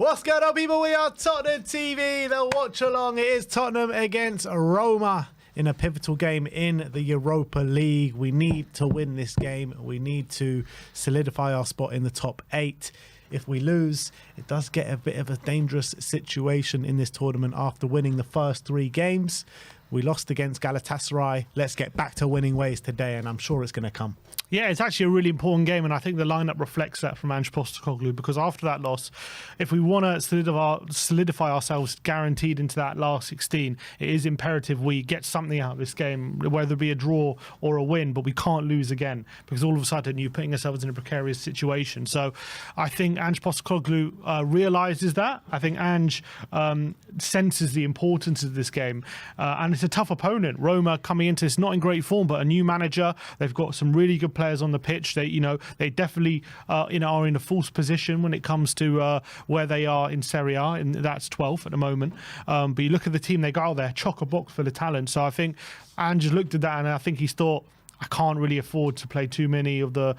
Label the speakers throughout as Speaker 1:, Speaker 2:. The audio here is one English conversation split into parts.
Speaker 1: What's going on, people? We are Tottenham TV. The watch along. It is Tottenham against Roma in a pivotal game in the Europa League. We need to win this game. We need to solidify our spot in the top 8. If we lose, it does get a bit of a dangerous situation in this tournament after winning the first 3 games. We lost against Galatasaray. Let's get back to winning ways today, and I'm sure it's going to come.
Speaker 2: Yeah, it's actually a really important game, and I think the lineup reflects that from Ange Postecoglou, because after that loss, if we want to solidify ourselves guaranteed into that last 16, it is imperative we get something out of this game, whether it be a draw or a win, but we can't lose again, because all of a sudden you're putting yourselves in a precarious situation. So I think Ange Postecoglou realises that. I think Ange senses the importance of this game, and it's a tough opponent. Roma coming into this not in great form, but a new manager. They've got some really good players on the pitch. They definitely are in a false position when it comes to where they are in Serie A, and that's 12th at the moment. But you look at the team they got out there, chock-a-block full of talent. So I think Ange looked at that, and I think he's thought, I can't really afford to play too many of the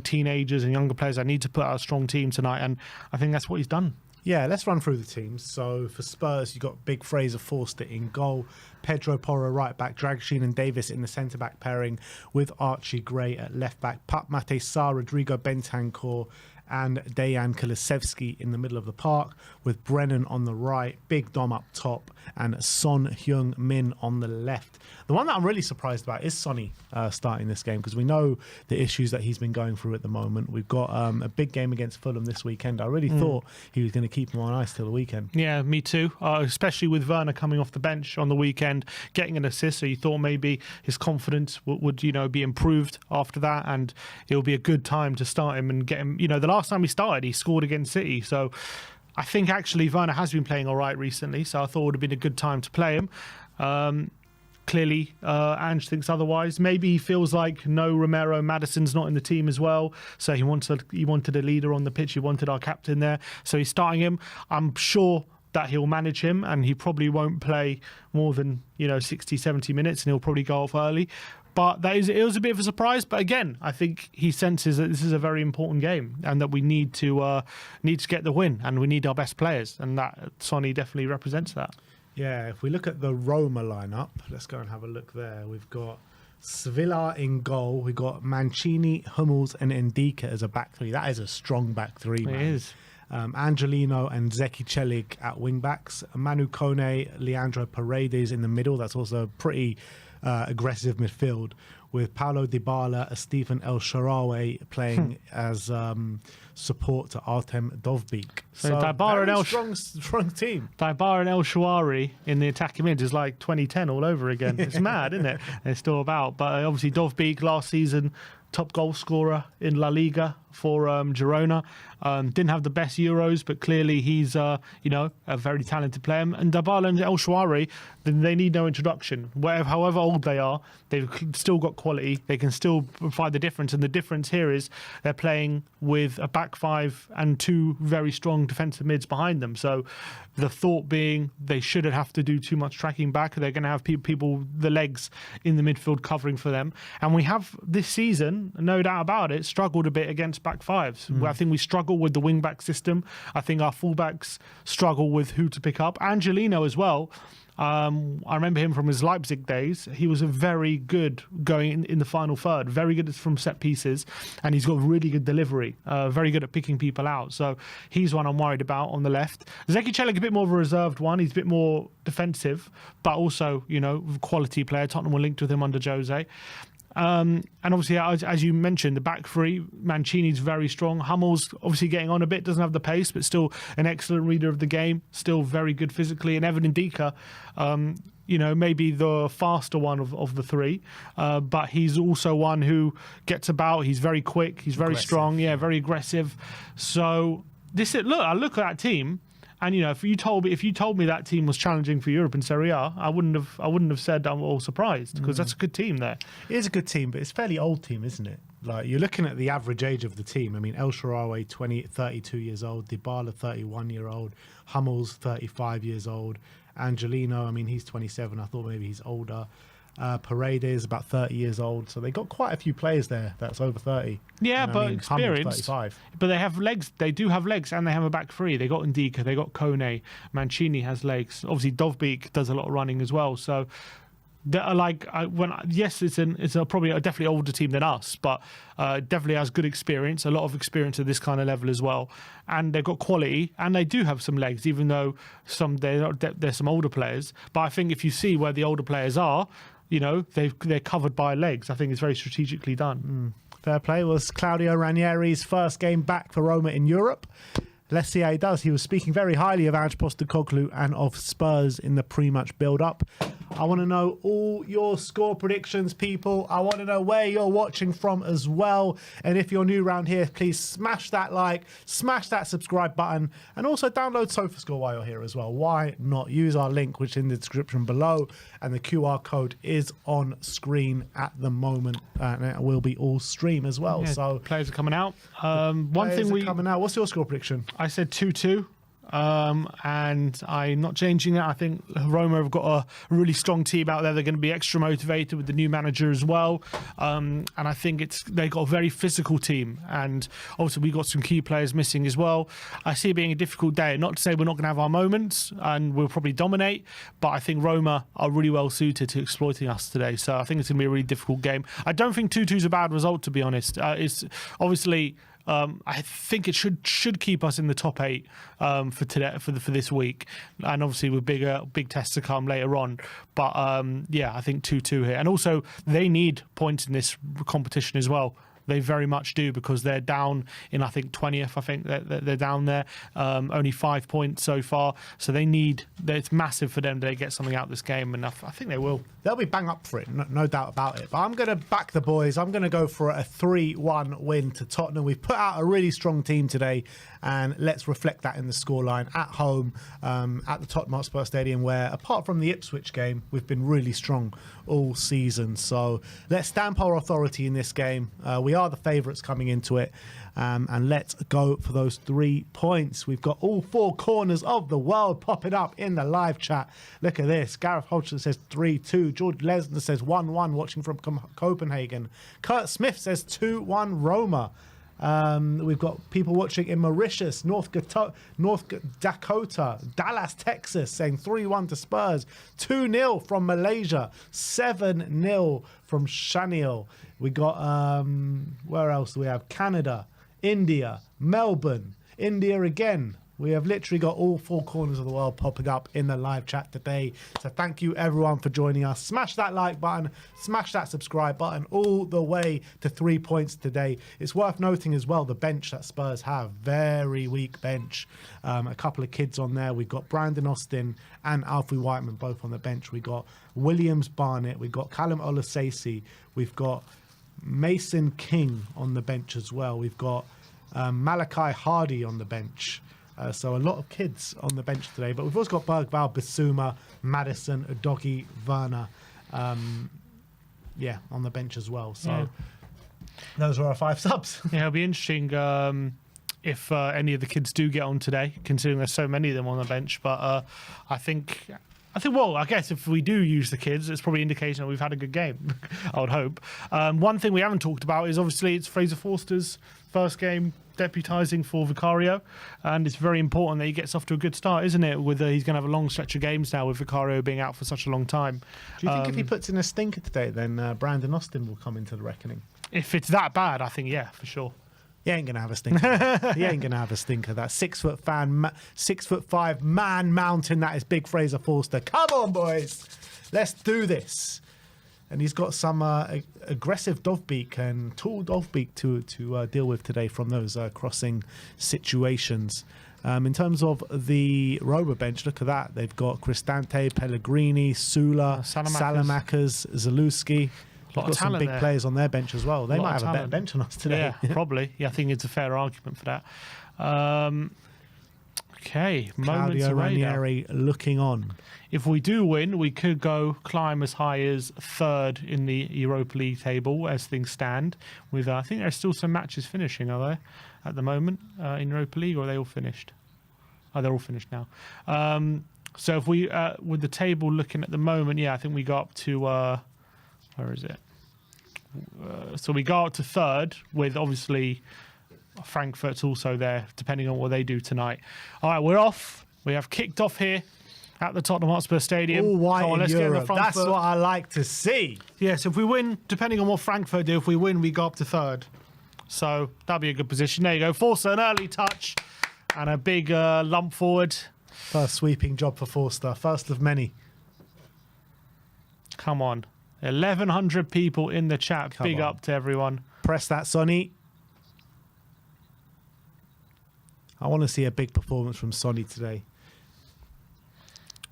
Speaker 2: teenagers and younger players. I need to put out a strong team tonight, and I think that's what he's done.
Speaker 1: Yeah, let's run through the teams. So for Spurs, you've got Big Fraser Forster in goal, Pedro Porro right back, Dragoshin and Davis in the centre-back pairing with Archie Gray at left-back, Pape Maté Sarr, Rodrigo Bentancur and Dejan Kulusevski in the middle of the park, with Brennan on the right, Big Dom up top, and Son Heung-min on the left. The one that I'm really surprised about is Sonny starting this game, because we know the issues that he's been going through at the moment. We've got a big game against Fulham this weekend. I really thought he was going to keep him on ice till the weekend.
Speaker 2: Yeah, me too, especially with Werner coming off the bench on the weekend, getting an assist, so you thought maybe his confidence would be improved after that, and it'll be a good time to start him and get him. The last time he started, he scored against City, so I think actually Werner has been playing all right recently, so I thought it would have been a good time to play him. Clearly, Ange thinks otherwise. Maybe he feels like Romero Madison's not in the team as well, so he wanted a leader on the pitch. He wanted our captain there, so he's starting him. I'm sure that he'll manage him, and he probably won't play more than 60, 70 minutes, and he'll probably go off early. But it was a bit of a surprise. But again, I think he senses that this is a very important game, and that we need to get the win, and we need our best players, and that Sonny definitely represents that.
Speaker 1: Yeah, if we look at the Roma lineup, let's go and have a look there. We've got Svilla in goal. We've got Mancini, Hummels, and Ndika as a back three. That is a strong back three, man.
Speaker 2: It is.
Speaker 1: Angelino and Zeki Celik at wing backs. Manu Kone, Leandro Paredes in the middle. That's also a pretty aggressive midfield, with Paulo Dybala, Stephen El Shaarawy playing as support to Artem Dovbyk.
Speaker 2: So Dybala
Speaker 1: and strong team.
Speaker 2: Dybala and El Shaarawy in the attacking mid is like 2010 all over again. It's mad, isn't it? They're still about. But obviously Dovbyk last season, top goal scorer in La Liga for Girona. Didn't have the best Euros, but clearly he's a very talented player. And Dybala and El Shaarawy, they need no introduction. However old they are, they've still got quality. They can still provide the difference. And the difference here is they're playing with a back five and 2 very strong defensive mids behind them. So the thought being they shouldn't have to do too much tracking back. They're going to have people, the legs in the midfield covering for them. And we have this season, no doubt about it, struggled a bit against back fives. I think we struggle with the wing back system. I think our fullbacks struggle with who to pick up. Angelino as well. I remember him from his Leipzig days. He was a very good going in the final third, very good from set pieces, and he's got really good delivery, very good at picking people out. So he's one I'm worried about on the left. Zeki Celik, a bit more of a reserved one. He's a bit more defensive, but also, quality player. Tottenham were linked with him under Jose. And obviously, as you mentioned, the back three, Mancini's very strong. Hummels obviously getting on a bit, doesn't have the pace, but still an excellent reader of the game, still very good physically. And Evan Ndika, maybe the faster one of the 3, but he's also one who gets about. He's very quick, he's very strong, very aggressive. So I look at that team. And if you told me that team was challenging for Europe in Serie A, I wouldn't have said I'm all surprised, because that's a good team there.
Speaker 1: It is a good team, but it's a fairly old team, isn't it? Like, you're looking at the average age of the team. I mean, El Shaarawy 32 years old, Dybala 31-year-old, Hummels 35 years old, Angelino, I mean, he's 27. I thought maybe he's older. Paredes about 30 years old. So they got quite a few players there that's over 30.
Speaker 2: Yeah,
Speaker 1: And
Speaker 2: but
Speaker 1: Hummels,
Speaker 2: experienced.
Speaker 1: 35.
Speaker 2: But they have legs. They do have legs, and they have a back three. They got Ndika, they got Kone, Mancini has legs. Obviously, Dovbeek does a lot of running as well. So, yes, it's probably a definitely older team than us, but definitely has good experience, a lot of experience at this kind of level as well. And they've got quality, and they do have some legs, even though there's some older players. But I think if you see where the older players are, they're covered by legs. I think it's very strategically done.
Speaker 1: Fair play. Was Claudio Ranieri's first game back for Roma in Europe. Let's see how he does. He was speaking very highly of Ange Postecoglou and of Spurs in the pre-match build-up. I want to know all your score predictions, people. I want to know where you're watching from as well. And if you're new around here, please smash that like, smash that subscribe button, and also download SofaScore while you're here as well. Why not? Use our link, which is in the description below, and the QR code is on screen at the moment, and it will be all stream as well.
Speaker 2: Yeah,
Speaker 1: so
Speaker 2: players are coming out. Coming
Speaker 1: out. What's your score prediction?
Speaker 2: I said 2-2. And I'm not changing it. I think Roma have got a really strong team out there. They're going to be extra motivated with the new manager as well. And I think they've got a very physical team. And obviously we've got some key players missing as well. I see it being a difficult day. Not to say we're not going to have our moments and we'll probably dominate, but I think Roma are really well suited to exploiting us today. So I think it's going to be a really difficult game. I don't think 2-2 is a bad result, to be honest. It's obviously... I think it should keep us in the top 8 for today for this week, and obviously with big tests to come later on. But I think 2-2 here, and also they need points in this competition as well. They very much do, because they're down in, I think, 20th. I think they're down there. Only 5 points so far. So it's massive for them to get something out of this game. And I think they will.
Speaker 1: They'll be bang up for it, no doubt about it. But I'm going to back the boys. I'm going to go for a 3-1 win to Tottenham. We've put out a really strong team today, and let's reflect that in the scoreline at home at the Tottenham Hotspur Stadium, where, apart from the Ipswich game, we've been really strong all season. So let's stamp our authority in this game. We are the favourites coming into it, and let's go for those 3 points. We've got all 4 corners of the world popping up in the live chat. Look at this. Gareth Hodgson says 3-2. George Lesnar says 1-1, watching from Copenhagen. Kurt Smith says 2-1 Roma. We've got people watching in Mauritius, North Dakota, Dallas, Texas, saying 3-1 to Spurs, 2-0 from Malaysia, 7-0 from Shaniel. We got, where else do we have? Canada, India, Melbourne, India again. We have literally got all 4 corners of the world popping up in the live chat today. So thank you everyone for joining us. Smash that like button, smash that subscribe button, all the way to 3 points today. It's worth noting as well the bench that Spurs have. Very weak bench. A couple of kids on there. We've got Brandon Austin and Alfie Whiteman both on the bench. We've got Williams Barnett. We've got Callum Olasese. We've got Mason King on the bench as well. We've got Malachi Hardy on the bench. So a lot of kids on the bench today, but we've also got Bergvall, Bissouma, Madison, Udogie, Werner, on the bench as well. So those are our 5 subs.
Speaker 2: Yeah, it'll be interesting if any of the kids do get on today, considering there's so many of them on the bench. But I guess if we do use the kids, it's probably an indication that we've had a good game, I would hope. One thing we haven't talked about is obviously it's Fraser Forster's first game deputising for Vicario, and it's very important that he gets off to a good start, isn't it? With he's going to have a long stretch of games now with Vicario being out for such a long time.
Speaker 1: Do you think if he puts in a stinker today, then Brandon Austin will come into the reckoning?
Speaker 2: If it's that bad, I think, yeah, for sure.
Speaker 1: He ain't going to have a stinker. He ain't going to have a stinker. That 6'5" man mountain, that is big Fraser Forster. Come on, boys. Let's do this. And he's got some aggressive Dovbeek and tall Dovbeek to deal with today from those crossing situations. In terms of the Roma bench, look at that. They've got Cristante, Pellegrini, Sula, Salamakers, Zalewski. They've got some big players on their bench as well. They might have a better bench on us today.
Speaker 2: Yeah, probably. Yeah, I think it's a fair argument for that. Okay,
Speaker 1: Claudio Ranieri looking on.
Speaker 2: If we do win, we could climb as high as 3rd in the Europa League table as things stand. With I think there's still some matches finishing, are there, at the moment in Europa League, or are they all finished? Oh, they're all finished now. So if we, with the table looking at the moment, I think we go up to Where is it? So we go up to third with obviously Frankfurt's also there, depending on what they do tonight. All right, we're off. We have kicked off here at the Tottenham Hotspur Stadium.
Speaker 1: All white
Speaker 2: Come on,
Speaker 1: in
Speaker 2: let's get in the
Speaker 1: Europe.
Speaker 2: front
Speaker 1: That's
Speaker 2: foot.
Speaker 1: what I like to see.
Speaker 2: Yeah, so if we win, depending on what Frankfurt do, if we win, we go up to third. So that'll be a good position. There you go. Forster, an early touch and a big lump forward.
Speaker 1: First sweeping job for Forster. First of many.
Speaker 2: Come on. 1,100 people in the chat. Big up to everyone.
Speaker 1: Press that, Sonny. I want to see a big performance from Sonny today.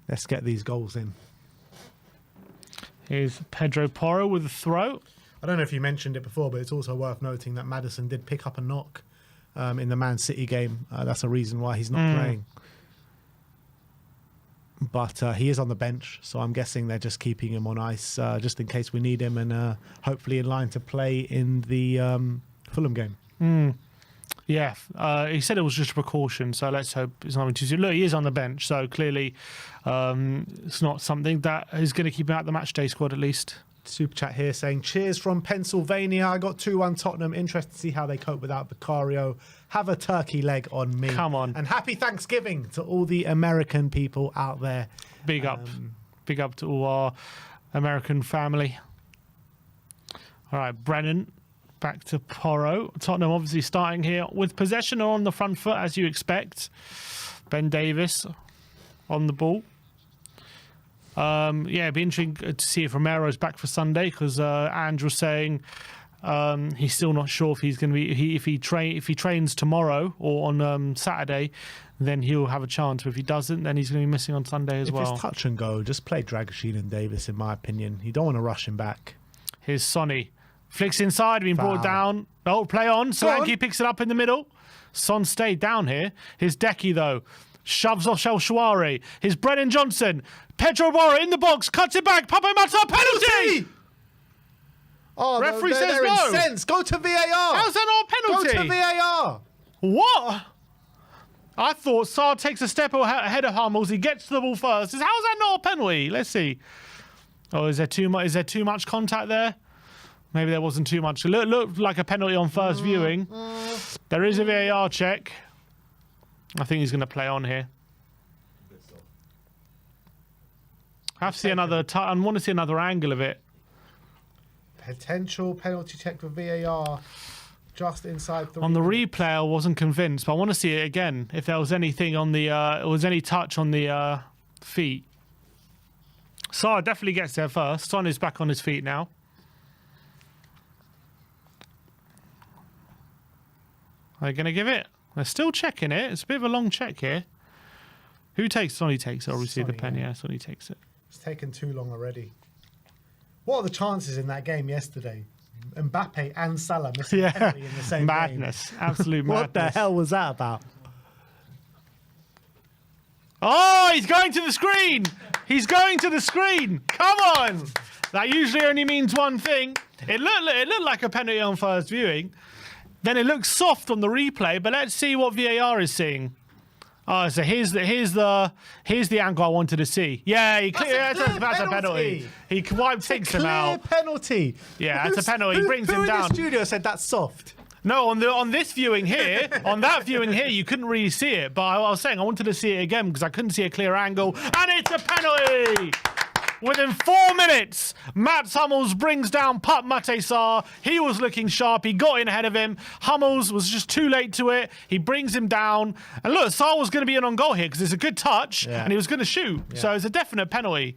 Speaker 1: Let's get these goals in.
Speaker 2: Here's Pedro Porro with a throw.
Speaker 1: I don't know if you mentioned it before, but it's also worth noting that Maddison did pick up a knock in the Man City game. That's a reason why he's not playing. But he is on the bench, so I'm guessing they're just keeping him on ice just in case we need him, and hopefully in line to play in the Fulham game.
Speaker 2: Yeah, he said it was just a precaution, so let's hope it's nothing too serious. Look, he is on the bench, so clearly it's not something that is going to keep him out of the matchday squad at least.
Speaker 1: Super chat here saying, cheers from Pennsylvania. I got 2-1 Tottenham. Interested to see how they cope without Vicario. Have a turkey leg on me.
Speaker 2: Come on.
Speaker 1: And happy Thanksgiving to all the American people out there.
Speaker 2: Big up. Big up to all our American family. All right, Brennan. Back to Porro. Tottenham obviously starting here with possession on the front foot, as you expect. Ben Davis on the ball. It'd be interesting to see if Romero's back for Sunday, because Andrew was saying he's still not sure if he's going to be. If he trains tomorrow or on Saturday, then he'll have a chance. But if he doesn't, then he's going to be missing on Sunday as well.
Speaker 1: If it's touch and go, just play Dragoshin and Davis, in my opinion. You don't want to rush him back.
Speaker 2: Here's Sonny. Flicks inside, being brought down. No, play on. Solanke picks it up in the middle. Son stayed down here. Here's Decky, though. Shoves off Shelshwari. Here's Brennan Johnson. Pedro Porro in the box. Cuts it back. Papa Mata. Penalty!
Speaker 1: Oh,
Speaker 2: Referee says
Speaker 1: they're
Speaker 2: no.
Speaker 1: incensed. Go to VAR.
Speaker 2: How's that not a penalty?
Speaker 1: Go to VAR.
Speaker 2: What? I thought Sarr takes a step ahead of Hummels. He gets to the ball first. How's that not a penalty? Let's see. Oh, is there too much contact there? Maybe there wasn't too much. It looked like a penalty on first viewing. There is a VAR check. I think he's going to play on here. I have to see another. I want to see another angle of it.
Speaker 1: Potential penalty check for VAR. Just inside the.
Speaker 2: On the replay, I wasn't convinced, but I want to see it again. If there was anything on the, was any touch on the feet. Sarr definitely gets there first. Son is back on his feet now. Are they going to give it? They're still checking it. It's a bit of a long check here. Who takes? Sonny takes it. Obviously, the pen. Yeah, Sonny takes it.
Speaker 1: It's taken too long already. What are the chances in that game yesterday? Mbappe and Salah missing a penalty in the same
Speaker 2: Madness.
Speaker 1: game.
Speaker 2: Absolute madness.
Speaker 1: What the hell was that about?
Speaker 2: Oh, he's going to the screen. He's going to the screen. Come on. That usually only means one thing. It looked like a penalty on first viewing. Then it looks soft on the replay, but let's see what VAR is seeing. Oh, so here's the angle I wanted to see. Yeah, that's a penalty. He takes him out.
Speaker 1: Penalty.
Speaker 2: Yeah, that's a penalty. He brings him down.
Speaker 1: Who in the studio said that's soft?
Speaker 2: No, on this viewing here, on that viewing here, you couldn't really see it. But I was saying I wanted to see it again because I couldn't see a clear angle, and it's a penalty. Within 4 minutes, Mats Hummels brings down Pap Mate Sarr. He was looking sharp. He got in ahead of him. Hummels was just too late to it. He brings him down. And look, Sarr was going to be in on goal here because it's a good touch, and he was going to shoot. Yeah. So it's a definite penalty.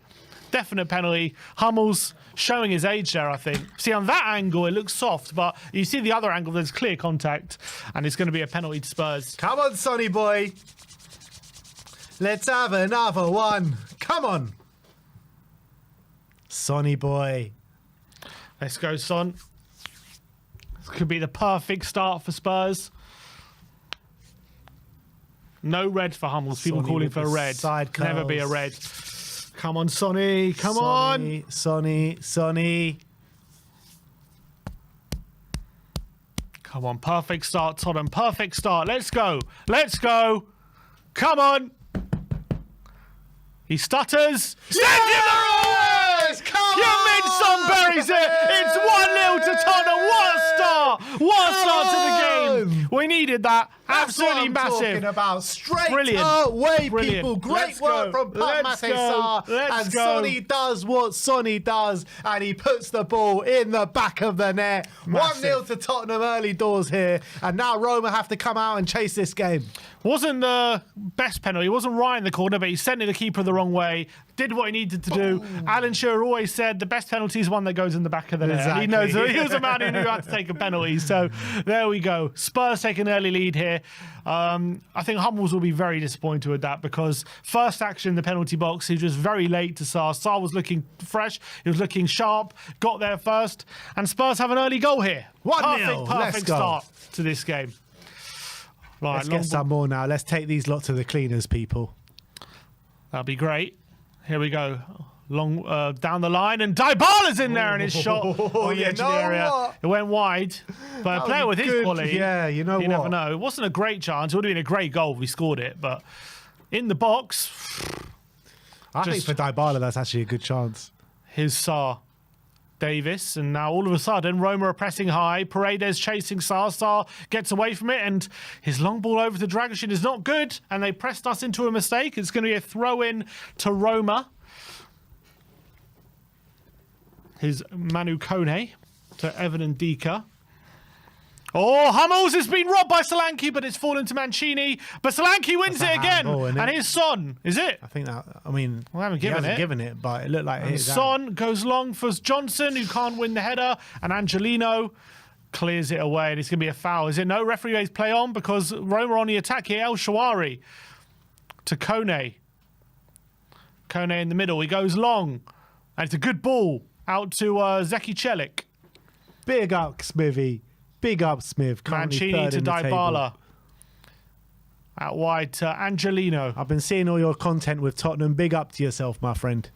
Speaker 2: Definite penalty. Hummels showing his age there, I think. See, on that angle, it looks soft, but you see the other angle, there's clear contact, and it's going to be a penalty to Spurs.
Speaker 1: Come on, Sonny boy. Let's have another one. Come on. Sonny boy.
Speaker 2: Let's go, Son. This could be the perfect start for Spurs. No red for Hummels. People
Speaker 1: Sonny
Speaker 2: calling for a red. Never be a red. Come on, Sonny. Come on.
Speaker 1: Sonny.
Speaker 2: Come on. Perfect start, Tottenham. Perfect start. Let's go. Let's go. Come on. He stutters.
Speaker 1: Yes! Come
Speaker 2: You
Speaker 1: on!
Speaker 2: mid-sun buries What a start to the game! We needed that.
Speaker 1: That's
Speaker 2: Absolutely
Speaker 1: what I'm
Speaker 2: massive.
Speaker 1: talking about. Straight
Speaker 2: Brilliant.
Speaker 1: away,
Speaker 2: Brilliant.
Speaker 1: people. Great
Speaker 2: Let's
Speaker 1: work
Speaker 2: go.
Speaker 1: from Pat
Speaker 2: Let's
Speaker 1: Mate
Speaker 2: go.
Speaker 1: Sarr.
Speaker 2: Let's
Speaker 1: And
Speaker 2: go.
Speaker 1: Sonny does what Sonny does, and he puts the ball in the back of the net.
Speaker 2: Massive.
Speaker 1: 1-0 to Tottenham early doors here, and now Roma have to come out and chase this game.
Speaker 2: Wasn't the best penalty. He wasn't right in the corner, but he sent the keeper the wrong way. Did what he needed to do. Alan Shearer always said the best penalty is one that goes in the back of the net.
Speaker 1: Exactly.
Speaker 2: He knows he was a man who knew how to take a penalty. So there we go. Spurs take an early lead here. I think Hummels will be very disappointed with that because first action in the penalty box, he was just very late to Sarr. Sarr was looking fresh. He was looking sharp. Got there first. And Spurs have an early goal here.
Speaker 1: 1-0. Let's
Speaker 2: Perfect
Speaker 1: go.
Speaker 2: start to this game. Right,
Speaker 1: Let's
Speaker 2: long
Speaker 1: get some more now. Let's take these lot to the cleaners, people.
Speaker 2: That'll be great. Here we go. Long down the line, and Dybala's in there, and his shot on the edge of the area.
Speaker 1: What?
Speaker 2: It went wide, but a player with his
Speaker 1: good.
Speaker 2: quality,
Speaker 1: Yeah, you know
Speaker 2: you
Speaker 1: what?
Speaker 2: never know. It wasn't a great chance. It would have been a great goal if we scored it, but in the box,
Speaker 1: I think
Speaker 2: Just-
Speaker 1: for Dybala, that's actually a good chance.
Speaker 2: here's Sarr. Davis, and now all of a sudden Roma are pressing high. Paredes chasing Sarr. Sarr gets away from it, and his long ball over to Dragoshin is not good, and they pressed us into a mistake. It's going to be a throw-in to Roma. His Manu Kone to Evan and Dika. Oh, Hummels has been robbed by Solanke, but it's fallen to Mancini. But Solanke wins
Speaker 1: That's a
Speaker 2: it again.
Speaker 1: handball, isn't
Speaker 2: And
Speaker 1: it?
Speaker 2: here's Son. Is it?
Speaker 1: I think that, I mean,
Speaker 2: We haven't
Speaker 1: he
Speaker 2: given
Speaker 1: hasn't
Speaker 2: it.
Speaker 1: given it, but it looked like it is.
Speaker 2: Son goes long for Johnson, who can't win the header. And Angelino clears it away. And it's going to be a foul. Is it? No, referee makes play on because Roma are on the attack here. El Shawari to Kone. Kone in the middle. He goes long. And it's a good ball out to Zeki Celik.
Speaker 1: Big up, Smithy. Big up, Smith. Currently
Speaker 2: Mancini
Speaker 1: third
Speaker 2: to
Speaker 1: in the table.
Speaker 2: Dybala. Out wide to Angelino.
Speaker 1: I've been seeing all your content with Tottenham. Big up to yourself, my friend.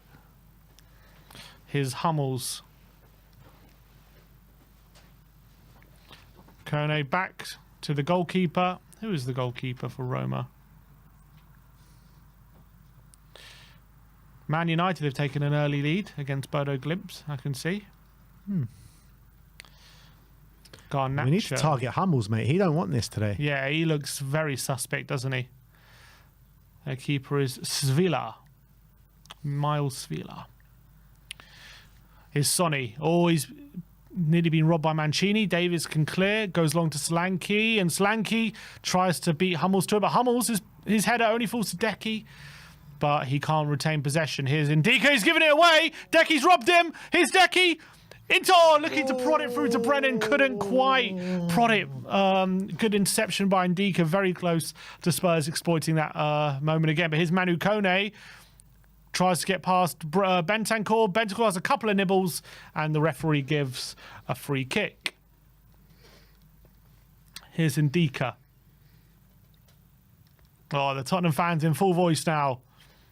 Speaker 2: His Hummels. Kone back to the goalkeeper. Who is the goalkeeper for Roma? Man United have taken an early lead against Bodo Glimt, I can see. Garnacho.
Speaker 1: We need to target Hummels, mate. He don't want this today.
Speaker 2: Yeah, he looks very suspect, doesn't he? Their keeper is Svila. Miles Svila. Here's Sonny. Oh, he's nearly been robbed by Mancini. Davis can clear. Goes long to Solanke. And Solanke tries to beat Hummels to it. But Hummels, his header only falls to Decky. But he can't retain possession. Here's Ndika. He's giving it away. Decky's robbed him. Here's Decky. Looking to prod it through to Brennan. Couldn't quite prod it. Good interception by Ndika. Very close to Spurs exploiting that moment again. But here's Manu Kone. Tries to get past Bentancur. Bentancur has a couple of nibbles. And the referee gives a free kick. Here's Ndika. Oh, the Tottenham fans in full voice now.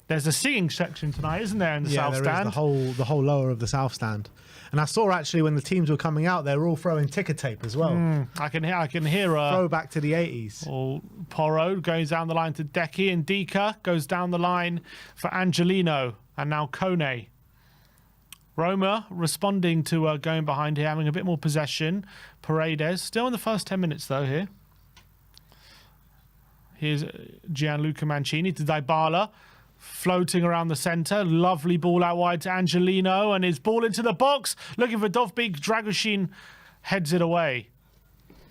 Speaker 2: There's a singing section tonight, isn't there, in the South
Speaker 1: there
Speaker 2: Stand?
Speaker 1: is the whole lower of the South Stand. And I saw actually when the teams were coming out, they were all throwing ticker tape as well.
Speaker 2: I can hear
Speaker 1: Throwback to the 80s.
Speaker 2: or Porro goes down the line to Decky, and Dika goes down the line for Angelino, and now Kone. Roma responding to going behind here, having a bit more possession. Paredes still in the first 10 minutes though here. Here's Gianluca Mancini to Dybala. Floating around the centre. Lovely ball out wide to Angelino. And his ball into the box. Looking for Dovbik. Dragoshin heads it away.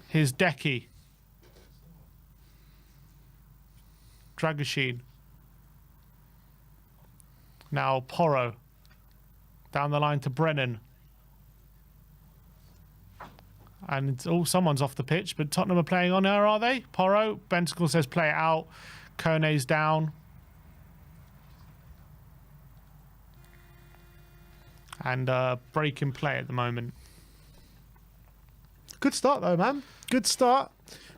Speaker 2: Here's Decky. Dragoshin. Now Porro. Down the line to Brennan. And it's, someone's off the pitch. But Tottenham are playing on her, are they? Porro. Bentacle says play it out. Kone's down. And break in play at the moment.
Speaker 1: Good start though, man. Good start.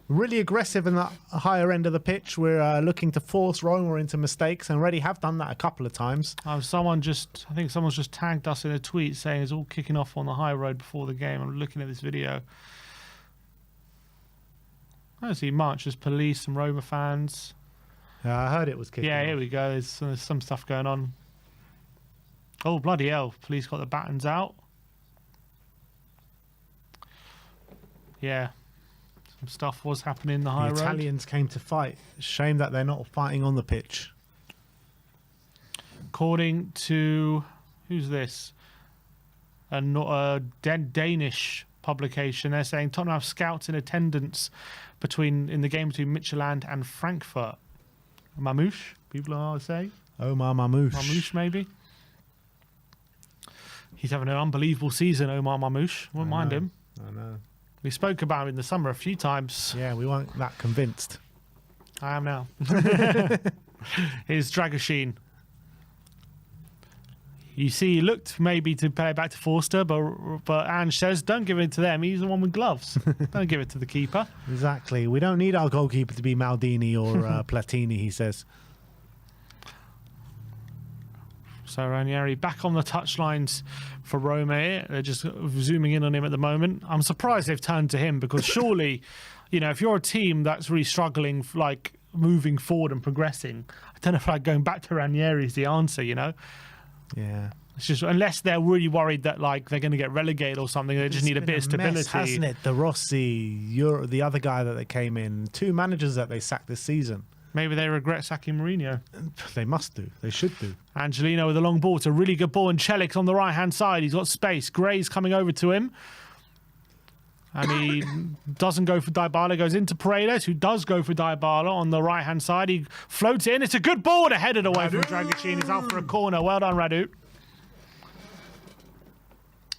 Speaker 1: Really aggressive in that higher end of the pitch. We're looking to force Roma into mistakes and already have done that a couple of times.
Speaker 2: I think someone's just tagged us in a tweet saying it's all kicking off on the high road before the game. I'm looking at this video. I don't see much. There's police and Roma fans.
Speaker 1: I heard it was kicking
Speaker 2: Yeah,
Speaker 1: off.
Speaker 2: here we go. There's some stuff going on. Oh, bloody hell. Police got the batons out. Yeah. Some stuff was happening in the high
Speaker 1: The
Speaker 2: road.
Speaker 1: Italians came to fight. Shame that they're not fighting on the pitch.
Speaker 2: According to, who's this? A Danish publication. They're saying Tottenham have scouts in attendance in the game between Midtjylland and Frankfurt. Mamouche, people are saying.
Speaker 1: Omar Mamouche.
Speaker 2: Mamouche, maybe. He's having an unbelievable season, Omar Mamouche. Wouldn't mind him.
Speaker 1: I know.
Speaker 2: We spoke about him in the summer a few times.
Speaker 1: Yeah, we weren't that convinced.
Speaker 2: I am now. Here's Dragoshin. You see, he looked maybe to play back to Forster, but Ange says, don't give it to them. He's the one with gloves. Don't give it to the keeper.
Speaker 1: Exactly. We don't need our goalkeeper to be Maldini or Platini, he says.
Speaker 2: So Ranieri back on the touchlines for Roma here. They're just zooming in on him at the moment. I'm surprised they've turned to him because surely, if you're a team that's really struggling, like moving forward and progressing, I don't know if like going back to Ranieri is the answer,
Speaker 1: Yeah.
Speaker 2: It's just unless they're really worried that like they're going to get relegated or something, they just need a bit of stability,
Speaker 1: mess, hasn't it? The Rossi, the other guy that they came in, 2 managers that they sacked this season.
Speaker 2: Maybe they regret sacking Mourinho.
Speaker 1: They must do. They should do.
Speaker 2: Angelino with a long ball. It's a really good ball, and Celik's on the right hand side. He's got space. Gray's coming over to him, and he doesn't go for Dybala. Goes into Paredes, who does go for Dybala on the right hand side. He floats in. It's a good ball, and headed away from Dragoshin. He's out for a corner. Well done, Radu.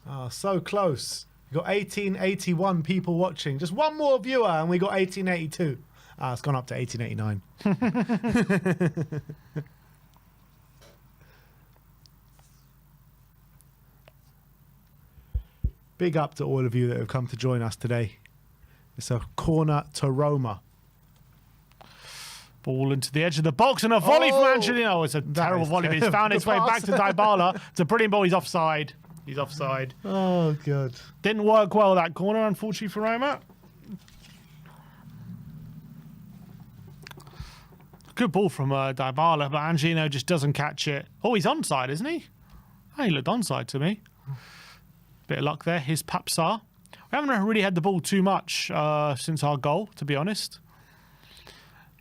Speaker 1: Oh, so close. You got 1881 people watching. Just one more viewer, and we got 1882. It's gone up to 1889. Big up to all of you that have come to join us today. It's a corner to Roma.
Speaker 2: Ball into the edge of the box and a volley from Angelino. It's a terrible volley, but he's found its way back to Dybala. It's a brilliant ball. He's offside. He's offside.
Speaker 1: Oh, good.
Speaker 2: Didn't work well, that corner, unfortunately, for Roma. Good ball from Dybala, but Angelino just doesn't catch it. Oh, he's onside, isn't he? Oh, he looked onside to me. Bit of luck there. Here's Papsar. We haven't really had the ball too much since our goal, to be honest.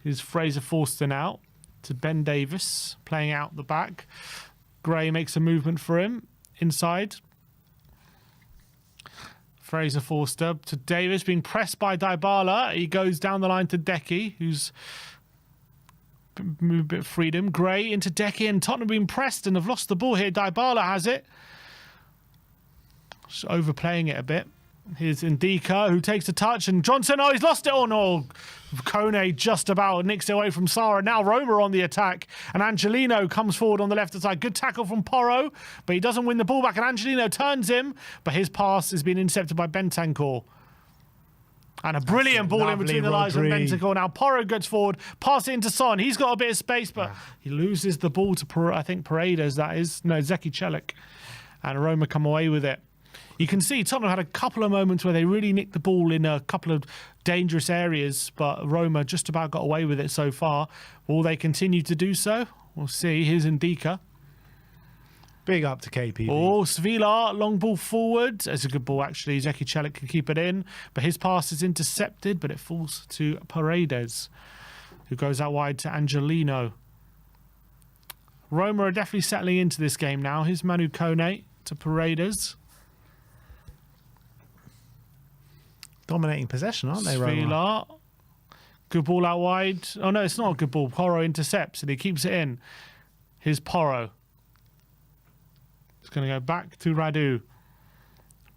Speaker 2: Here's Fraser Forster out to Ben Davis, playing out the back. Gray makes a movement for him inside. Fraser Forster to Davis, being pressed by Dybala. He goes down the line to Decky, who's moved a bit of freedom. Gray into Decky, and Tottenham being pressed and have lost the ball here. Dybala has it. Just overplaying it a bit. Here's Ndika, who takes a touch, and Johnson, he's lost it. Oh no, Kone just about nicks it away from Sara. Now Roma on the attack, and Angelino comes forward on the left side. Good tackle from Porro, but he doesn't win the ball back, and Angelino turns him, but his pass has been intercepted by Bentancur. And a brilliant ball in between the lines of Bentancur. Now Porro gets forward, pass it into Son. He's got a bit of space, but he loses the ball to, I think, Paredes, that is. No, Zeki Celik. And Roma come away with it. You can see Tottenham had a couple of moments where they really nicked the ball in a couple of dangerous areas, but Roma just about got away with it so far. Will they continue to do so? We'll see. Here's Ndika.
Speaker 1: Big up to KP.
Speaker 2: Oh, Sevilla, long ball forward. It's a good ball, actually. Zeki Celik can keep it in, but his pass is intercepted, but it falls to Paredes, who goes out wide to Angelino. Roma are definitely settling into this game now. Here's Manu Kone to Paredes.
Speaker 1: Dominating possession, aren't they, Roma?
Speaker 2: Sevilla. Good ball out wide. Oh, no, it's not a good ball. Porro intercepts, and he keeps it in. Here's Porro. It's going to go back to Radu.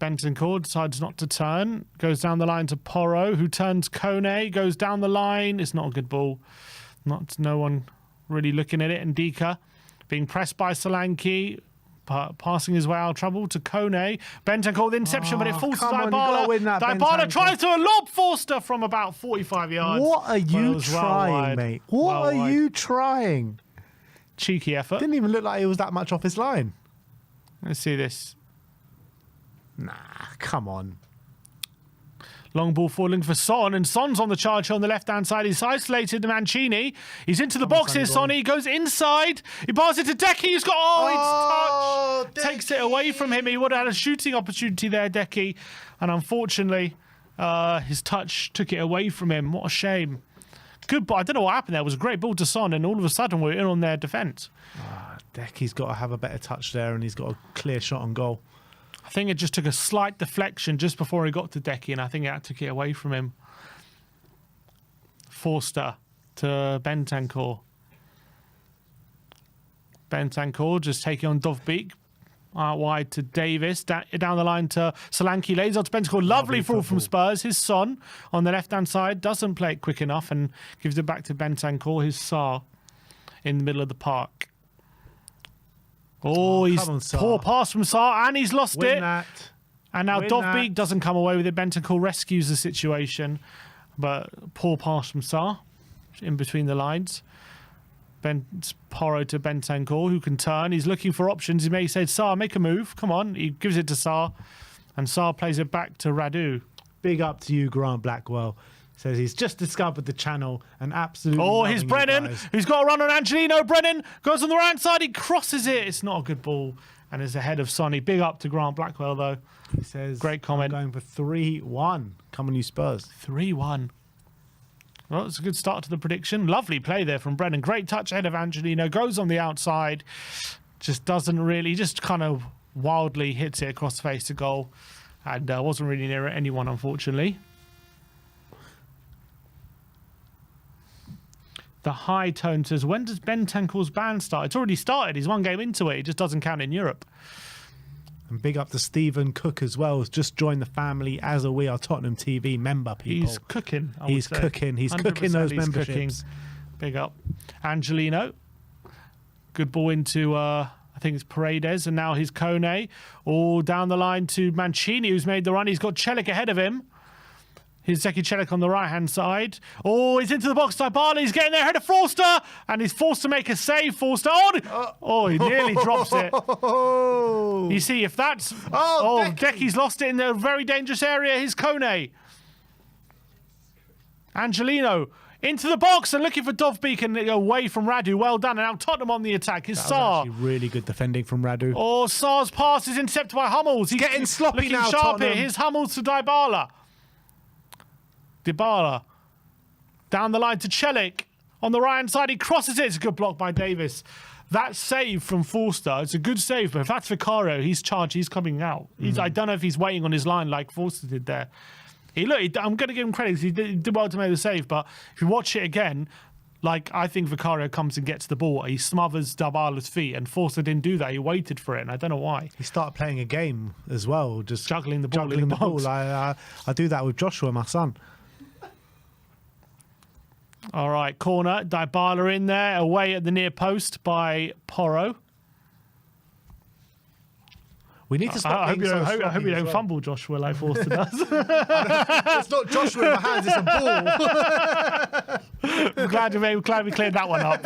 Speaker 2: Bentancur decides not to turn. Goes down the line to Porro, who turns Kone. Goes down the line. It's not a good ball. No one really looking at it. Ndika being pressed by Solanke. Passing his way out of trouble to Kone. Bentancur the interception, but it falls to Dybala. Dybala tries to lob Forster from about 45 yards.
Speaker 1: What are you trying, mate? What are you trying?
Speaker 2: Cheeky effort.
Speaker 1: Didn't even look like it was that much off his line.
Speaker 2: Let's see this.
Speaker 1: Nah, come on.
Speaker 2: Long ball falling for Son, and Son's on the charge on the left-hand side. He's isolated Mancini. He's into the box here, Sonny. He goes inside. He passes it to Decky. He's got, it's touch. Takes it away from him. He would have had a shooting opportunity there, Decky. And unfortunately, His touch took it away from him. What a shame. Good ball. I don't know what happened there. It was a great ball to Son, and all of a sudden we're in on their defence.
Speaker 1: Decky's got to have a better touch there, and he's got a clear shot on goal.
Speaker 2: I think it just took a slight deflection just before he got to Decky, and I think that took it away from him. Forster to Bentancur. Bentancur just taking on Dovbeek. Out wide to Davis. Down the line to Solanke. Lays on to Bentancur. Lovely fall from Spurs. His Son on the left-hand side doesn't play it quick enough and gives it back to Bentancur. His Sarr in the middle of the park. Oh, he's poor pass from Sarr, and he's lost it. And now Dovbeek doesn't come away with it. Bentancur rescues the situation, but poor pass from Sarr in between the lines. Porro to Bentancur, who can turn. He's looking for options. He may say, Sarr, make a move. Come on. He gives it to Sarr, and Sarr plays it back to Radu.
Speaker 1: Big up to you, Grant Blackwell. Says he's just discovered the channel and absolutely.
Speaker 2: Oh, here's Brennan, who's got a run on Angelino. Brennan goes on the right side. He crosses it. It's not a good ball, and it's ahead of Sonny. Big up to Grant Blackwell, though.
Speaker 1: He says,
Speaker 2: great comment.
Speaker 1: I'm going for 3-1. Come on, you Spurs.
Speaker 2: 3-1. Well, it's a good start to the prediction. Lovely play there from Brennan. Great touch ahead of Angelino. Goes on the outside. Just doesn't really, just kind of wildly hits it across the face to goal. And wasn't really near anyone, unfortunately. The high tone says, when does Bentancur's ban start? It's already started. He's one game into it. It just doesn't count in Europe.
Speaker 1: And big up to Stephen Cook as well, who's just joined the family as a We Are Tottenham TV member, people.
Speaker 2: He's cooking.
Speaker 1: He's cooking those memberships. Cooking.
Speaker 2: Big up. Angelino. Good ball into, I think it's Paredes, and now he's Kone. All down the line to Mancini, who's made the run. He's got Celik ahead of him. Here's Zeki Celik on the right-hand side. Oh, he's into the box. Dybala, he's getting there ahead of Forster, and he's forced to make a save, Forster. Oh, he nearly drops it. You see, if that's... Decky's lost it in a very dangerous area. Here's Kone. Angelino into the box and looking for Dovbeek and away from Radu. Well done. And now Tottenham on the attack. Here's Sarr.
Speaker 1: Actually really good defending from Radu.
Speaker 2: Oh, Sarr's pass is intercepted by Hummels. He's
Speaker 1: getting sloppy now,
Speaker 2: sharp
Speaker 1: Tottenham.
Speaker 2: here. Here's Hummels to Dybala. Dybala down the line to Celik on the right hand side. He crosses it. It's a good block by Davis. That save from Forster, it's a good save, but if that's Vicario, he's charged. He's coming out. I don't know if he's waiting on his line like Forster did there. I'm going to give him credit. He did well to make the save, but if you watch it again, I think Vicario comes and gets the ball. He smothers Dybala's feet, and Forster didn't do that. He waited for it, and I don't know why.
Speaker 1: He started playing a game as well, just
Speaker 2: juggling the ball.
Speaker 1: I do that with Joshua, my son.
Speaker 2: All right, corner. Dybala in there, away at the near post by Porro.
Speaker 1: We need to stop.
Speaker 2: I hope you don't fumble Joshua like Forster does.
Speaker 1: It's not Joshua in my hands, it's a ball.
Speaker 2: I'm glad we cleared that one
Speaker 1: up.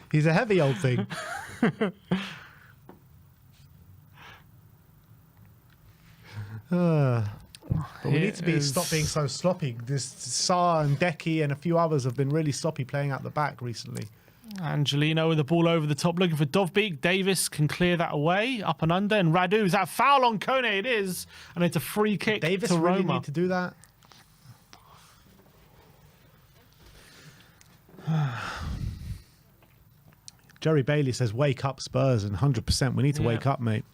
Speaker 1: He's a heavy old thing. But we need to stop being so sloppy. This Sarr and Decky and a few others have been really sloppy playing out the back recently.
Speaker 2: Angelino with the ball over the top, looking for Dovbeek. Davis can clear that away, up and under. And Radu, is that a foul on Kone? It is. And it's a free kick
Speaker 1: Davis
Speaker 2: to Roma.
Speaker 1: Really need to do that? Jerry Bailey says, wake up Spurs, and 100%. We need to wake up, mate.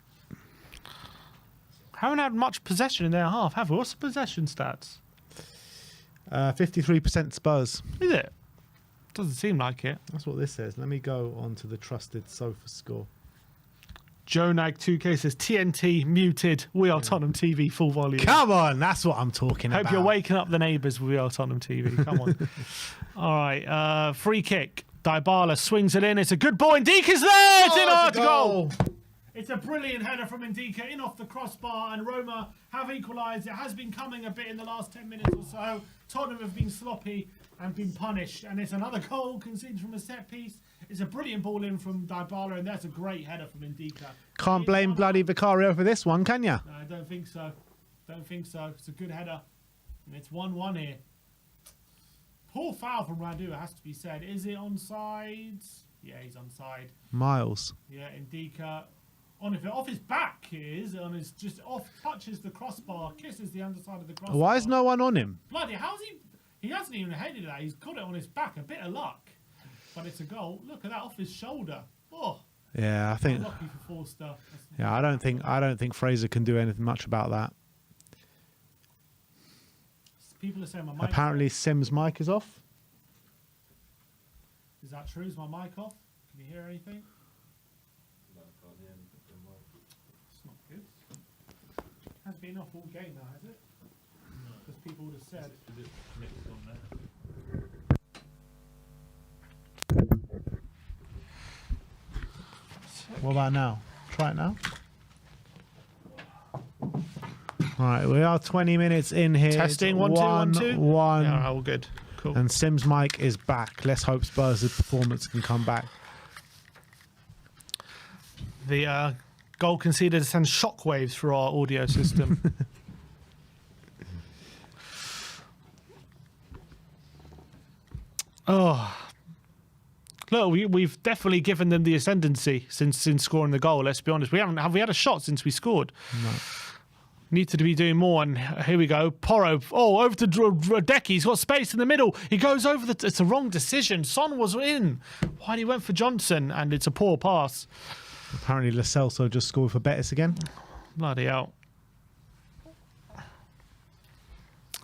Speaker 2: Haven't had much possession in their half, have we? What's the possession stats?
Speaker 1: 53% Spurs.
Speaker 2: Is it? Doesn't seem like it.
Speaker 1: That's what this says. Let me go on to the trusted sofa score.
Speaker 2: Jonag2K says, TNT muted. We Are Tottenham TV full volume.
Speaker 1: Come on, that's what I'm talking about.
Speaker 2: Hope you're waking up the neighbours with We Are Tottenham TV. Come on. All right, free kick. Dybala swings it in. It's a good ball. Ndika's there. It's in after goal. It's a brilliant header from Ndika in off the crossbar, and Roma have equalised. It has been coming a bit in the last 10 minutes or so. Tottenham have been sloppy and been punished, and it's another goal conceded from a set piece. It's a brilliant ball in from Dybala, and that's a great header from Ndika.
Speaker 1: Can't blame bloody Vicario for this one, can you?
Speaker 2: No, I don't think so. Don't think so. It's a good header, and it's 1-1 here. Poor foul from Radu, it has to be said. Is it onside? Yeah, he's onside.
Speaker 1: Miles.
Speaker 2: Yeah, Ndika. off his back he is, on his just off, touches the crossbar, kisses the underside of the crossbar.
Speaker 1: Why is no one on him?
Speaker 2: Bloody, how's he? He hasn't even headed that. He's got it on his back. A bit of luck, but it's a goal. Look at that off his shoulder. Oh,
Speaker 1: Yeah, I think.
Speaker 2: lucky for Forster.
Speaker 1: Yeah, I don't think Fraser can do anything much about that.
Speaker 2: People are saying my mic.
Speaker 1: Apparently, Sims' mic is off.
Speaker 2: Is that true? Is my mic off? Can you hear anything? It's not good. Hasn't been off all game now, has it? Because people would have said.
Speaker 1: What about now? Try it now. All right, we are 20 minutes in here.
Speaker 2: Testing,
Speaker 1: It's
Speaker 2: 1 2 1 2.
Speaker 1: 1.
Speaker 2: Yeah, all good. Cool.
Speaker 1: And Sims' mic is back. Let's hope Spurs' performance can come back.
Speaker 2: The goal conceded sends shockwaves through our audio system. Oh, look, we've definitely given them the ascendancy since scoring the goal. Let's be honest, we haven't. Have we had a shot since we scored?
Speaker 1: No.
Speaker 2: Need to be doing more. And here we go. Porro. Oh, over to Decky. He's got space in the middle. He goes over the. It's a wrong decision. Son was in. Why he went for Johnson? And it's a poor pass.
Speaker 1: Apparently, Lo Celso just scored for Betis again.
Speaker 2: Bloody hell.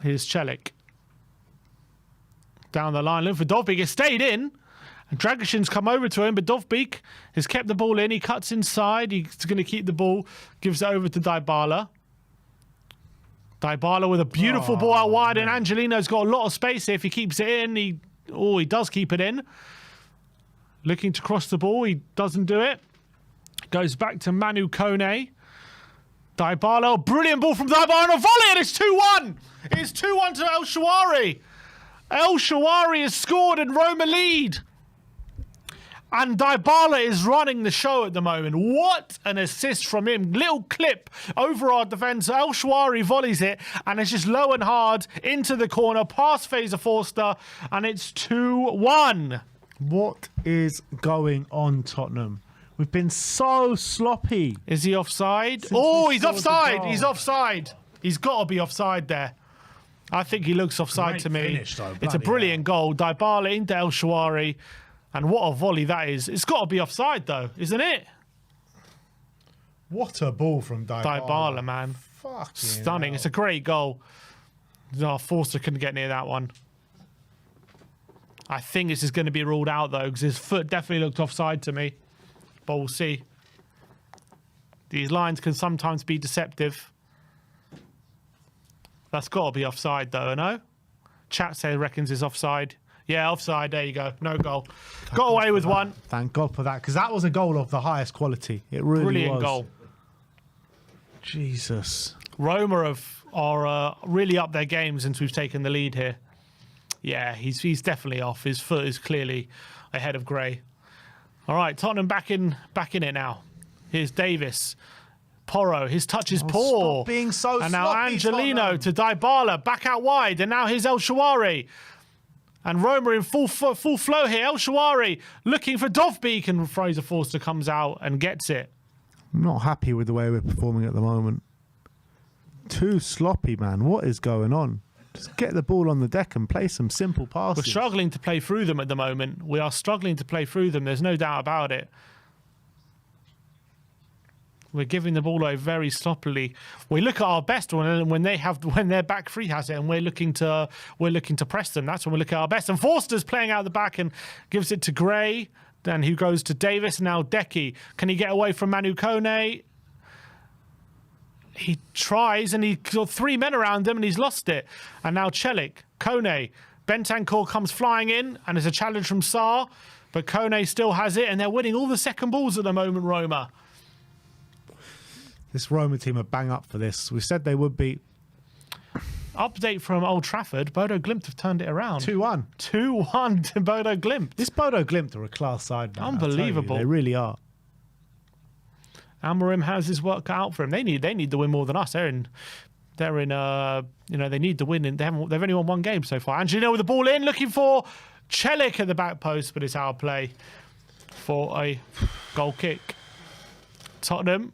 Speaker 2: Here's Celik. Down the line, looking for Dovbyk. He stayed in. And Dragoshin's come over to him, but Dovbyk has kept the ball in. He cuts inside. He's going to keep the ball. Gives it over to Dybala. Dybala with a beautiful ball out wide, and Angelino's got a lot of space here. If he keeps it in, he does keep it in. Looking to cross the ball, he doesn't do it. Goes back to Manu Kone. Dybala, brilliant ball from Dybala, and a volley, and it's 2-1. It's 2-1 to El Shawari. El Shawari has scored and Roma lead. And Dybala is running the show at the moment. What an assist from him. Little clip over our defence. El Shawari volleys it, and it's just low and hard into the corner, past Fraser Forster, and it's 2-1.
Speaker 1: What is going on, Tottenham? We've been so sloppy.
Speaker 2: Is he offside?
Speaker 1: Since
Speaker 2: Oh,
Speaker 1: we
Speaker 2: he's
Speaker 1: scored the
Speaker 2: offside.
Speaker 1: goal.
Speaker 2: He's offside. He's got to be offside there. I think he looks offside
Speaker 1: Great
Speaker 2: to me.
Speaker 1: finish, though,
Speaker 2: It's a
Speaker 1: bloody
Speaker 2: brilliant goal. Dybala into El Shawari. And what a volley that is. It's got to be offside, though, isn't it?
Speaker 1: What a ball from Dybala.
Speaker 2: Dybala, man.
Speaker 1: Fucking
Speaker 2: Stunning.
Speaker 1: hell.
Speaker 2: It's a great goal. Oh, Forster couldn't get near that one. I think this is going to be ruled out, though, because his foot definitely looked offside to me. But we'll see. These lines can sometimes be deceptive. That's got to be offside, though, no? Chat says reckons it's offside. Yeah, offside. There you go. No goal. Got away with one.
Speaker 1: Thank God for that, because that was a goal of the highest quality. It really
Speaker 2: Brilliant
Speaker 1: was.
Speaker 2: goal.
Speaker 1: Jesus.
Speaker 2: Roma are really up their game since we've taken the lead here. Yeah, he's definitely off. His foot is clearly ahead of Gray. All right, Tottenham back in it now. Here's Davis. Porro, his touch is poor.
Speaker 1: Stop being so
Speaker 2: and now
Speaker 1: sloppy,
Speaker 2: Angelino
Speaker 1: Tottenham.
Speaker 2: to Dybala, back out wide, and now here's El Shawari. And Roma in full flow here. El Shawari looking for Dovbyk, and Fraser Forster comes out and gets it.
Speaker 1: I'm not happy with the way we're performing at the moment. Too sloppy, man. What is going on? Just get the ball on the deck and play some simple passes.
Speaker 2: We're struggling to play through them at the moment. We are struggling to play through them. There's no doubt about it. We're giving the ball away very sloppily. We look at our best when their back three has it, and we're looking to press them. That's when we look at our best. And Forster's playing out the back and gives it to Gray, then who goes to Davis. And now Decky. Can he get away from Manu Kone? He tries, and he's got three men around him, and he's lost it. And now Celik, Kone, Bentancur comes flying in, and there's a challenge from Sarr, but Kone still has it, and they're winning all the second balls at the moment, Roma.
Speaker 1: This Roma team are bang up for this. We said they would be.
Speaker 2: Update from Old Trafford. Bodo Glimt have turned it around.
Speaker 1: 2-1.
Speaker 2: 2-1 to Bodo Glimt.
Speaker 1: This Bodo Glimt are a class side, man.
Speaker 2: Unbelievable.
Speaker 1: They really are.
Speaker 2: Amorim has his work cut out for him. They need to win more than us. They need to win, and they've only won one game so far. Angelino with the ball in, looking for Celik at the back post, but it's our play for a goal kick. Tottenham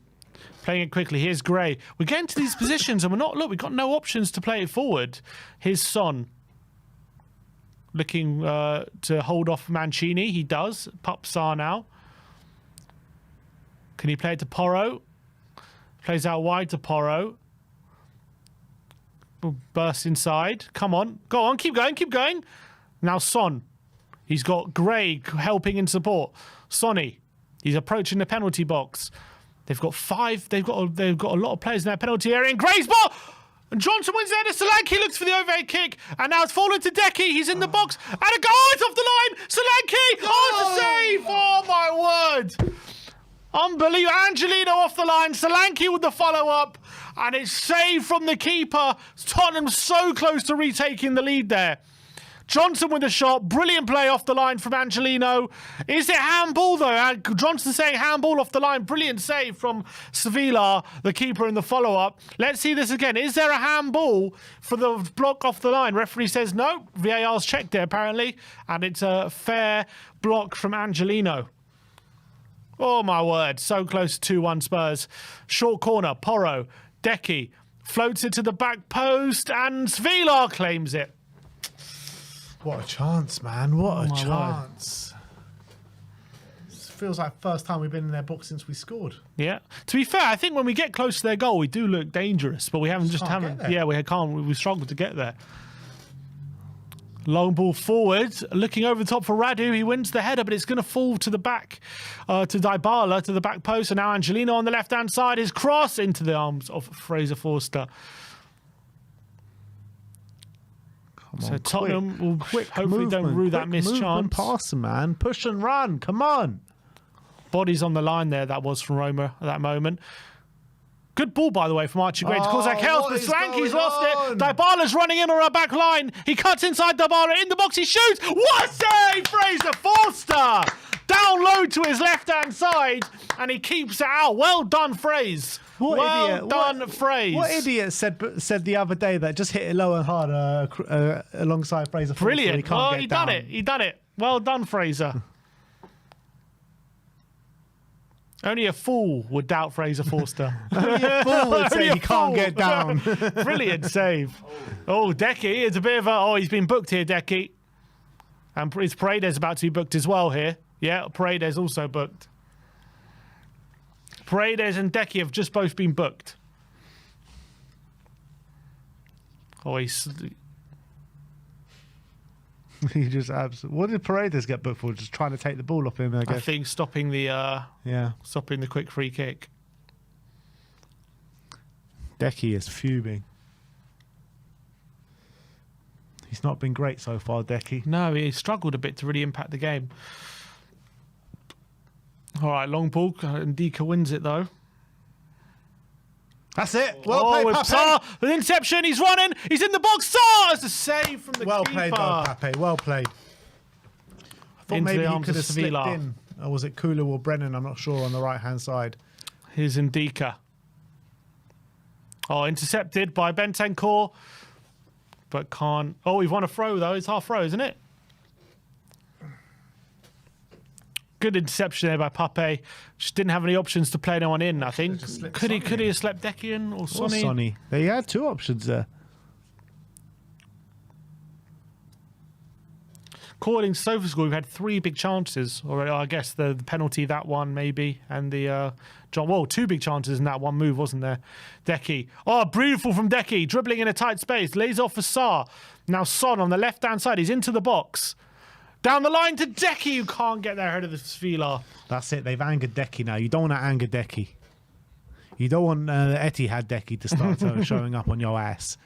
Speaker 2: playing it quickly. Here's Gray. We're getting to these positions and we've got no options to play it forward. Here's Son. Looking to hold off Mancini. He does. Pup Sarr now. Can he play it to Porro? Plays out wide to Porro. Burst inside. Come on. Go on. Keep going. Keep going. Now Son. He's got Gray helping in support. Sonny. He's approaching the penalty box. They've got five. They've got a lot of players in that penalty area. And Gray's ball. And Johnson wins there. Solanke looks for the overhead kick. And now it's fallen to Decky. He's in the box. And a goal. It's off the line. Solanke. Oh, it's a save. Oh, my word. Unbelievable. Angelino off the line. Solanke with the follow-up. And it's saved from the keeper. Tottenham so close to retaking the lead there. Johnson with a shot. Brilliant play off the line from Angelino. Is it handball, though? Johnson saying handball off the line. Brilliant save from Sevilla, the keeper in the follow-up. Let's see this again. Is there a handball for the block off the line? Referee says no. VAR's checked it, apparently. And it's a fair block from Angelino. Oh, my word. So close to 2-1 Spurs. Short corner. Porro. Decky. Floats it to the back post. And Sevilla claims it.
Speaker 1: What a chance, man. What a chance. Feels like first time we've been in their box since we scored.
Speaker 2: Yeah. To be fair, I think when we get close to their goal, we do look dangerous, but we haven't. Yeah, we can't. We struggled to get there. Long ball forward, looking over the top for Radu. He wins the header, but it's going to fall to the back, to Dybala, to the back post. And now Angelino on the left-hand side. His cross into the arms of Fraser Forster. So Tottenham will hopefully don't rue that missed chance.
Speaker 1: Pass, man. Push and run. Come on.
Speaker 2: Bodies on the line there. That was from Roma at that moment. Good ball, by the way, from Archie Gray to cause that chaos, but Solanke's lost it. Dybala's running in on our back line. He cuts inside Dybala. In the box, he shoots. What a save! Fraser Forster! Down low to his left-hand side, and he keeps it out. Well done, Fraser. Well done, Fraser.
Speaker 1: What idiot said the other day that just hit it low and hard alongside Fraser Forster?
Speaker 2: Brilliant. Well, he done it. He done it. Well done, Fraser. Only a fool would doubt Fraser Forster.
Speaker 1: Only a fool would say he can't get down.
Speaker 2: Brilliant save. Oh, Decky. It's a bit of a... Oh, he's been booked here, Decky. And his Paredes about to be booked as well here. Yeah, Paredes also booked. Paredes and Decky have just both been booked. Oh,
Speaker 1: he just absolutely. What did Paredes get booked for? Just trying to take the ball off him, I guess.
Speaker 2: I think stopping the stopping the quick free kick.
Speaker 1: Decky is fuming. He's not been great so far, Decky.
Speaker 2: No, he struggled a bit to really impact the game. All right, long ball. Ndika wins it, though.
Speaker 1: That's it. Well played, Pape.
Speaker 2: Sarr, with inception, he's running. He's in the box. Sarr! It's a save from the keeper.
Speaker 1: Well played, though, Pape. Well played. I thought maybe he could have slipped in. Or was it Kulu or Brennan? I'm not sure, on the right-hand side.
Speaker 2: Here's Ndika. Oh, intercepted by Bentancur. But can't... Oh, we've won a throw, though. It's half throw, isn't it? Good interception there by Pape. Just didn't have any options to play anyone in, I think. Could he have slept Decky in or Sonny?
Speaker 1: Or Sonny. They had two options there.
Speaker 2: According to SofaScore, we've had 3 big chances. Or I guess the penalty, that one maybe, and the two big chances in that one move, wasn't there? Decky. Oh, beautiful from Decky. Dribbling in a tight space. Lays off for Sarr. Now Son on the left-hand side. He's into the box. Down the line to Decky, who can't get there ahead of the Sevilla.
Speaker 1: That's it. They've angered Decky now. You don't want to anger Decky. You don't want Etihad Decky to start showing up on your ass.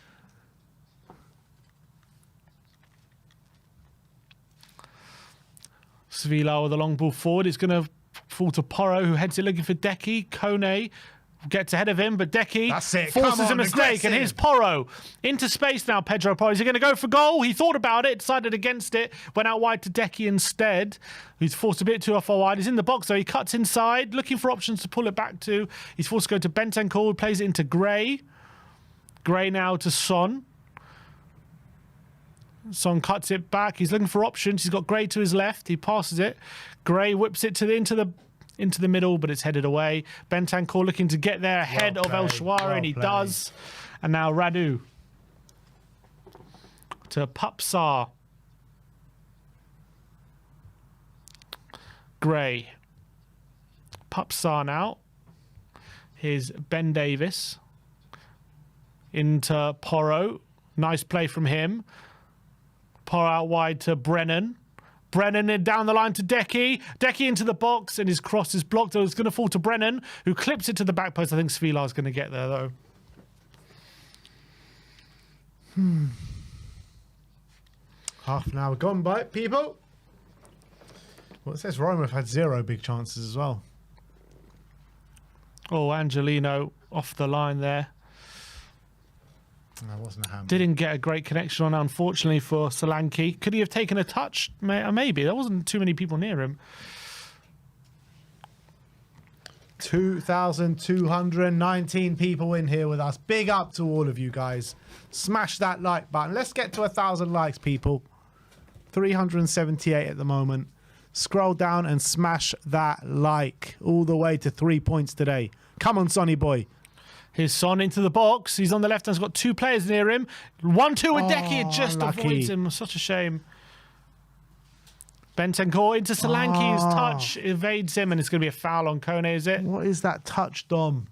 Speaker 2: Sevilla with a long ball forward. It's going to fall to Porro, who heads it looking for Decky. Kone gets ahead of him, but Decky forces a mistake, and here's Porro. Into space now, Pedro Porro. Is he going to go for goal? He thought about it, decided against it, went out wide to Decky instead, who's forced a bit too far wide. He's in the box, though. He cuts inside, looking for options to pull it back to. He's forced to go to Bentancur, who plays it into Gray. Gray now to Son. Son cuts it back. He's looking for options. He's got Gray to his left. He passes it. Gray whips it into into the middle, but it's headed away. Bentancur looking to get there ahead of El Shwari, and he does. And now Radu to Pupsar. Gray. Pupsar now. Here's Ben Davis. Into Porro. Nice play from him. Porro out wide to Brennan. Brennan down the line to Decky. Decky into the box, and his cross is blocked. It's going to fall to Brennan, who clips it to the back post. I think Svilar's going to get there, though.
Speaker 1: Half an hour gone by, people. Well, it says Roma have had 0 big chances as well.
Speaker 2: Oh, Angelino off the line there.
Speaker 1: That wasn't a handball.
Speaker 2: Didn't get a great connection on, unfortunately, for Solanke. Could he have taken a touch? Maybe. There wasn't too many people near him.
Speaker 1: 2,219 people in here with us. Big up to all of you guys. Smash that like button. Let's get to 1,000 likes, people. 378 at the moment. Scroll down and smash that like all the way to 3 points today. Come on, Sonny boy.
Speaker 2: Here's Son into the box. He's on the left hand. He's got 2 players near him. 1-2 with Decky. It just avoids him. Such a shame. Bentancur into Solanke's touch. Evades him, and it's going to be a foul on Kone, is it?
Speaker 1: What is that touch, Dom?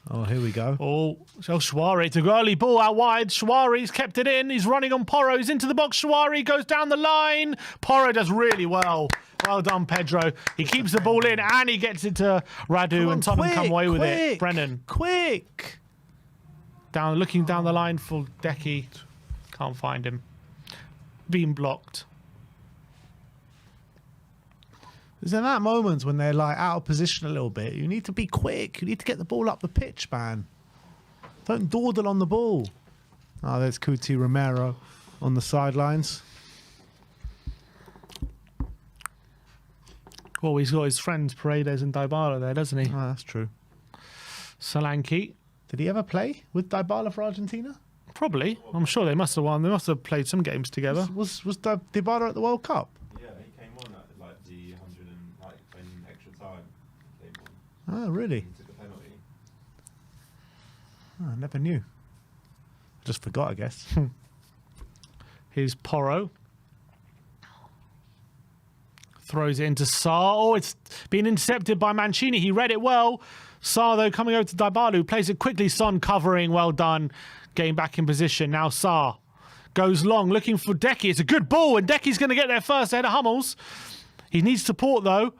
Speaker 1: Oh, here we go.
Speaker 2: Oh, so Shwari, it's a early ball out wide. Shwari's kept it in. He's running on Porro. He's into the box. Shwari goes down the line. Porro does really well. Well done, Pedro. He keeps the ball in, and he gets it to Radu, and Tottenham come away with it. Brennan.
Speaker 1: Quick!
Speaker 2: Looking down the line for Decky. Can't find him. Being blocked.
Speaker 1: It's in that moment when they're like out of position a little bit. You need to be quick. You need to get the ball up the pitch, man. Don't dawdle on the ball. Oh, there's Cuti Romero on the sidelines.
Speaker 2: Well, he's got his friends Paredes and Dybala there, doesn't he?
Speaker 1: Oh, that's true.
Speaker 2: Solanke.
Speaker 1: Did he ever play with Dybala for Argentina?
Speaker 2: Probably. I'm sure they must have won. They must have played some games together.
Speaker 1: Was Dybala at the World Cup?
Speaker 3: Yeah, he came on at like the 100 and like in extra time. He came on.
Speaker 1: Oh, really?
Speaker 3: He took a penalty.
Speaker 1: Oh, I never knew. Just forgot, I guess.
Speaker 2: Here's Porro. Throws it into Sarr. Oh, it's been intercepted by Mancini. He read it well. Sarr, though, coming over to Dybala, who plays it quickly. Son covering. Well done. Getting back in position. Now Sarr goes long, looking for Decky. It's a good ball, and Decky's going to get there first ahead of Hummels. He needs support, though.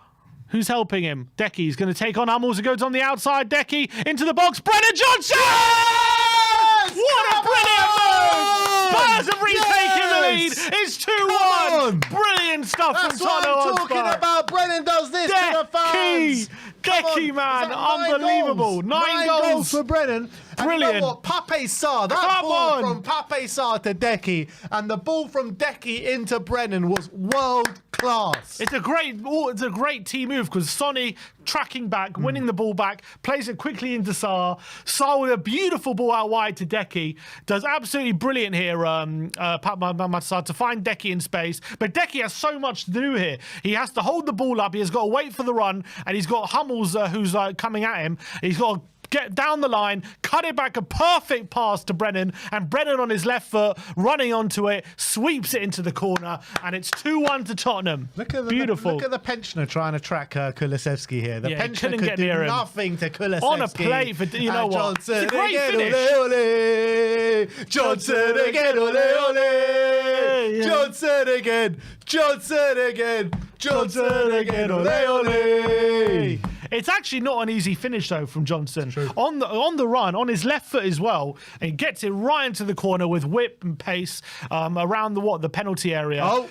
Speaker 2: Who's helping him? Decky's going to take on Hummels. It goes on the outside. Decky into the box. Brennan Johnson! Yes! What a brilliant move! Spurs have retaken the lead. It's 2-1. Brilliant stuff from Tottenham Hotspur.
Speaker 1: That's what I'm talking about. Brennan does this to the fans.
Speaker 2: Decky, man. Unbelievable. 9 goals
Speaker 1: for Brennan.
Speaker 2: Brilliant.
Speaker 1: And you know what? Pape Sarr, that ball from Pape Sarr to Decky, and the ball from Decky into Brennan was world class.
Speaker 2: It's a great team move because Sonny tracking back, winning the ball back, plays it quickly into Sarr. Sarr with a beautiful ball out wide to Decky. Does absolutely brilliant here, Sarr, to find Decky in space. But Decky has so much to do here. He has to hold the ball up. He has got to wait for the run, and he's got Hummels who's coming at him. He's got to get down the line, cut it back, a perfect pass to Brennan, and Brennan on his left foot, running onto it, sweeps it into the corner, and it's 2-1 to Tottenham. Beautiful.
Speaker 1: Look at the pensioner trying to track Kulusevski here. The pensioner
Speaker 2: couldn't
Speaker 1: could do
Speaker 2: near him.
Speaker 1: Nothing to Kulusevski.
Speaker 2: On a plate for, you know what?
Speaker 1: Johnson
Speaker 2: It's a great
Speaker 1: again,
Speaker 2: finish.
Speaker 1: ole, ole. Johnson again, ole, ole.
Speaker 2: Yeah.
Speaker 1: Johnson again, Johnson again, Johnson again, ole, ole.
Speaker 2: It's actually not an easy finish though from Johnson. On the run, on his left foot as well, and he gets it right into the corner with whip and pace around the penalty area.
Speaker 1: Oh.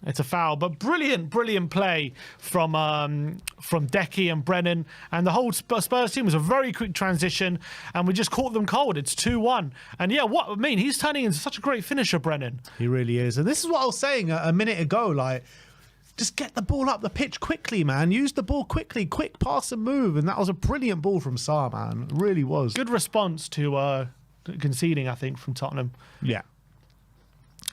Speaker 2: It's a foul, but brilliant play from Decky and Brennan, and the whole Spurs team was a very quick transition, and we just caught them cold. It's 2-1, and yeah, what I mean, he's turning into such a great finisher, Brennan.
Speaker 1: He really is, and this is what I was saying a minute ago, like. Just get the ball up the pitch quickly, man. Use the ball quickly. Quick pass and move. And that was a brilliant ball from Sarr, man. It really was.
Speaker 2: Good response to conceding, I think, from Tottenham.
Speaker 1: Yeah.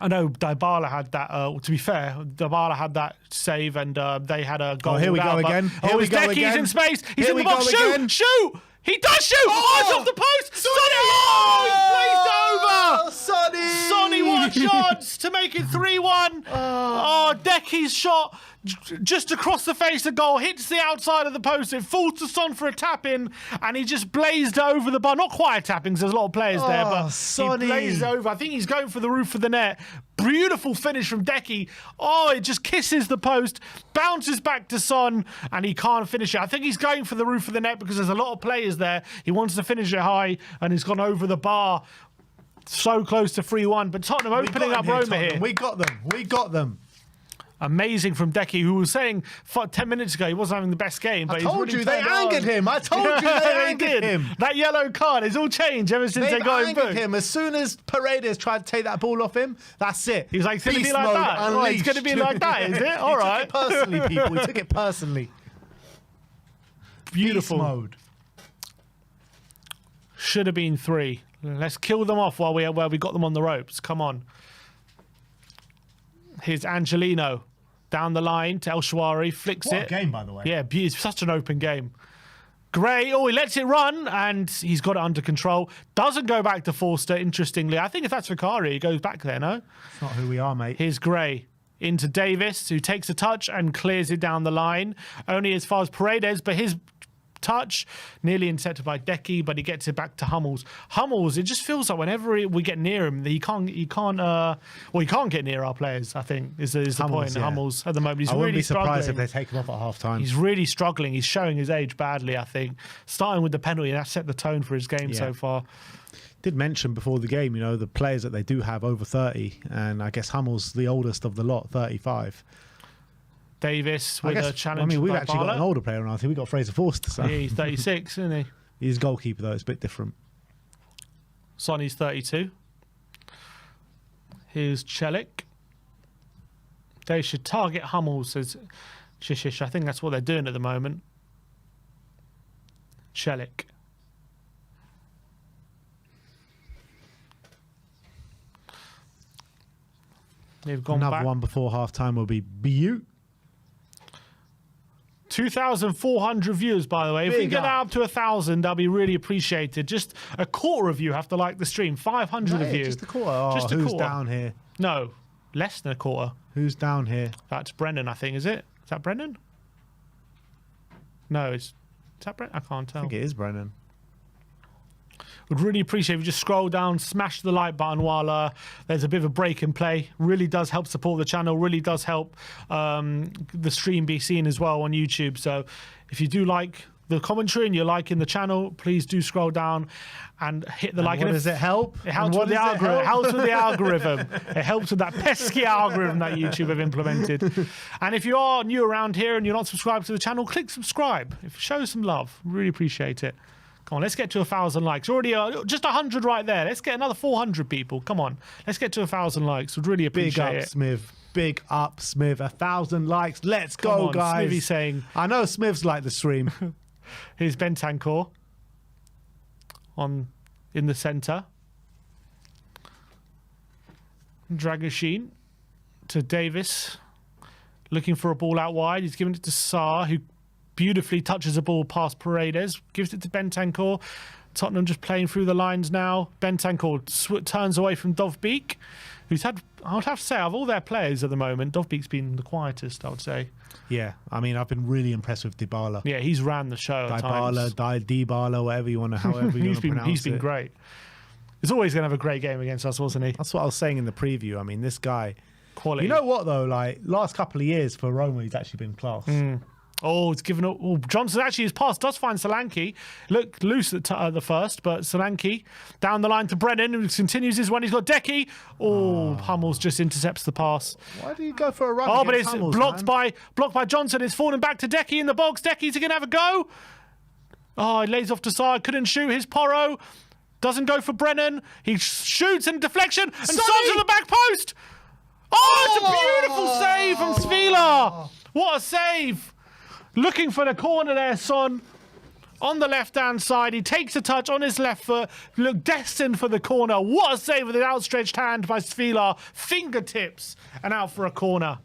Speaker 2: I know Dybala had that. To be fair, Dybala had that save, and they had a goal.
Speaker 1: Oh, here we go again. Here we go
Speaker 2: Decky's
Speaker 1: again.
Speaker 2: in space. He's
Speaker 1: Here
Speaker 2: in the
Speaker 1: we
Speaker 2: box.
Speaker 1: go
Speaker 2: Shoot!
Speaker 1: again.
Speaker 2: Shoot! He does shoot! Oh, it's off the post! Sonny! Oh, he's blazed over! Sonny, what a chance to make it 3-1. Oh, Decky's shot just across the face of goal, hits the outside of the post. It falls to Son for a tap in, and he just blazed over the bar. Not quite a tap in, because there's a lot of players there, but
Speaker 1: Sonny.
Speaker 2: he blazed over. I think he's going for the roof of the net. Beautiful finish from Decky. Oh, it just kisses the post, bounces back to Son, and he can't finish it. I think he's going for the roof of the net because there's a lot of players there. He wants to finish it high, and he's gone over the bar. So close to 3-1, but Tottenham opening up Roma here.
Speaker 1: We got them.
Speaker 2: Amazing from Decky, who was saying 10 minutes ago he wasn't having the best game. But
Speaker 1: I told
Speaker 2: he's really
Speaker 1: you they angered him. I told you they angered him.
Speaker 2: That yellow card has all changed ever since they got him
Speaker 1: angered
Speaker 2: booked.
Speaker 1: him. As soon as Paredes tried to take that ball off him, that's it.
Speaker 2: He was like, it's going to be
Speaker 1: Beast
Speaker 2: like
Speaker 1: mode
Speaker 2: that. Oh, it's going to be like that, is it? All right.
Speaker 1: He took it personally, people. He took it personally.
Speaker 2: Beautiful.
Speaker 1: Beast mode.
Speaker 2: Should have been 3. Let's kill them off while we got them on the ropes. Come on. Here's Angelino. Down the line to El Shawari, flicks
Speaker 1: What
Speaker 2: it.
Speaker 1: a game, by the way.
Speaker 2: Yeah, it's such an open game. Gray, he lets it run, and he's got it under control. Doesn't go back to Forster, interestingly. I think if that's Vicari, he goes back there, no?
Speaker 1: It's not who we are, mate.
Speaker 2: Here's Gray into Davis, who takes a touch and clears it down the line. Only as far as Paredes, but his touch nearly intercepted by Decky, but he gets it back to Hummels. Hummels, it just feels like whenever we get near him, he can't get near our players. I think is the point.
Speaker 1: Yeah.
Speaker 2: Hummels at the moment, he's
Speaker 1: I wouldn't
Speaker 2: really
Speaker 1: be surprised
Speaker 2: struggling.
Speaker 1: if they take him off at half time.
Speaker 2: He's really struggling. He's showing his age badly. I think starting with the penalty, that set the tone for his game so far.
Speaker 1: Did mention before the game, the players that they do have over 30, and I guess Hummels the oldest of the lot, 35.
Speaker 2: Davis with a challenge.
Speaker 1: We've actually got an older player on our team. We've got Fraser Forster. So.
Speaker 2: Yeah, he's 36, isn't he?
Speaker 1: He's goalkeeper, though. It's a bit different.
Speaker 2: Sonny's 32. Here's Celik. They should target Hummels, says Shishish. I think that's what they're doing at the moment. Celik. They've gone
Speaker 1: Another
Speaker 2: back.
Speaker 1: one before half time will be Butte.
Speaker 2: 2,400 views, by the way. If we
Speaker 1: Big
Speaker 2: get that
Speaker 1: up.
Speaker 2: up to 1,000, that'll be really appreciated. Just a quarter of you have to like the stream. 500 of you.
Speaker 1: Just a quarter. Oh,
Speaker 2: Just a
Speaker 1: who's
Speaker 2: quarter.
Speaker 1: down here?
Speaker 2: No, less than a quarter.
Speaker 1: Who's down here?
Speaker 2: That's Brennan, I think, is it? Is that Brennan? No, is that Brennan? I can't tell.
Speaker 1: I think it is Brennan.
Speaker 2: Would really appreciate if you just scroll down, smash the like button while there's a bit of a break in play. Really does help support the channel. Really does help the stream be seen as well on YouTube. So if you do like the commentary and you're liking the channel, please do scroll down and hit the like.
Speaker 1: What
Speaker 2: and
Speaker 1: does it help?
Speaker 2: It helps with the algorithm. It helps with the algorithm. It helps with that pesky algorithm that YouTube have implemented. And if you are new around here and you're not subscribed to the channel, click subscribe. Show some love. Really appreciate it. Come on, let's get to 1,000 likes. Already just 100 right there. Let's get another 400 people. Come on, let's get to 1,000 likes. Would really appreciate
Speaker 1: Big up,
Speaker 2: it.
Speaker 1: Smith. Big up, Smith. 1,000 likes. Let's
Speaker 2: Come
Speaker 1: go,
Speaker 2: on,
Speaker 1: guys.
Speaker 2: Smithy saying.
Speaker 1: I know Smith's like the stream.
Speaker 2: Here's Bentancur in the centre. Dragoshin to Davis, looking for a ball out wide. He's giving it to Sarr, who beautifully touches a ball past Paredes, gives it to Bentancur. Tottenham just playing through the lines now. Bentancur turns away from Dovbeek, who's had, I would have to say, of all their players at the moment, Dovbeek's been the quietest, I would say.
Speaker 1: Yeah, I mean, I've been really impressed with Dybala.
Speaker 2: Yeah, he's ran the show at times.
Speaker 1: Dybala, whatever you want to, however you want to pronounce it.
Speaker 2: He's been great. He's always going to have a great game against us, wasn't he?
Speaker 1: That's what I was saying in the preview. I mean, this guy...
Speaker 2: Quality.
Speaker 1: You know what, though? Like, last couple of years for Roma, he's actually been class.
Speaker 2: Oh, it's given up. Oh, Johnson actually, his pass does find Solanke. Look loose at the first, but Solanke down the line to Brennan, who continues his one. He's got Decky. Oh, Hummels just intercepts the pass.
Speaker 1: Why do you go for a run?
Speaker 2: Oh, but it's
Speaker 1: Hummels,
Speaker 2: blocked
Speaker 1: man?
Speaker 2: by Johnson. It's falling back to Decky in the box. Decky's going to have a go. Oh, he lays off to side. Couldn't shoot. His Porro doesn't go for Brennan. He shoots in deflection and Son's to the back post. Oh, it's a beautiful save from Svila. What a save. Looking for the corner there, Son. on the left-hand side. He takes a touch on his left foot. Look, destined for the corner. What a save with an outstretched hand by Svilar. Fingertips and out for a corner.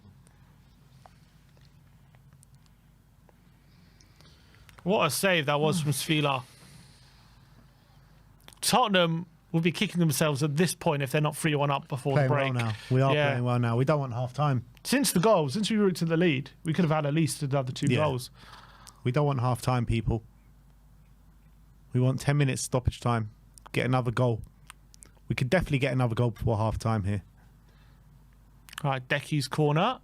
Speaker 2: What a save that was from Svilar. Tottenham will be kicking themselves at this point if they're not 3-1 up before the break.
Speaker 1: Well now. We are playing well now. We don't want half time.
Speaker 2: Since the goal, since we route to the lead, we could have had at least another 2 goals.
Speaker 1: We don't want half time, people. We want 10 minutes stoppage time. Get another goal. We could definitely get another goal before half time here.
Speaker 2: All right, Decky's corner.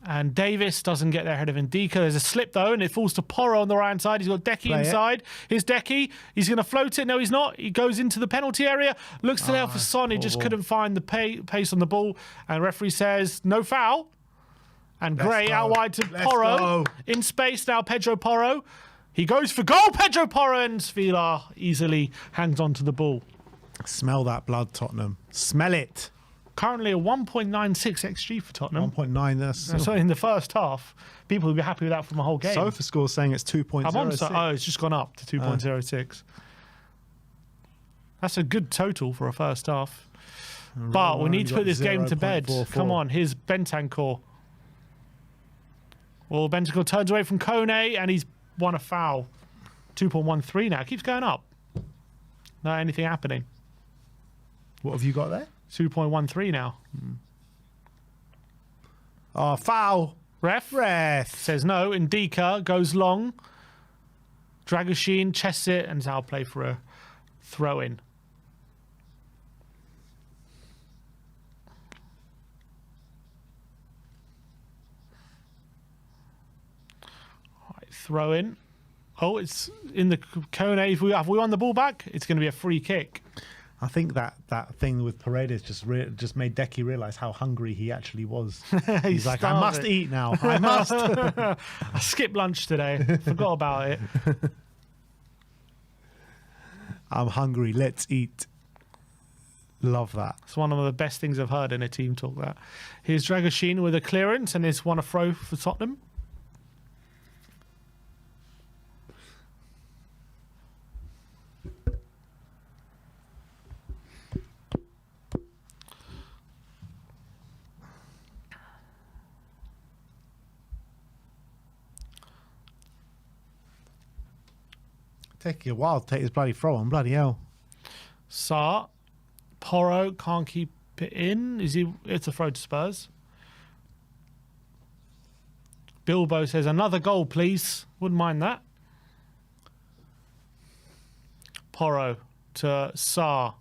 Speaker 2: And Davis doesn't get there ahead of Ndika. There's a slip, though, and it falls to Porro on the right-hand side. He's got Decky inside. Here's Decky. He's going to float it. No, he's not. He goes into the penalty area. Looks to there for Son. He just couldn't find the pace on the ball. And referee says, no foul. And Gray out wide to Porro. In space now, Pedro Porro. He goes for goal, Pedro Porro. And Svilar easily hangs on to the ball.
Speaker 1: Smell that blood, Tottenham. Smell it.
Speaker 2: Currently a 1.96 XG for Tottenham.
Speaker 1: 1.9. That's
Speaker 2: in the first half. People would be happy with that from a whole game.
Speaker 1: SofaScore saying it's 2.06.
Speaker 2: Oh, it's just gone up to 2.06. That's a good total for a first half. But we need to put this game to bed. Come on, here's Bentancur. Well, Bentancur turns away from Kone and he's won a foul. 2.13 now. It keeps going up. Not anything happening.
Speaker 1: What have you got there?
Speaker 2: 2.13 now.
Speaker 1: Oh, foul.
Speaker 2: Ref says no. Ndika goes long. Dragoshin chests it and is out play for a throw in. Right, throw in. Oh, it's in the Kone. Have we won the ball back? It's going to be a free kick.
Speaker 1: I think that thing with Paredes just made Decky realise how hungry he actually was. He's like, I must eat now. I must.
Speaker 2: I skipped lunch today. Forgot about it.
Speaker 1: I'm hungry. Let's eat. Love that.
Speaker 2: It's one of the best things I've heard in a team talk. That. Here's Dragoshin with a clearance and it's won a throw for Tottenham.
Speaker 1: Take a while to take his bloody throw on. Bloody hell.
Speaker 2: Sarr. Porro can't keep it in. It's a throw to Spurs. Bilbo says, another goal, please. Wouldn't mind that. Porro to Sarr.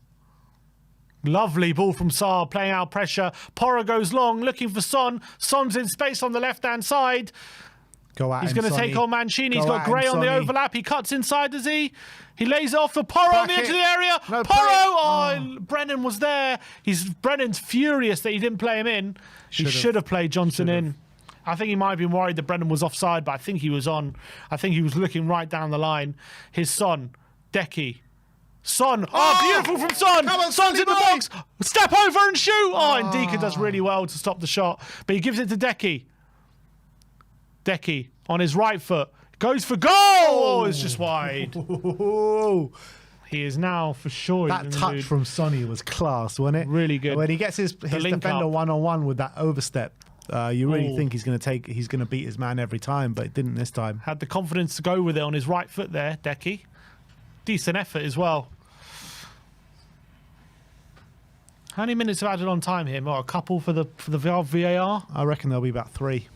Speaker 2: Lovely ball from Sarr, playing out pressure. Porro goes long, looking for Son. Son's in space on the left-hand side. He's going to take on Mancini. He's got Gray on the overlap. He cuts inside, does he? He lays it off for Porro on the edge of the area.
Speaker 1: No,
Speaker 2: Porro! Brennan was there. Brennan's furious that he didn't play him in. He should have played Johnson in. I think he might have been worried that Brennan was offside, but I think he was on. I think he was looking right down the line. His Son, Decky. Son. Oh, beautiful from Son.
Speaker 1: Come on,
Speaker 2: Son's in the
Speaker 1: boy.
Speaker 2: box. Step over and shoot. Oh, and Ndika does really well to stop the shot. But he gives it to Decky. Decky on his right foot. Goes for goal. Oh, it's just wide. He is now for sure.
Speaker 1: That touch from Sonny was class, wasn't it?
Speaker 2: Really good.
Speaker 1: When he gets his defender one-on-one with that overstep, you really think he's going to beat his man every time, but it didn't this time.
Speaker 2: Had the confidence to go with it on his right foot there, Decky. Decent effort as well. How many minutes have added on time here? What, a couple for the VAR?
Speaker 1: I reckon there'll be about 3.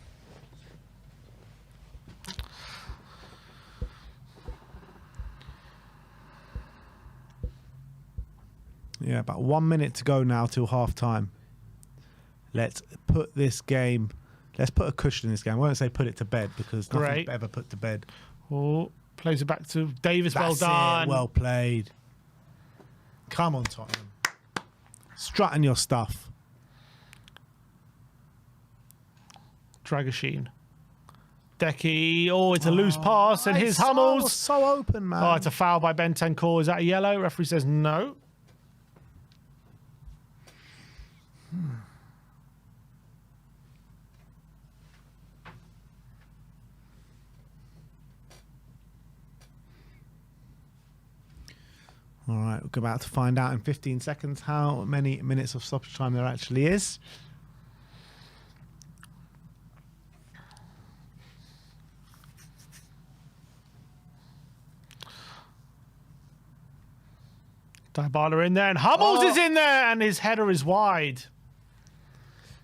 Speaker 1: Yeah, about 1 minute to go now till half time. Let's put this game. Let's put a cushion in this game. I won't say put it to bed because nothing's ever put to bed.
Speaker 2: Oh, plays it back to Davis.
Speaker 1: That's
Speaker 2: well done.
Speaker 1: Well played. Come on, Tottenham. Strutting your stuff.
Speaker 2: Dragoshin. Decky. Oh, it's a loose pass. And here's Hummels.
Speaker 1: So open, man.
Speaker 2: Oh, it's a foul by Bentancur. Is that a yellow? Referee says no.
Speaker 1: All right, we're about to find out in 15 seconds how many minutes of stoppage time there actually is.
Speaker 2: Dybala in there, and Hummels is in there, and his header is wide.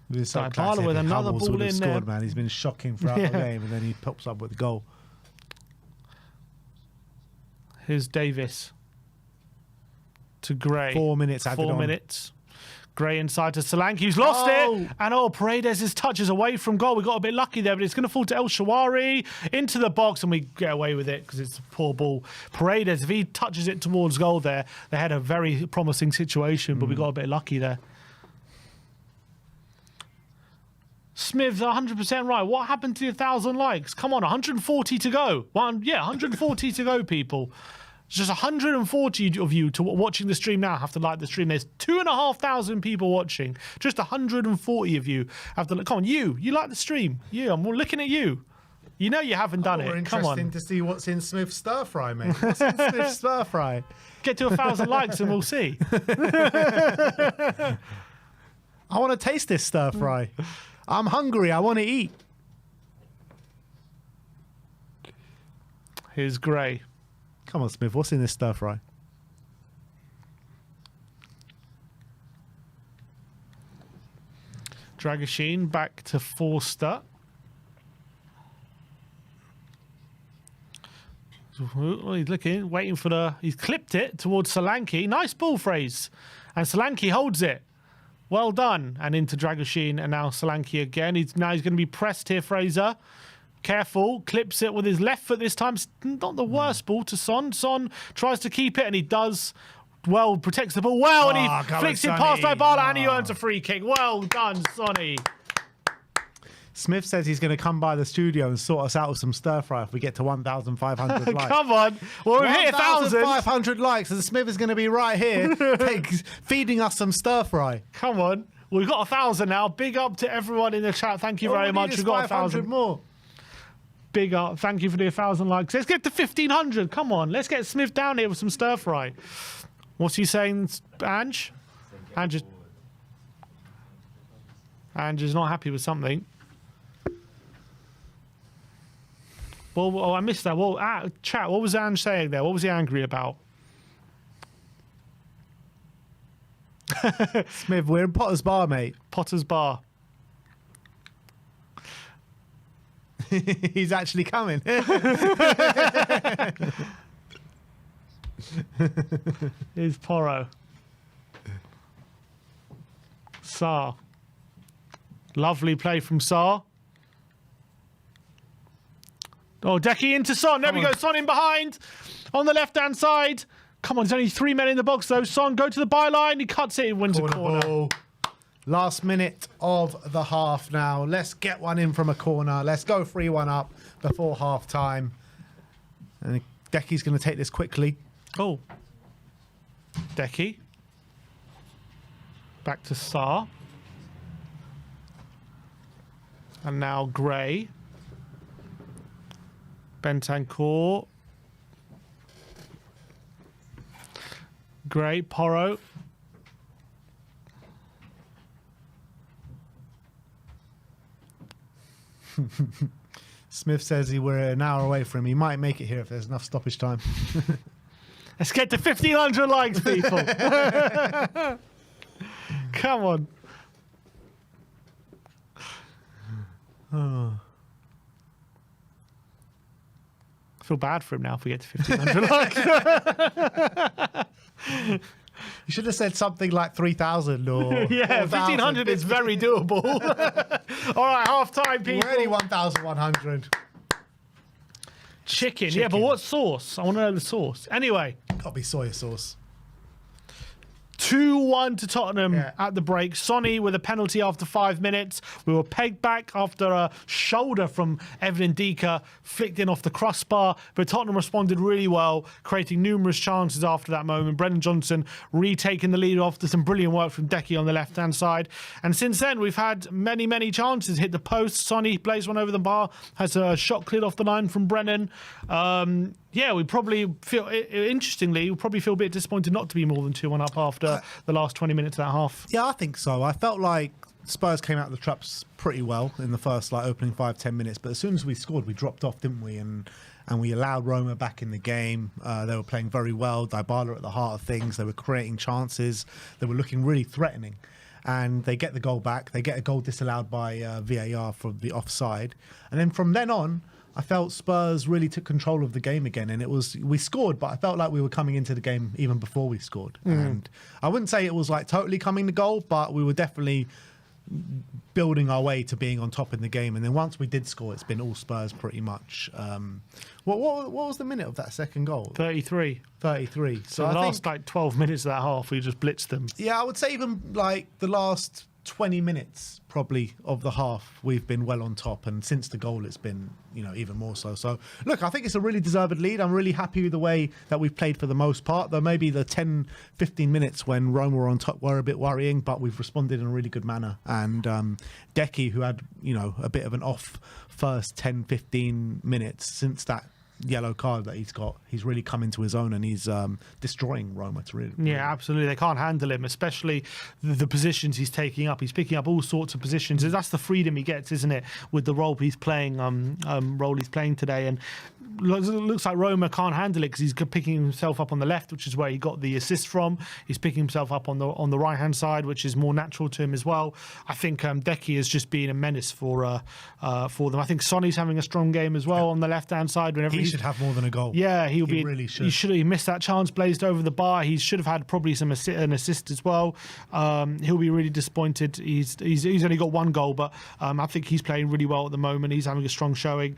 Speaker 2: Dybala with another ball in there.
Speaker 1: Man, he's been shocking throughout the game, and then he pops up with a goal.
Speaker 2: Here's Davis to Gray.
Speaker 1: 4 minutes added on.
Speaker 2: 4 minutes. Gray inside to Solanke, who's lost it. And Paredes' touch is away from goal. We got a bit lucky there, but it's going to fall to El Shawari into the box, and we get away with it because it's a poor ball. Paredes, if he touches it towards goal there, they had a very promising situation, but we got a bit lucky there. Smith's 100% right. What happened to the 1,000 likes? Come on, 140 to go. 140 to go, people. Just 140 of you watching the stream now have to like the stream. There's 2,500 people watching. Just 140 of you have to. Come on, you like the stream. You, I'm looking at you. You know you haven't done it. Come on.
Speaker 1: Interesting to see what's in Smith's stir fry, mate. What's in Smith's stir fry?
Speaker 2: Get to 1,000 likes and we'll see.
Speaker 1: I want to taste this stir fry. I'm hungry. I want to eat.
Speaker 2: Here's Gray.
Speaker 1: Come on, Smith. What's in this stir fry?
Speaker 2: Dragoshin back to Forster. He's looking, waiting for the... He's clipped it towards Solanke. Nice ball phrase. And Solanke holds it. Well done. And into Dragoshin, and now Solanke again. He's going to be pressed here, Fraser. Careful, clips it with his left foot this time. Not the worst ball to Son. Son tries to keep it, and he does. Well, protects the ball well, and he flicks it past Dybala, and he earns a free kick. Well done, Sonny.
Speaker 1: Smith says he's going to come by the studio and sort us out with some stir fry if we get to 1,500 likes.
Speaker 2: Come on. Well, we've hit 1,000.
Speaker 1: 1,500 likes, and Smith is going to be right here feeding us some stir fry.
Speaker 2: Come on. We've got 1,000 now. Big up to everyone in the chat. Thank you very much. We've got 1,000
Speaker 1: more.
Speaker 2: Big up. Thank you for the 1,000 likes. Let's get to 1,500. Come on. Let's get Smith down here with some stir fry. What's he saying, Ange? Ange is not happy with something. Well, I missed that. Well, chat, what was Ange saying there? What was he angry about?
Speaker 1: Smith, we're in Potter's Bar, mate.
Speaker 2: Potter's Bar.
Speaker 1: He's actually coming.
Speaker 2: Here's Porro. Sarr. Lovely play from Sarr. Oh, Decky into Son. There we go. Son in behind on the left-hand side. Come on, there's only 3 men in the box, though. Son, go to the byline. He cuts it. He wins a corner.
Speaker 1: Ball. Last minute of the half now. Let's get one in from a corner. Let's go 3-1 up before half-time. And Decky's going to take this quickly.
Speaker 2: Oh. Decky. Back to Sarr. And now Gray. Bentancur. Gray, Porro.
Speaker 1: Smith says we're an hour away from him. He might make it here if there's enough stoppage time.
Speaker 2: Let's get to 1,500 likes, people. Come on. Oh. I feel bad for him now if we get to 1,500 likes.
Speaker 1: You should have said something like 3,000 or...
Speaker 2: Yeah, 1,500 is very doable. All right, half-time, people.
Speaker 1: We're only 1,100.
Speaker 2: Chicken. Yeah, but what sauce? I want to know the sauce. Anyway.
Speaker 1: Gotta be soya sauce.
Speaker 2: 2-1 to Tottenham at the break. Sonny with a penalty after 5 minutes. We were pegged back after a shoulder from Evan Ndika flicked in off the crossbar, but Tottenham responded really well, creating numerous chances after that moment. Brennan Johnson retaking the lead after some brilliant work from Decky on the left-hand side. And since then, we've had many, many chances. Hit the post. Sonny plays one over the bar, has a shot cleared off the line from Brennan. Yeah, we probably feel, interestingly, we probably feel a bit disappointed not to be more than 2-1 up after the last 20 minutes of that half.
Speaker 1: Yeah, I think so. I felt like Spurs came out of the traps pretty well in the first opening 5-10 minutes, but as soon as we scored, we dropped off, didn't we? And we allowed Roma back in the game. They were playing very well. Dybala at the heart of things. They were creating chances. They were looking really threatening. And they get the goal back. They get a goal disallowed by VAR for the offside. And then from then on, I felt Spurs really took control of the game again. And we scored, but I felt like we were coming into the game even before we scored. And I wouldn't say it was totally coming to goal, but we were definitely building our way to being on top in the game. And then once we did score, it's been all Spurs pretty much. What was the minute of that second goal?
Speaker 2: 33.
Speaker 1: 33.
Speaker 2: So the last 12 minutes of that half, we just blitzed them.
Speaker 1: Yeah, I would say even the last 20 minutes probably of the half, we've been well on top. And since the goal, it's been, even more so. So, look, I think it's a really deserved lead. I'm really happy with the way that we've played for the most part, though maybe the 10, 15 minutes when Roma were on top were a bit worrying, but we've responded in a really good manner. And Decky, who had, a bit of an off first 10, 15 minutes since that yellow card that he's really come into his own, and he's destroying Roma to really.
Speaker 2: Yeah, absolutely. They can't handle him, especially the positions he's taking up. He's picking up all sorts of positions. That's the freedom he gets, isn't it, with the role he's playing today. And it looks like Roma can't handle it because he's picking himself up on the left, which is where he got the assist from. He's picking himself up on the right hand side, which is more natural to him as well. I think Decky is just being a menace for them. I think Sonny's having a strong game as well on the left hand side. Whenever
Speaker 1: he should have more than a goal.
Speaker 2: Yeah, he
Speaker 1: really should.
Speaker 2: He missed that chance, blazed over the bar. He should have had probably an assist as well. He'll be really disappointed. He's only got one goal, but I think he's playing really well at the moment. He's having a strong showing.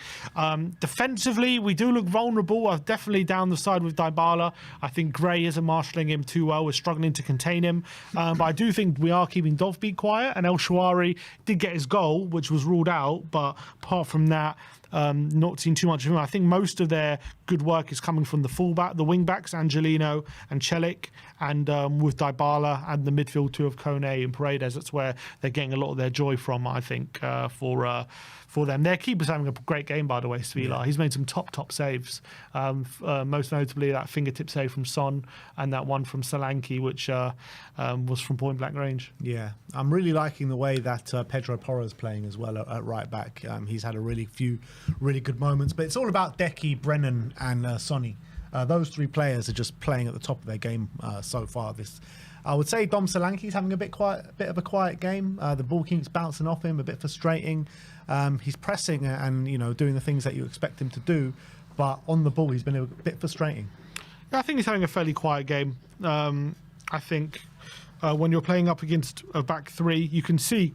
Speaker 2: Defensively, we do look vulnerable. I'm definitely down the side with Dybala. I think Gray isn't marshalling him too well. We're struggling to contain him. But I do think we are keeping Dovbeek quiet, and El Shawari did get his goal, which was ruled out. But apart from that, not seen too much of him. I think most of their good work is coming from the wing backs, Angelino and Celik, and with Dybala and the midfield two of Kone and Paredes. That's where they're getting a lot of their joy from, I think, for them. Their keeper's having a great game, by the way, Svila. Yeah. He's made some top saves, most notably that fingertip save from Son and that one from Solanke, which was from point-blank range.
Speaker 1: Yeah, I'm really liking the way that Pedro Porro's playing as well at right back. He's had a few really good moments, but it's all about Decky, Brennan and Sonny. Those three players are just playing at the top of their game so far. I would say Dom Solanke's having a bit of a quiet game. The ball keeps bouncing off him, a bit frustrating. He's pressing and doing the things that you expect him to do, but on the ball he's been a bit frustrating.
Speaker 2: I think he's having a fairly quiet game. I think when you're playing up against a back three, you can see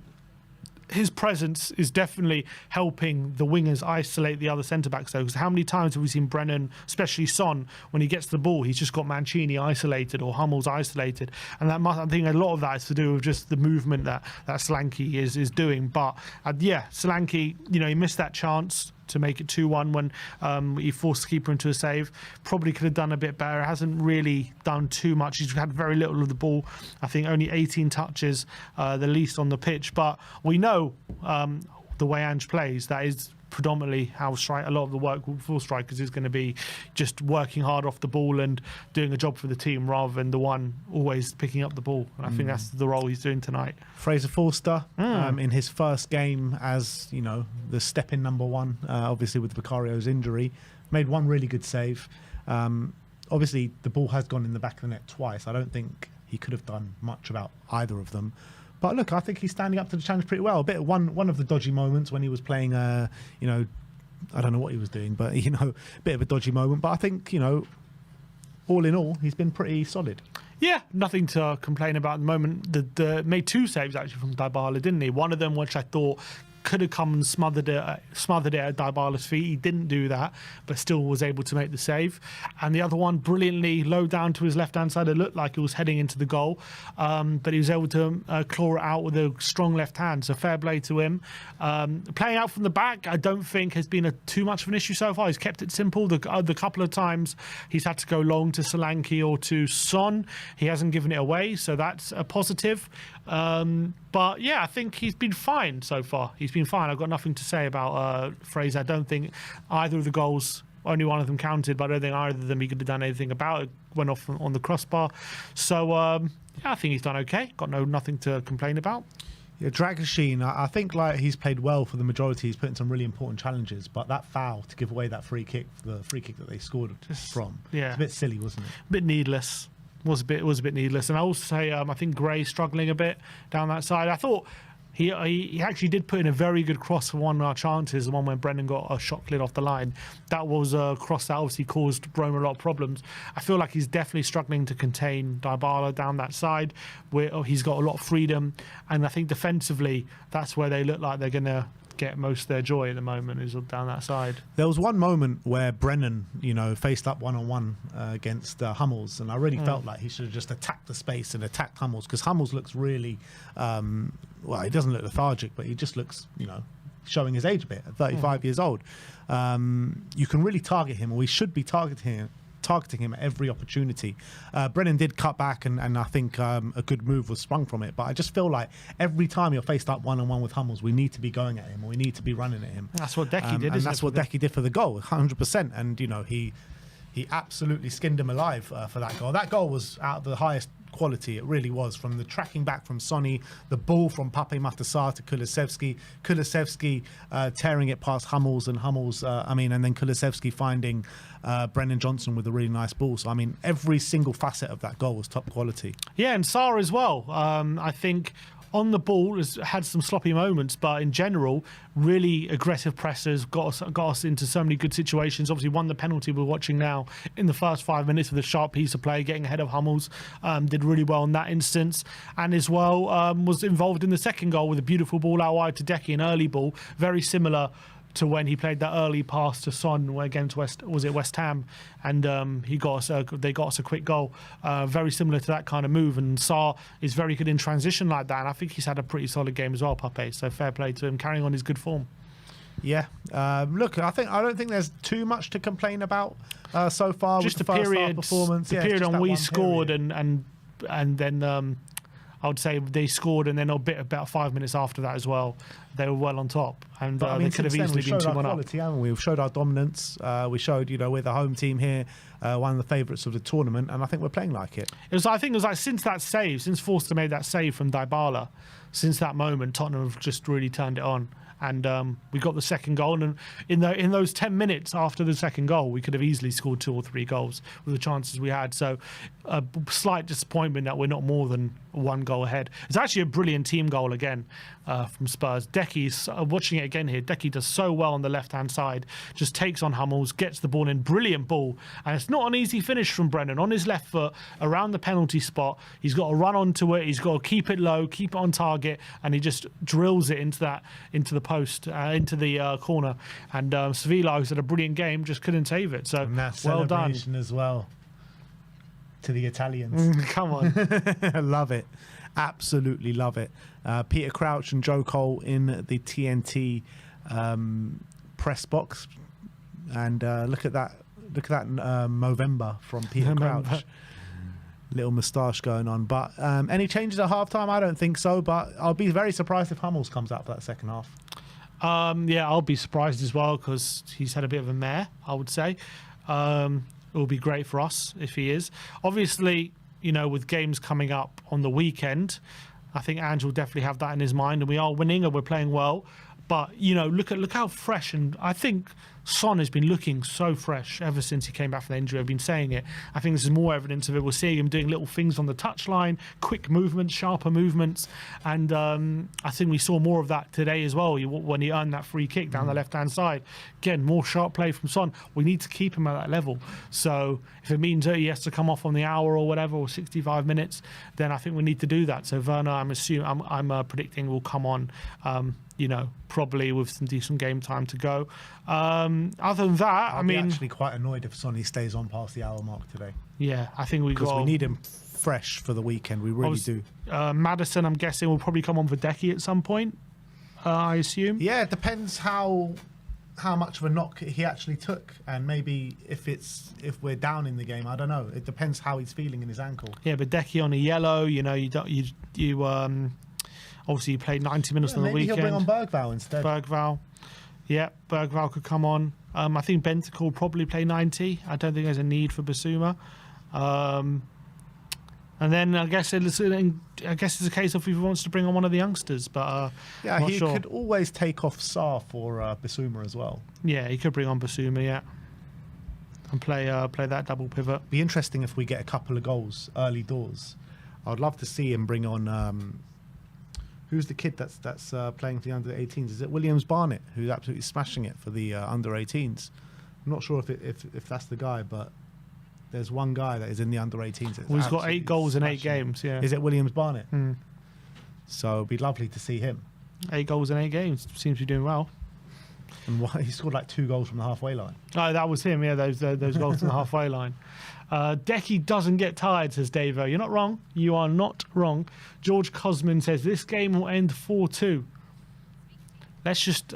Speaker 2: his presence is definitely helping the wingers isolate the other centre-backs, though. Because how many times have we seen Brennan, especially Son, when he gets the ball, he's just got Mancini isolated or Hummels isolated, and I think a lot of that is to do with just the movement that Solanke is doing. But Solanke, he missed that chance to make it 2-1 when he forced the keeper into a save. Probably could have done a bit better. Hasn't really done too much. He's had very little of the ball. I think only 18 touches, the least on the pitch. But we know the way Ange plays, that is predominantly how a lot of the work for strikers is going to be just working hard off the ball and doing a job for the team rather than the one always picking up the ball. And I think that's the role he's doing tonight.
Speaker 1: Fraser Forster in his first game as the step-in number one, obviously with Vicario's injury, made one really good save. Obviously the ball has gone in the back of the net twice. I don't think he could have done much about either of them. But look, I think he's standing up to the challenge pretty well. One of the dodgy moments when he was playing, I don't know what he was doing, but a bit of a dodgy moment. But I think all in all, he's been pretty solid.
Speaker 2: Yeah, nothing to complain about at the moment. The made two saves actually from Dybala, didn't he? One of them, which I thought could have come and smothered it at Dybala's feet. He didn't do that, but still was able to make the save. And the other one, brilliantly low down to his left-hand side. It looked like it was heading into the goal, but he was able to claw it out with a strong left hand. So fair play to him. Playing out from the back, I don't think has been too much of an issue so far. He's kept it simple. The couple of times he's had to go long to Solanke or to Son, he hasn't given it away, so that's a positive. But yeah, I think he's been fine so far. He's been fine. I've got nothing to say about Fraser. I don't think either of the goals only one of them counted, but I don't think either of them he could have done anything about it. Went off on the crossbar. So, yeah, I think he's done okay. Got nothing to complain about.
Speaker 1: Yeah, Dragoshin, I think like he's played well for the majority. He's put in some really important challenges, but that foul to give away that free kick, the free kick that they scored from,
Speaker 2: yeah,
Speaker 1: it's a bit silly, wasn't it?
Speaker 2: A bit needless. Was a bit needless. And I also say I think Gray struggling a bit down that side. I thought he actually did put in a very good cross for one of our chances, the one when Brennan got a shot cleared off the line. That was a cross that obviously caused Roma a lot of problems. I feel like he's definitely struggling to contain Dybala down that side, where he's got a lot of freedom. And I think defensively, that's where they look like they're going to get most of their joy at the moment, is down that side.
Speaker 1: There was one moment where Brennan, faced up one-on-one against Hummels, and I really felt like he should have just attacked the space and attacked Hummels, because Hummels looks really, he doesn't look lethargic, but he just looks, showing his age a bit, at 35 years old. You can really target him, or we should be targeting him at every opportunity. Brennan did cut back, and I think a good move was sprung from it. But I just feel like every time you're faced up one-on-one with Hummels, we need to be going at him, or we need to be running at him.
Speaker 2: That's what Decky did,
Speaker 1: and that's what Decky did for the goal, 100%. And he absolutely skinned him alive for that goal. That goal was out of the highest quality. It really was. From the tracking back from Sonny, the ball from Pape Matar to Kulusevski tearing it past Hummels, and Hummels, and then Kulusevski finding Brennan Johnson with a really nice ball. So, every single facet of that goal was top quality.
Speaker 2: Yeah, and Sarr as well. I think on the ball has had some sloppy moments, but in general, really aggressive pressers, got us into so many good situations. Obviously won the penalty we're watching now in the first 5 minutes with a sharp piece of play, getting ahead of Hummels. Did really well in that instance, and as well was involved in the second goal with a beautiful ball out wide to Decky, an early ball, very similar to when he played that early pass to Son against West Ham, and they got us a quick goal. Very similar to that kind of move, and Sarr is very good in transition like that, and I think he's had a pretty solid game as well, Pape. So fair play to him, carrying on his good form.
Speaker 1: Yeah, look, I don't think there's too much to complain about so far.
Speaker 2: Just
Speaker 1: with
Speaker 2: the
Speaker 1: first
Speaker 2: period,
Speaker 1: half performance,
Speaker 2: the period on we scored, and then. I would say they scored, and then about 5 minutes after that as well, they were well on top, and they could have easily been 2-1 up.
Speaker 1: Haven't we? We've showed our dominance. We showed, we're the home team here, one of the favourites of the tournament, and I think we're playing like it.
Speaker 2: I think it was like since Forster made that save from Dybala, since that moment, Tottenham have just really turned it on. And we got the second goal, and in those 10 minutes after the second goal, we could have easily scored 2 or 3 goals with the chances we had. So a slight disappointment that we're not more than 1 goal ahead. It's actually a brilliant team goal again from Spurs. Decky's watching it again here. Decky does so well on the left-hand side, just takes on Hummels, gets the ball in, brilliant ball, and it's not an easy finish from Brennan on his left foot around the penalty spot. He's got to run onto it. He's got to keep it low, keep it on target, and he just drills it into the post, into the corner. And Sevilla, who's had a brilliant game, just couldn't save it. So
Speaker 1: and that
Speaker 2: well done
Speaker 1: celebration as well to the Italians.
Speaker 2: Come on.
Speaker 1: Love it. Absolutely love it. Peter Crouch and Joe Cole in the TNT press box, and look at that Movember from Peter Crouch. Little moustache going on. But any changes at halftime? I don't think so, but I'll be very surprised if Hummels comes out for that second half.
Speaker 2: Yeah, I'll be surprised as well, because he's had a bit of a mare, I would say. It will be great for us if he is. Obviously, with games coming up on the weekend, I think Ange will definitely have that in his mind, and we are winning and we're playing well. But, look how fresh, and I think Son has been looking so fresh ever since he came back from the injury. I've been saying it. I think this is more evidence of it. We're seeing him doing little things on the touchline, quick movements, sharper movements, and I think we saw more of that today as well when he earned that free kick down the left-hand side. Again, more sharp play from Son. We need to keep him at that level. So if it means that he has to come off on the hour or whatever, or 65 minutes, then I think we need to do that. So Werner, I'm predicting will come on. Probably with some decent game time to go. Other than that,
Speaker 1: I'll be actually quite annoyed if Sonny stays on past the hour mark today.
Speaker 2: Yeah, I think we
Speaker 1: need him fresh for the weekend. We really do.
Speaker 2: Maddison, I'm guessing, will probably come on for Decky at some point. I assume.
Speaker 1: Yeah, it depends how much of a knock he actually took, and maybe if we're down in the game, I don't know. It depends how he's feeling in his ankle.
Speaker 2: Yeah, but Decky on a yellow, obviously, he played 90 minutes on the weekend.
Speaker 1: Maybe he'll bring on Bergvall instead.
Speaker 2: Bergvall could come on. I think Bentancur will probably play 90. I don't think there's a need for Basuma. And then I guess it's a case of if he wants to bring on one of the youngsters, but
Speaker 1: Yeah,
Speaker 2: not
Speaker 1: he
Speaker 2: sure.
Speaker 1: could always take off Sarr for Bissouma as well.
Speaker 2: Yeah, he could bring on Basuma, yeah, and play that double pivot.
Speaker 1: Be interesting if we get a couple of goals early doors. I'd love to see him bring on who's the kid that's playing for the under 18s? Is it Williams Barnett, who's absolutely smashing it for the under 18s? I'm not sure if that's the guy, but there's one guy that is in the under 18s.
Speaker 2: Well, he's got 8 goals in 8
Speaker 1: smashing it.
Speaker 2: games. Yeah,
Speaker 1: Is it Williams Barnett?
Speaker 2: Mm.
Speaker 1: So it'd be lovely to see him.
Speaker 2: 8 goals in 8 games. Seems to be doing well.
Speaker 1: And he scored like 2 goals from the halfway line.
Speaker 2: Oh, that was him. Yeah, those goals from the halfway line. Decky doesn't get tired, says Davo. You're not wrong. You are not wrong. George Cosman says this game will end 4-2. Let's just,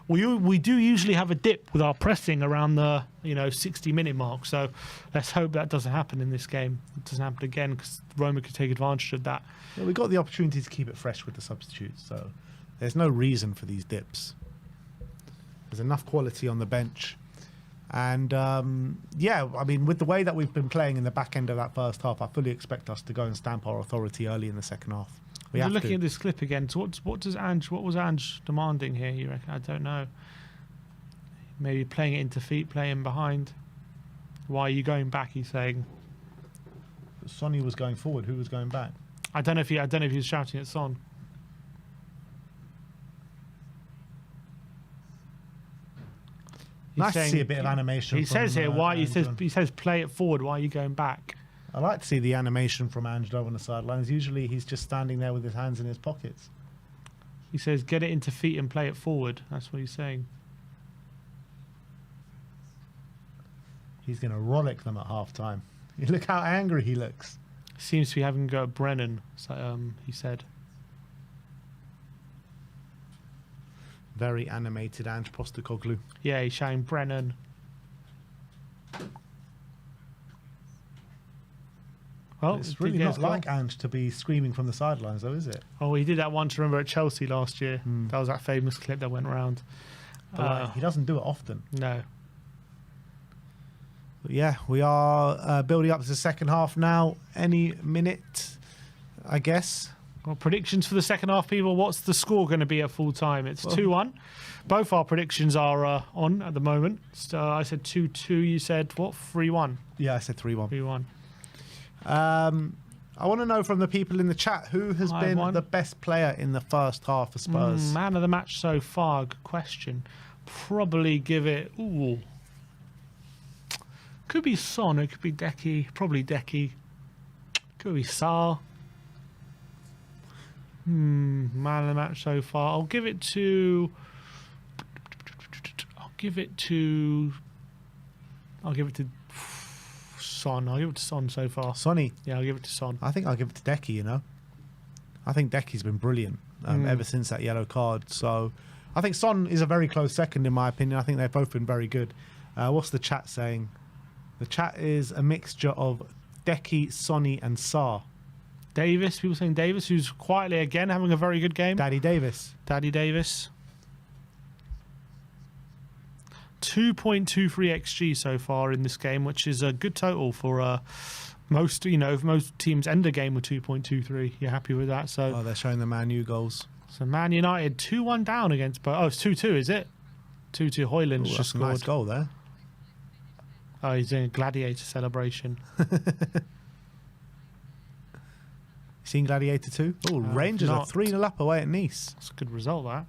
Speaker 2: we do usually have a dip with our pressing around the 60-minute mark. So let's hope that doesn't happen in this game. It doesn't happen again because Roma could take advantage of that.
Speaker 1: Well, we got the opportunity to keep it fresh with the substitutes, so there's no reason for these dips. There's enough quality on the bench. And, with the way that we've been playing in the back end of that first half, I fully expect us to go and stamp our authority early in the second half.
Speaker 2: We're looking at this clip again. So what was Ange demanding here, you reckon? I don't know. Maybe playing it into feet, playing behind. Why are you going back, he's saying.
Speaker 1: Sonny was going forward. Who was going back?
Speaker 2: I don't know if he was shouting at Son.
Speaker 1: Nice to see a bit of animation.
Speaker 2: He says here,
Speaker 1: Ange.
Speaker 2: he says play it forward. Why are you going back?
Speaker 1: I like to see the animation from Angelo on the sidelines. Usually he's just standing there with his hands in his pockets.
Speaker 2: He says get it into feet and play it forward. That's what he's saying.
Speaker 1: He's going to rollick them at half time. Look how angry he looks.
Speaker 2: Seems to be having a go at Brennan, so, he said.
Speaker 1: Very animated Ange Postecoglou.
Speaker 2: Yeah, he's shouting Brennan. Well,
Speaker 1: It's really not like Ange to be screaming from the sidelines, though, is it?
Speaker 2: Oh, he did that once, remember, at Chelsea last year. That was that famous clip that went around.
Speaker 1: But he doesn't do it often.
Speaker 2: No.
Speaker 1: But yeah, we are building up to the second half now. Any minute, I guess.
Speaker 2: Well, predictions for the second half, people. What's the score going to be at full time? It's 2-1. Both our predictions are on at the moment. So I said 2-2. You said what? 3-1.
Speaker 1: Yeah, I said 3-1.
Speaker 2: 3-1.
Speaker 1: I want to know from the people in the chat who has been the best player in the first half for Spurs.
Speaker 2: Man of the match so far. Good question. Probably give it. Ooh. Could be Son. It could be Decky. Probably Decky. Could be Sarr. Man of the match so far. I'll give it to Son. I'll give it to Son so far.
Speaker 1: Sonny.
Speaker 2: Yeah, I'll give it to Son.
Speaker 1: I think I'll give it to Decky, I think Decky's been brilliant ever since that yellow card. So I think Son is a very close second in my opinion. I think they've both been very good. What's the chat saying? The chat is a mixture of Decky, Sonny and Sarr.
Speaker 2: Davis, people saying Davis, who's quietly again having a very good game.
Speaker 1: Daddy Davis.
Speaker 2: 2.23 XG so far in this game, which is a good total for most. If most teams end a game with 2.23, you're happy with that. So
Speaker 1: they're showing the Man U goals.
Speaker 2: So Man United 2-1 down against. Oh, it's 2-2, is it? 2-2. Hoyland's just scored.
Speaker 1: A nice goal there.
Speaker 2: Oh, he's doing a gladiator celebration.
Speaker 1: Seen Gladiator 2? Oh, Rangers are 3-0 up away at Nice.
Speaker 2: That's a good result, that.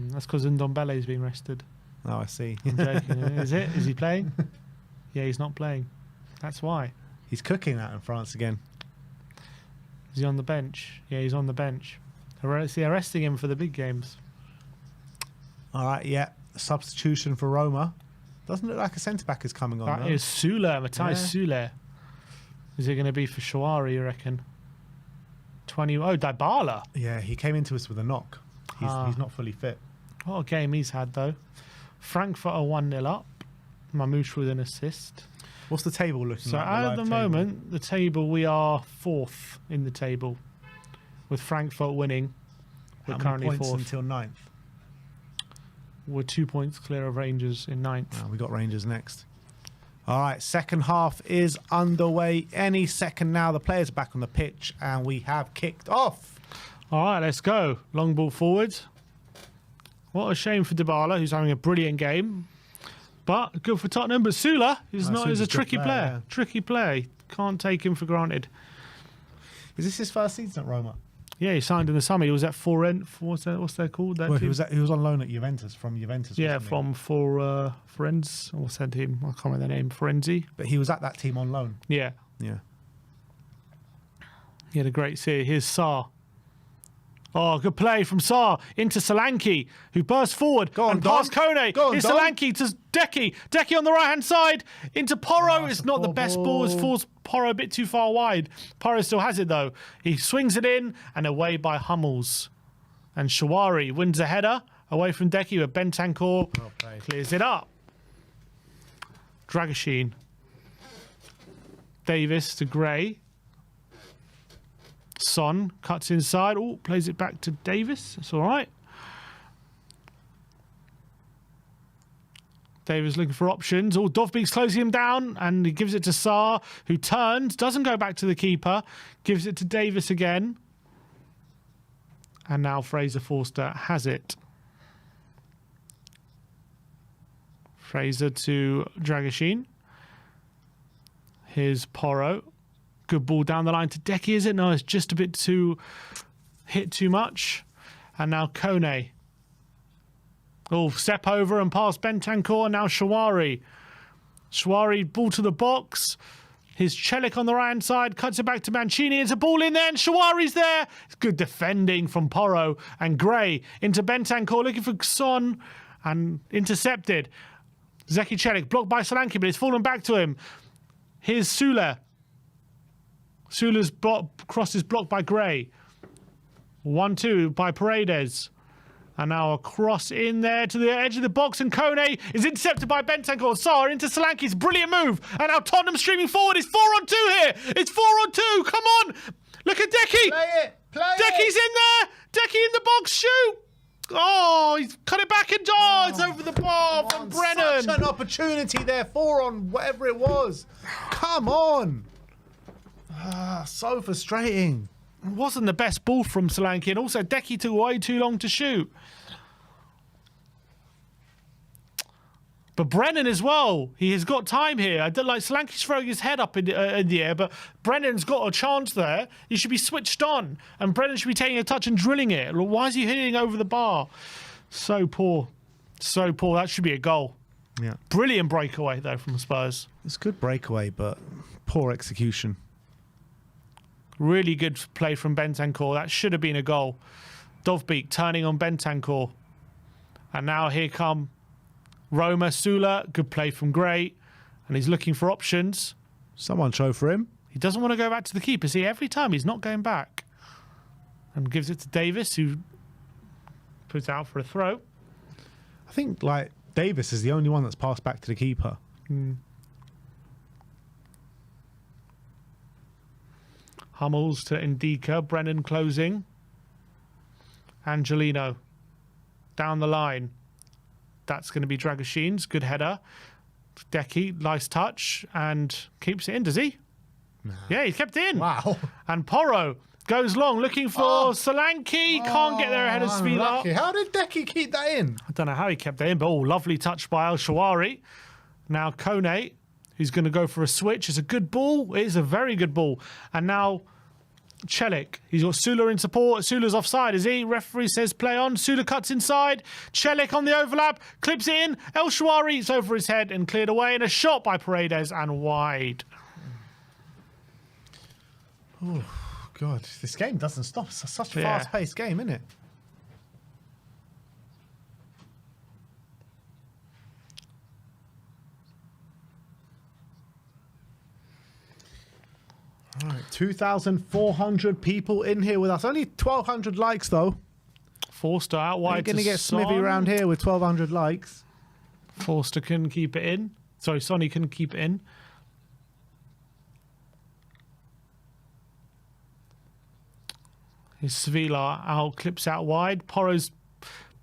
Speaker 2: That's because Ndombele's being rested.
Speaker 1: Oh, I see.
Speaker 2: I'm joking. Is it? Is he playing? Yeah, he's not playing. That's why.
Speaker 1: He's cooking that in France again.
Speaker 2: Is he on the bench? Yeah, he's on the bench. They're arresting him for the big games.
Speaker 1: All right, yeah. Substitution for Roma. Doesn't look like a centre-back is coming on,
Speaker 2: That is Sule, Matthias Sule. Is it going to be for Shawari, you reckon? Dybala.
Speaker 1: Yeah, he came into us with a knock. He's not fully fit.
Speaker 2: What a game he's had, though. Frankfurt are 1-0 up. Mamouche with an assist.
Speaker 1: What's the table looking like?
Speaker 2: So at the moment, the table, we are 4th in the table. With Frankfurt winning. We're currently
Speaker 1: points
Speaker 2: 4th.
Speaker 1: until 9th?
Speaker 2: we're 2 points clear of Rangers in ninth.
Speaker 1: We got Rangers next. All right, second half is underway. Any second now. The players are back on the pitch and we have kicked off.
Speaker 2: All right, let's go. Long ball forward. What a shame for Dybala, who's having a brilliant game. But good for Tottenham. But Sula is a tricky player.
Speaker 1: Yeah.
Speaker 2: Tricky player. Can't take him for granted.
Speaker 1: Is this his first season at Roma?
Speaker 2: Yeah, he signed in the summer. He was at what's that called? That
Speaker 1: Well,
Speaker 2: team?
Speaker 1: he was on loan at Juventus, from Juventus.
Speaker 2: Yeah,
Speaker 1: wasn't he?
Speaker 2: from Firenze. What's that team? I can't remember their name. Firenze.
Speaker 1: But he was at that team on loan.
Speaker 2: Yeah.
Speaker 1: Yeah.
Speaker 2: He had a great see. Here's Sarr. Oh, good play from Sarr into Solanke, who burst forward and past Kone. It's Solanke to Decky. Decky on the right-hand side into Porro. It's not the best ball. It's forced Porro a bit too far wide. Porro still has it, though. He swings it in and away by Hummels. And Shawari wins a header away from Decky, but Bentancur clears it up. Dragoshin. Davis to Gray. Son cuts inside. Oh, plays it back to Davis. That's all right. Davis looking for options. Oh, Dovbeek's closing him down, and he gives it to Sarr, who turns, doesn't go back to the keeper, gives it to Davis again. And now Fraser Forster has it. Fraser to Dragoshin. Here's Porro. Good ball down the line to Decky, is it? No, it's just a bit hit too much. And now Kone. Oh, step over and past Bentancur. Now Shawari. Shawari, ball to the box. Here's Celik on the right-hand side. Cuts it back to Mancini. There's a ball in there and Shawari's there. It's good defending from Porro and Gray into Bentancur. Looking for Son and intercepted. Zeki Celik blocked by Solanke, but it's fallen back to him. Here's Sula. Sula's cross is blocked by Gray. 1-2 by Paredes. And now a cross in there to the edge of the box, and Kone is intercepted by Bentancur. Sarr into Solanke's brilliant move. And now Tottenham streaming forward. It's 4-on-2 here. It's 4-on-2. Come on. Look at Decky.
Speaker 1: Play it.
Speaker 2: Decky's in there. Decky in the box. Shoot. Oh, he's cut it back and it's over the bar from Brennan.
Speaker 1: Such an opportunity there. 4 on whatever it was. Come on. So frustrating.
Speaker 2: It wasn't the best ball from Solanke, and also Decky took way too long to shoot. But Brennan as well, he has got time here. I don't like Solanke's throwing his head up in the air, but Brennan's got a chance there. He should be switched on, and Brennan should be taking a touch and drilling it. Why is he hitting over the bar? So poor. So poor. That should be a goal.
Speaker 1: Yeah.
Speaker 2: Brilliant breakaway, though, from Spurs.
Speaker 1: It's a good breakaway, but poor execution.
Speaker 2: Really good play from Bentancur. That should have been a goal. Dovbeek turning on Bentancur. And now here come Roma, Sula. Good play from Gray. And he's looking for options.
Speaker 1: Someone show for him.
Speaker 2: He doesn't want to go back to the keeper. See, every time he's not going back. And gives it to Davis, who puts it out for a throw.
Speaker 1: I think, Davis is the only one that's passed back to the keeper.
Speaker 2: Hummels to Ndika. Brennan closing. Angelino. Down the line. That's going to be Dragoshin's. Good header. Decky, nice touch. And keeps it in, does he? Nah. Yeah, he kept it in.
Speaker 1: Wow.
Speaker 2: And Porro goes long, looking for Solanke. Can't get there ahead of Svila.
Speaker 1: How did Decky keep that in?
Speaker 2: I don't know how he kept that in, but lovely touch by El Shawari. Now Kone, who's going to go for a switch. It's a good ball. It is a very good ball. And now Celik. He's got Sula in support. Sula's offside, is he? Referee says play on. Sula cuts inside. Celik on the overlap. Clips it in. El Shawari, it's over his head and cleared away. And a shot by Paredes and wide.
Speaker 1: Oh, God. This game doesn't stop. It's such a fast-paced game, isn't it? All right, 2,400 people in here with us. Only 1,200 likes, though.
Speaker 2: Forster out wide.
Speaker 1: We're going to get Smithy around here with 1,200 likes.
Speaker 2: Forster can keep it in. Sorry, Sonny can keep it in. His Sevilla out, clips out wide. Porro's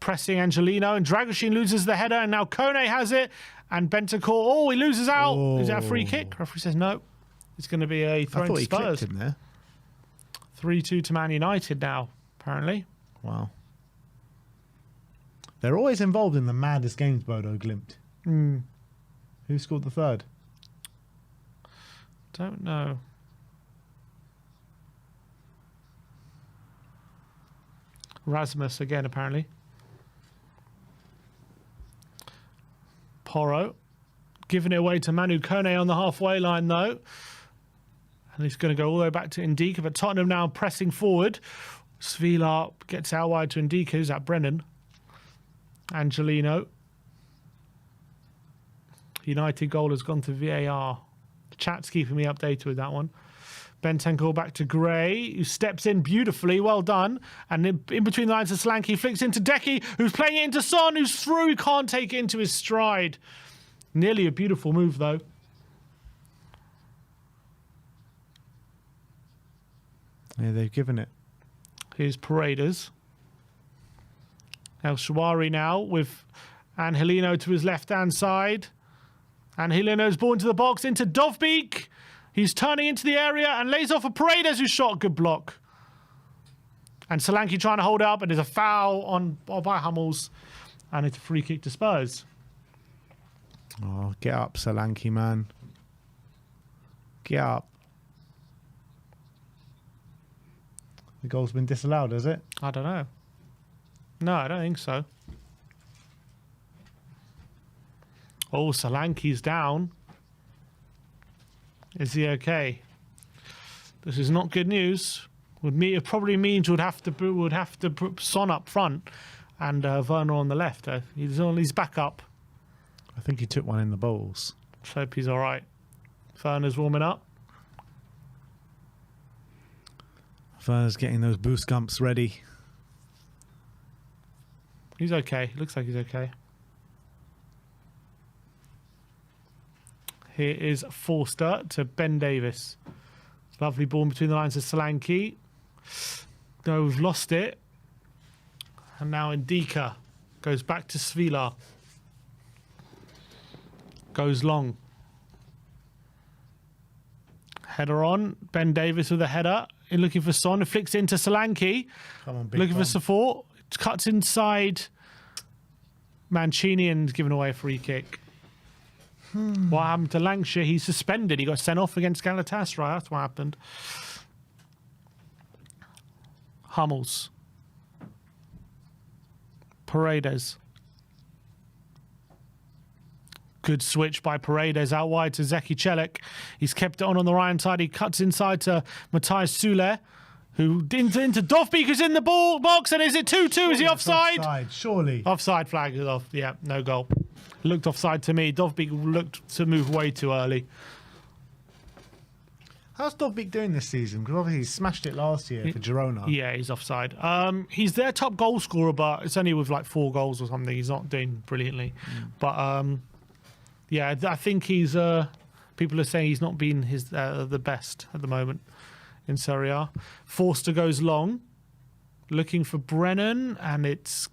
Speaker 2: pressing Angelino, and Dragoshin loses the header, and now Kone has it, and Bentancur, oh, he loses out.
Speaker 1: Oh.
Speaker 2: Is that a free kick? Referee says no. It's going to be a throw
Speaker 1: I thought
Speaker 2: to
Speaker 1: he
Speaker 2: Spurs.
Speaker 1: clipped him there.
Speaker 2: 3-2 to Man United now, apparently.
Speaker 1: Wow. They're always involved in the maddest games, Bodo Glimt. Who scored the third?
Speaker 2: Don't know. Rasmus again, apparently. Porro giving it away to Manu Kone on the halfway line, though. And he's going to go all the way back to Ndika, but Tottenham now pressing forward. Svila gets out wide to Ndika. Who's that? Brennan. Angelino. United goal has gone to VAR. The chat's keeping me updated with that one. Bentancur back to Gray, who steps in beautifully. Well done. And in between the lines of Solanke, flicks into Deki, who's playing it into Son, who's through. He can't take it into his stride. Nearly a beautiful move, though.
Speaker 1: Yeah, they've given it.
Speaker 2: Here's Paredes. El Shawari now with Angelino to his left-hand side. Angelino's ball into the box, into Dovbeek. He's turning into the area and lays off a Paredes who shot. Good block. And Solanke trying to hold up, and there's a foul by Hummels. And it's a free kick to Spurs.
Speaker 1: Oh, get up, Solanke, man. Get up. The goal's been disallowed, has it?
Speaker 2: I don't know. No, I don't think so. Oh, Solanke's down. Is he okay? This is not good news. It probably means would have to put Son up front and Werner on the left. He's back up.
Speaker 1: I think he took one in the balls.
Speaker 2: Let's hope he's all right. Werner's warming up.
Speaker 1: Werner's getting those boost gumps ready.
Speaker 2: He's okay. Looks like he's okay. Here is Forster to Ben Davis. Lovely ball in between the lines of Solanke. No, we've lost it. And now Ndika goes back to Svila. Goes long. Header on. Ben Davis with a header. In looking for Son. Flicks into Solanke.
Speaker 1: Come on, big
Speaker 2: Looking
Speaker 1: Tom.
Speaker 2: for support. Cuts inside Mancini and given away a free kick. What happened to Lancashire? He's suspended. He got sent off against Galatasaray. That's what happened. Hummels. Paredes. Good switch by Paredes out wide to Zeki Celik. He's kept it on the right hand side. He cuts inside to Matthias Sule, who into Dovbeek, who's in the ball box. And is it 2-2? Is he offside?
Speaker 1: Offside, surely.
Speaker 2: Offside flag is off. Yeah, no goal. Looked offside to me. Dovbeek looked to move way too early.
Speaker 1: How's Dovbeek doing this season? Because obviously he smashed it last year for Girona.
Speaker 2: Yeah, he's offside. He's their top goal scorer, but it's only with like 4 goals or something. He's not doing brilliantly. But yeah, I think he's. People are saying he's not been the best at the moment in Serie A. Forster goes long, looking for Brennan, and it's.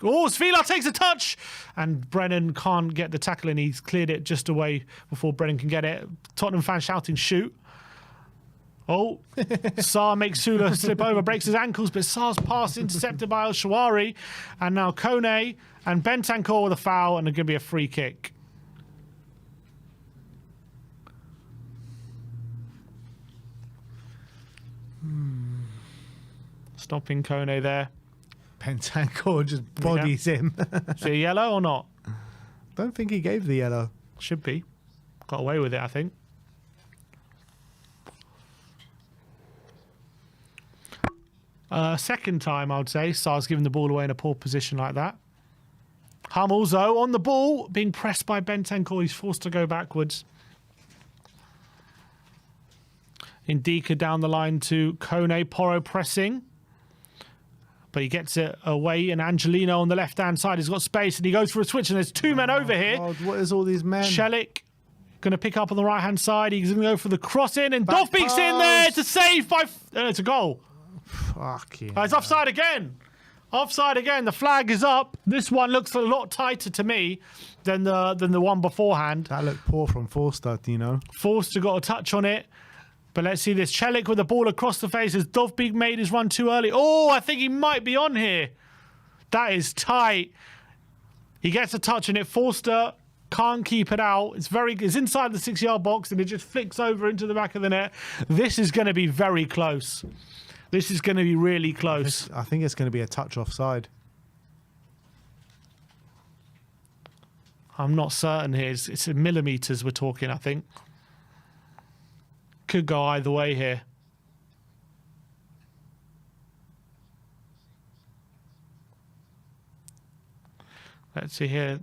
Speaker 2: Oh, Svila takes a touch, and Brennan can't get the tackle, and he's cleared it just away before Brennan can get it. Tottenham fans shouting, shoot. Oh, Sarr makes Sula slip over, breaks his ankles, but Sarr's pass intercepted by El Shawari, and now Kone and Bentancur with a foul, and it's going to be a free kick. Stopping Kone there.
Speaker 1: Bentancur just bodies him.
Speaker 2: Is it a yellow or not?
Speaker 1: Don't think he gave the yellow.
Speaker 2: Should be. Got away with it, I think. Second time, I would say. Sarr's giving the ball away in a poor position like that. Hummels, though, on the ball, being pressed by Bentancur. He's forced to go backwards. Ndika down the line to Kone. Porro pressing. But he gets it away, and Angelino on the left-hand side has got space, and he goes for a switch, and there's 2 men over here.
Speaker 1: God, what is all these men?
Speaker 2: Celik going to pick up on the right-hand side. He's going to go for the cross in, and
Speaker 1: Back
Speaker 2: Dovbeek's in there. It's a
Speaker 1: post.
Speaker 2: save by... it's a goal.
Speaker 1: Fuck yeah.
Speaker 2: It's offside again. Offside again. The flag is up. This one looks a lot tighter to me than the one beforehand.
Speaker 1: That looked poor from Forster, you know.
Speaker 2: Forster got a touch on it. But let's see this. Celik with the ball across the face as Dovbyk made his run too early. Oh, I think he might be on here. That is tight. He gets a touch on it. Forster can't keep it out. It's inside the 6-yard box and it just flicks over into the back of the net. This is going to be very close. This is going to be really close.
Speaker 1: I think it's going to be a touch offside.
Speaker 2: I'm not certain here. It's in millimetres we're talking, I think. Could go either way here. Let's see here.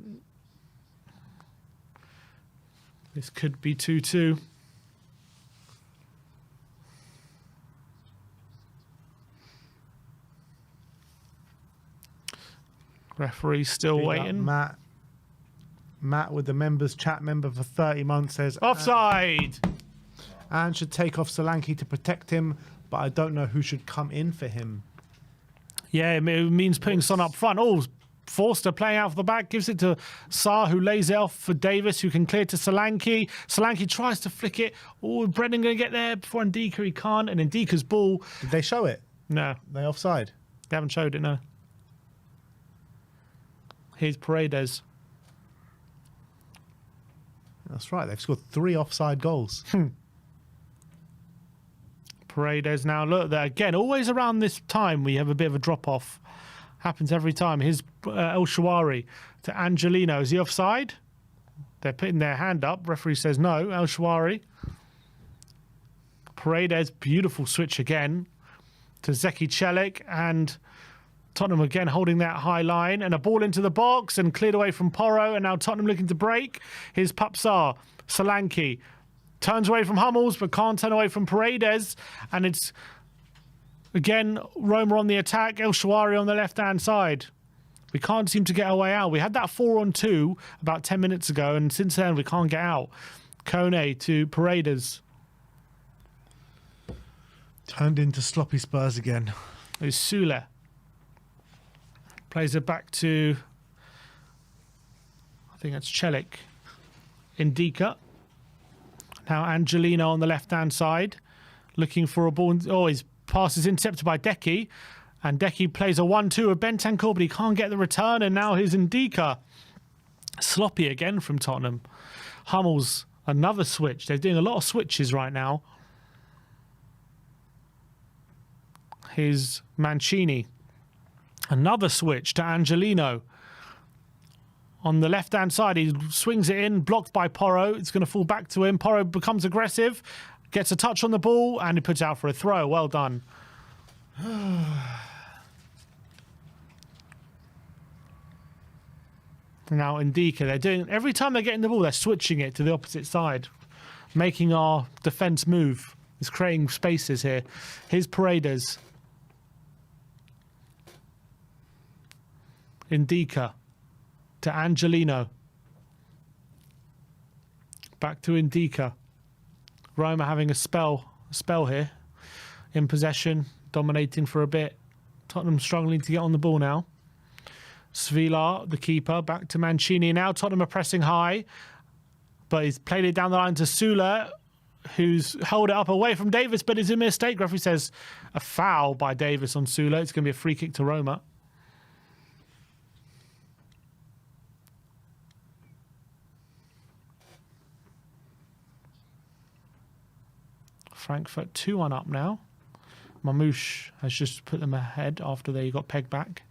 Speaker 2: This could be 2-2. Referee still
Speaker 1: Big up,
Speaker 2: waiting.
Speaker 1: Matt with the members chat member for 30 months says
Speaker 2: Offside.
Speaker 1: and should take off Solanke to protect him, but I don't know who should come in for him.
Speaker 2: Yeah, it means putting Son up front. Oh, Forster playing out for the back, gives it to Sarr, who lays it off for Davis, who can clear to Solanke. Solanke tries to flick it. Oh, Brennan going to get there before Ndika. He can't, and Ndika's ball.
Speaker 1: Did they show it?
Speaker 2: No,
Speaker 1: They offside?
Speaker 2: they haven't showed it, no. Here's Paredes.
Speaker 1: That's right. They've scored 3 offside goals.
Speaker 2: Paredes now. Look, there again, always around this time we have a bit of a drop-off. Happens every time. Here's El Shawari to Angelino. Is he offside? They're putting their hand up. Referee says no. El Shawari. Paredes, beautiful switch again to Zeki Celik, and Tottenham again holding that high line, and a ball into the box and cleared away from Porro, and now Tottenham looking to break. Here's Papsar. Solanke turns away from Hummels but can't turn away from Paredes, and it's again Roma on the attack. El Shawari on the left-hand side. We can't seem to get our way out. We had that 4-on-2 about 10 minutes ago, and since then we can't get out. Kone to Paredes.
Speaker 1: Turned into sloppy Spurs again.
Speaker 2: It's Sule. Plays it back to, I think that's Celik. Ndika. Now Angelino on the left-hand side, looking for a ball. Oh, his pass is intercepted by Deki, and Deki plays a 1-2 with Bentancur, but he can't get the return, and now here's Ndika. Sloppy again from Tottenham. Hummels, another switch. They're doing a lot of switches right now. Here's Mancini. Another switch to Angelino. On the left-hand side, he swings it in, blocked by Porro. It's going to fall back to him. Porro becomes aggressive, gets a touch on the ball, and he puts it out for a throw. Well done. Now Ndika, they're doing, every time they're getting the ball, they're switching it to the opposite side, making our defence move. It's creating spaces here. Here's Paredes. Ndika to Angelino. Back to Ndika. Roma having a spell here. In possession, dominating for a bit. Tottenham struggling to get on the ball now. Svilar, the keeper, back to Mancini. Now Tottenham are pressing high, but he's played it down the line to Sule, who's held it up away from Davis, but it's a mistake. Referee says a foul by Davis on Sule. It's going to be a free kick to Roma. Frankfurt 2-1 up now. Mamouche has just put them ahead after they got pegged back.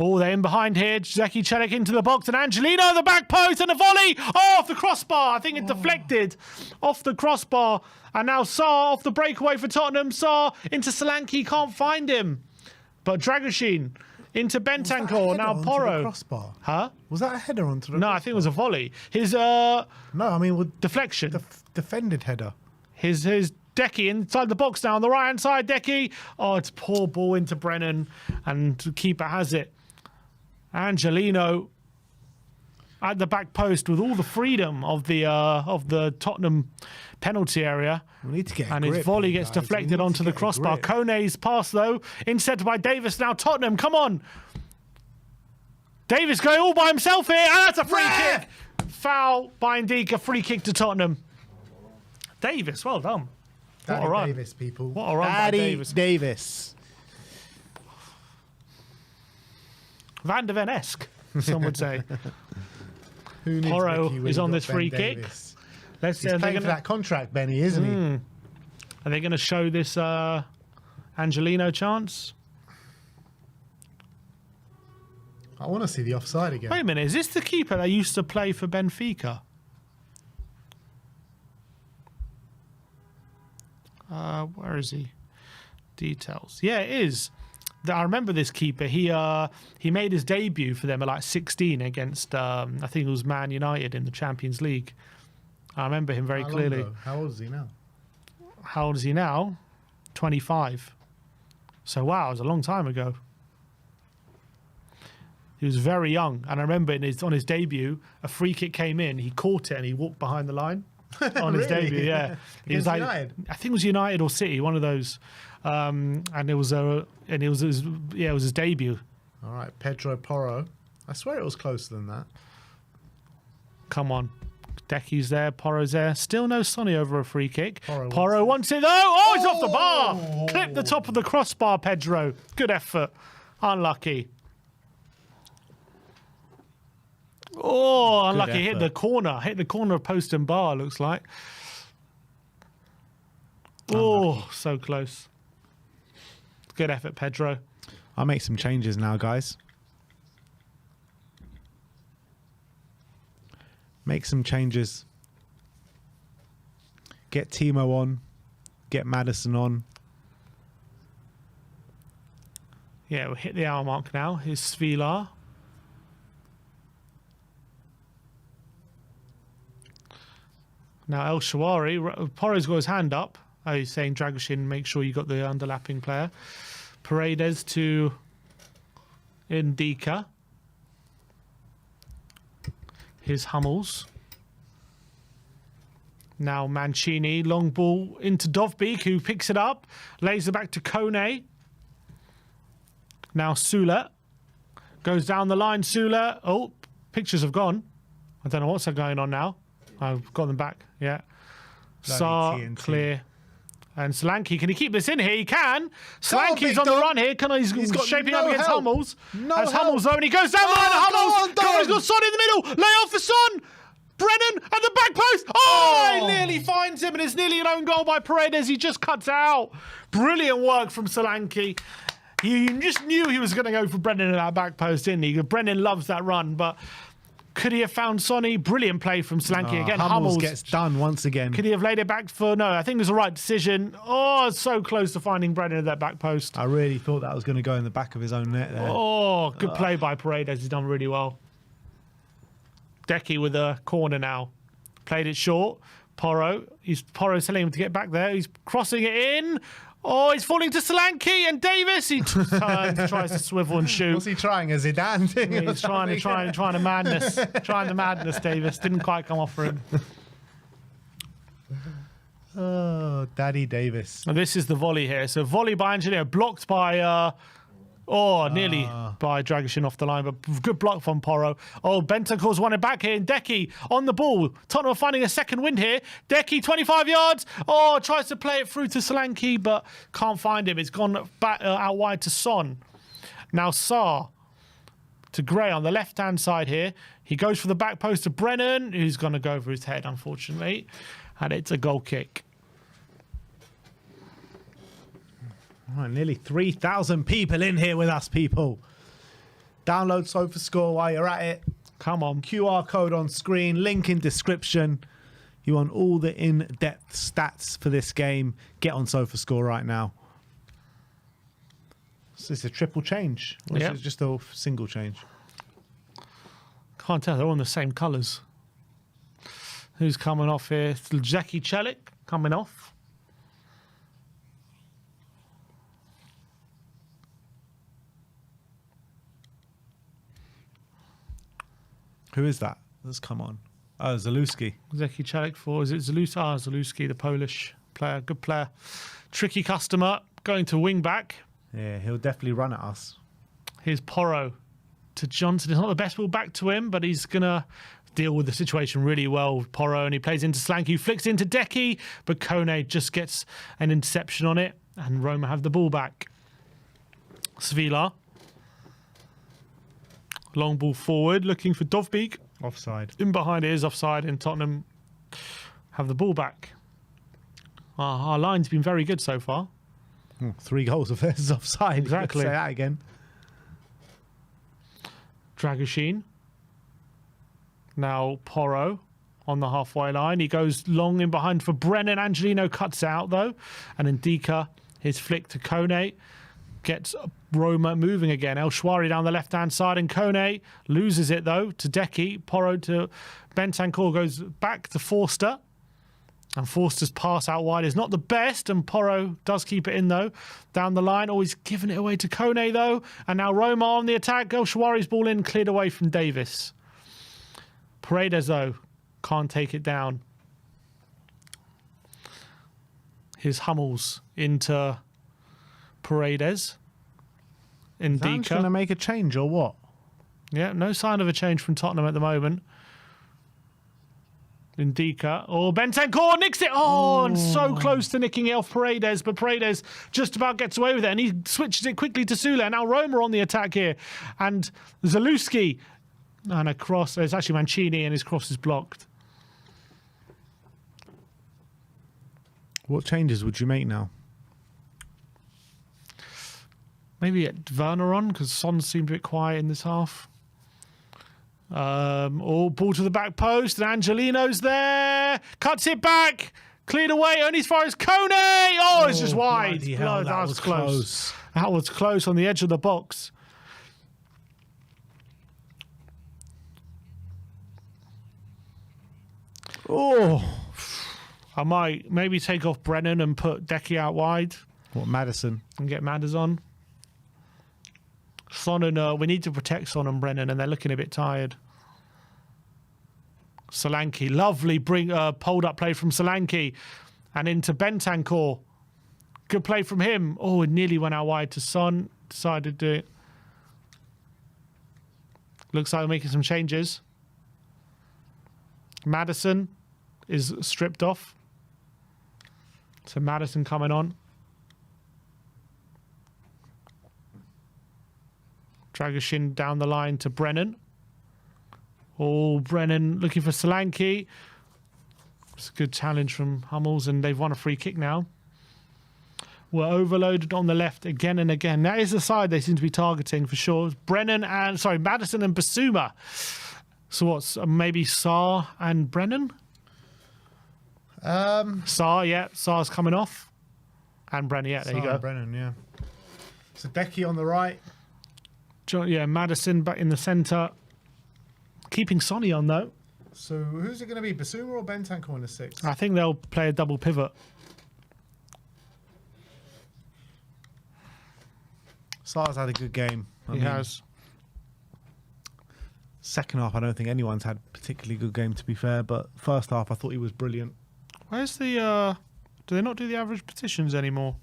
Speaker 2: Oh, they're in behind here. Zeki Celik into the box, and Angelino, the back post, and a volley. Oh, off the crossbar. I think it deflected off the crossbar. And now Sarr off the breakaway for Tottenham. Sarr into Solanke, can't find him. But Dragoshin into Bentancur. Now Porro.
Speaker 1: Crossbar?
Speaker 2: Huh?
Speaker 1: Was that a header onto the
Speaker 2: No,
Speaker 1: crossbar?
Speaker 2: I think it was a volley. His
Speaker 1: No, I mean with
Speaker 2: deflection.
Speaker 1: defended header.
Speaker 2: His Deki inside the box now on the right-hand side. Deki. Oh, it's a poor ball into Brennan, and the keeper has it. Angelino. at the back post with all the freedom of the Tottenham penalty area.
Speaker 1: We need to get a
Speaker 2: and
Speaker 1: grip
Speaker 2: his volley
Speaker 1: here,
Speaker 2: gets
Speaker 1: guys. We
Speaker 2: deflected
Speaker 1: need
Speaker 2: onto
Speaker 1: to
Speaker 2: the
Speaker 1: get a
Speaker 2: crossbar.
Speaker 1: grip.
Speaker 2: Kone's pass, though, intercepted by Davis. Now Tottenham, come on. Davis going all by himself here, and that's a free kick. Foul by Ndika, free kick to Tottenham. Davis, well done.
Speaker 1: Daddy
Speaker 2: what a run.
Speaker 1: Davis, people.
Speaker 2: What a run by
Speaker 1: Daddy
Speaker 2: Davis.
Speaker 1: Davis.
Speaker 2: Van de Ven-esque, some would say.
Speaker 1: Who needs
Speaker 2: Porro
Speaker 1: Mickey when
Speaker 2: is
Speaker 1: you've
Speaker 2: on
Speaker 1: got
Speaker 2: this
Speaker 1: Ben
Speaker 2: free kick.
Speaker 1: Davis?
Speaker 2: Let's see.
Speaker 1: He's
Speaker 2: Are they
Speaker 1: playing for that contract, Benny, isn't he?
Speaker 2: Are they going to show this Angelino chance?
Speaker 1: I want to see the offside again.
Speaker 2: Wait a minute, is this the keeper that used to play for Benfica? Where is he? Details. Yeah, it is. I remember this keeper. He made his debut for them at like 16 against I think it was Man United in the Champions League. I remember him very
Speaker 1: How long
Speaker 2: clearly.
Speaker 1: ago? How old is he now?
Speaker 2: How old is he now? 25. So wow, it was a long time ago. He was very young, and I remember on his debut, a free kick came in. He caught it and he walked behind the line on his
Speaker 1: Really?
Speaker 2: debut. Yeah, he was
Speaker 1: Against United?
Speaker 2: I think it was United or City, one of those. And it was his debut.
Speaker 1: All right, Pedro Porro. I swear it was closer than that.
Speaker 2: Come on. Decky's there, Porro's there. Still no Sonny over a free kick.
Speaker 1: Porro
Speaker 2: wants it though. Oh, he's off the bar. Clipped the top of the crossbar, Pedro. Good effort. Unlucky. Oh, unlucky. Hit the corner. Hit the corner of post and bar, looks like. Oh, so close. Good effort, Pedro.
Speaker 1: I'll make some changes now, guys. Make some changes. Get Timo on. Get Maddison on.
Speaker 2: Yeah, we'll hit the hour mark now. Here's Svilar. Now El Shawari, Porro's got his hand up. Oh, he's saying Dragoshin, make sure you got the underlapping player. Paredes to Ndika. Here's Hummels. Now Mancini, long ball into Dovbeek, who picks it up, lays it back to Kone. Now Sula goes down the line. Sula, oh, pictures have gone. I don't know what's going on now. I've got them back. Yeah. Saar,
Speaker 1: TNT.
Speaker 2: clear. And Solanke, can he keep this in here? He can. Solanke's on the run here. He's
Speaker 1: got
Speaker 2: shaping
Speaker 1: no
Speaker 2: up against
Speaker 1: help.
Speaker 2: Hummels.
Speaker 1: No
Speaker 2: As
Speaker 1: help.
Speaker 2: Hummels, though, and he goes down the line.
Speaker 1: Oh,
Speaker 2: Hummels.
Speaker 1: go on,
Speaker 2: He's got Son in the middle. Lay off for Son. Brennan at the back post. Oh, he nearly finds him, and it's nearly an own goal by Paredes. He just cuts out. Brilliant work from Solanke. He just knew he was going to go for Brennan at that back post, didn't he? Brennan loves that run, but could he have found Sonny? Brilliant play from Solanke. Again,
Speaker 1: Hummels gets done once again.
Speaker 2: Could he have laid it back for... No, I think it was the right decision. Oh, so close to finding Brennan at that back post.
Speaker 1: I really thought that was going to go in the back of his own net there.
Speaker 2: Oh, good play by Paredes. He's done really well. Decky with a corner now. Played it short. Porro's telling him to get back there. He's crossing it in. Oh, he's falling to Solanke and Davis. He turns, tries to swivel and shoot.
Speaker 1: Was he trying a Zidane thing?
Speaker 2: He's trying to madness. Trying the madness, Davis. Didn't quite come off for him.
Speaker 1: Oh, Daddy Davis.
Speaker 2: And this is the volley here. So volley by Angelino, blocked by... nearly by Dragoshin off the line, but good block from Porro. Oh, Bentancur's won it back here, and Decky on the ball. Tottenham are finding a second win here. Decky, 25 yards. Oh, tries to play it through to Solanke, but can't find him. It's gone back out wide to Son. Now Saar to Gray on the left-hand side here. He goes for the back post to Brennan, who's going to go over his head, unfortunately. And it's a goal kick.
Speaker 1: All right, nearly 3,000 people in here with us, people. Download SofaScore while you're at it.
Speaker 2: Come on.
Speaker 1: QR code on screen, link in description. You want all the in-depth stats for this game, get on SofaScore right now. So it's a triple change. Or is
Speaker 2: Yep.
Speaker 1: it just a single change?
Speaker 2: Can't tell. They're all in the same colours. Who's coming off here? It's Jackie Chelik coming off.
Speaker 1: Who is that? Let's come on. Oh, Zalewski.
Speaker 2: Zeki Celik for, is it Zalewski? Ah, Zalewski, the Polish player. Good player. Tricky customer. Going to wing back.
Speaker 1: Yeah, he'll definitely run at us.
Speaker 2: Here's Porro to Johnson. It's not the best ball back to him, but he's going to deal with the situation really well with Porro, and he plays into Solanke, who flicks into Deki, but Kone just gets an interception on it, and Roma have the ball back. Svila. Long ball forward, looking for Dovbik.
Speaker 1: Offside.
Speaker 2: In behind it is offside, and Tottenham have the ball back. Our line's been very good so far.
Speaker 1: 3 goals of theirs is offside.
Speaker 2: Exactly.
Speaker 1: Say that again.
Speaker 2: Dragoshin. Now Porro on the halfway line. He goes long in behind for Brennan. Angelino cuts out though. And then Dika, his flick to Kone, gets Roma moving again. El Shwari down the left-hand side, and Kone loses it though to Deki. Porro to Bentancur, goes back to Forster. And Forster's pass out wide is not the best, and Porro does keep it in though. Down the line, always giving it away to Kone though. And now Roma on the attack. El Shwari's ball in, cleared away from Davis. Paredes though, can't take it down. Here's Hummels into Paredes.
Speaker 1: Zan's going to make a change or what?
Speaker 2: Yeah, no sign of a change from Tottenham at the moment. Ndika. Oh, Bentancur nicks it. Oh, and so close to nicking it off Paredes, but Paredes just about gets away with it, and he switches it quickly to Sule. Now Roma on the attack here, and Zalewski, and a cross. It's actually Mancini, and his cross is blocked.
Speaker 1: What changes would you make now?
Speaker 2: Maybe get Werner on, because Son seemed a bit quiet in this half. Ball to the back post, and Angelino's there. Cuts it back. Cleared away, only as far as Kone. Oh, it's just wide.
Speaker 1: Hell, that was close.
Speaker 2: That was close on the edge of the box.
Speaker 1: Oh.
Speaker 2: I might maybe take off Brennan and put Deki out wide.
Speaker 1: What, Maddison?
Speaker 2: And get Madders on. Son and we need to protect Son and Brennan, and they're looking a bit tired. Solanke, lovely pulled up play from Solanke, and into Bentancur. Good play from him. Oh, it nearly went out wide to Son. Decided to do it. Looks like they're making some changes. Maddison is stripped off. So Maddison coming on. Dragoshin down the line to Brennan. Oh, Brennan looking for Solanke. It's a good challenge from Hummels, and they've won a free kick now. We're overloaded on the left again and again. That is the side they seem to be targeting for sure. Maddison and Basuma. So what's maybe Sarr and Brennan? Sarr, yeah. Sarr's coming off. And Brennan, yeah, there you go.
Speaker 1: Brennan, yeah. So Deki on the right.
Speaker 2: Maddison back in the centre. Keeping Sonny on, though.
Speaker 1: So who's it going to be, Basuma or Bentancur in the 6th?
Speaker 2: I think they'll play a double pivot.
Speaker 1: Sarr's had a good game.
Speaker 2: He has.
Speaker 1: Second half, I don't think anyone's had a particularly good game, to be fair. But first half, I thought he was brilliant.
Speaker 2: Where's the... do they not do the average positions anymore?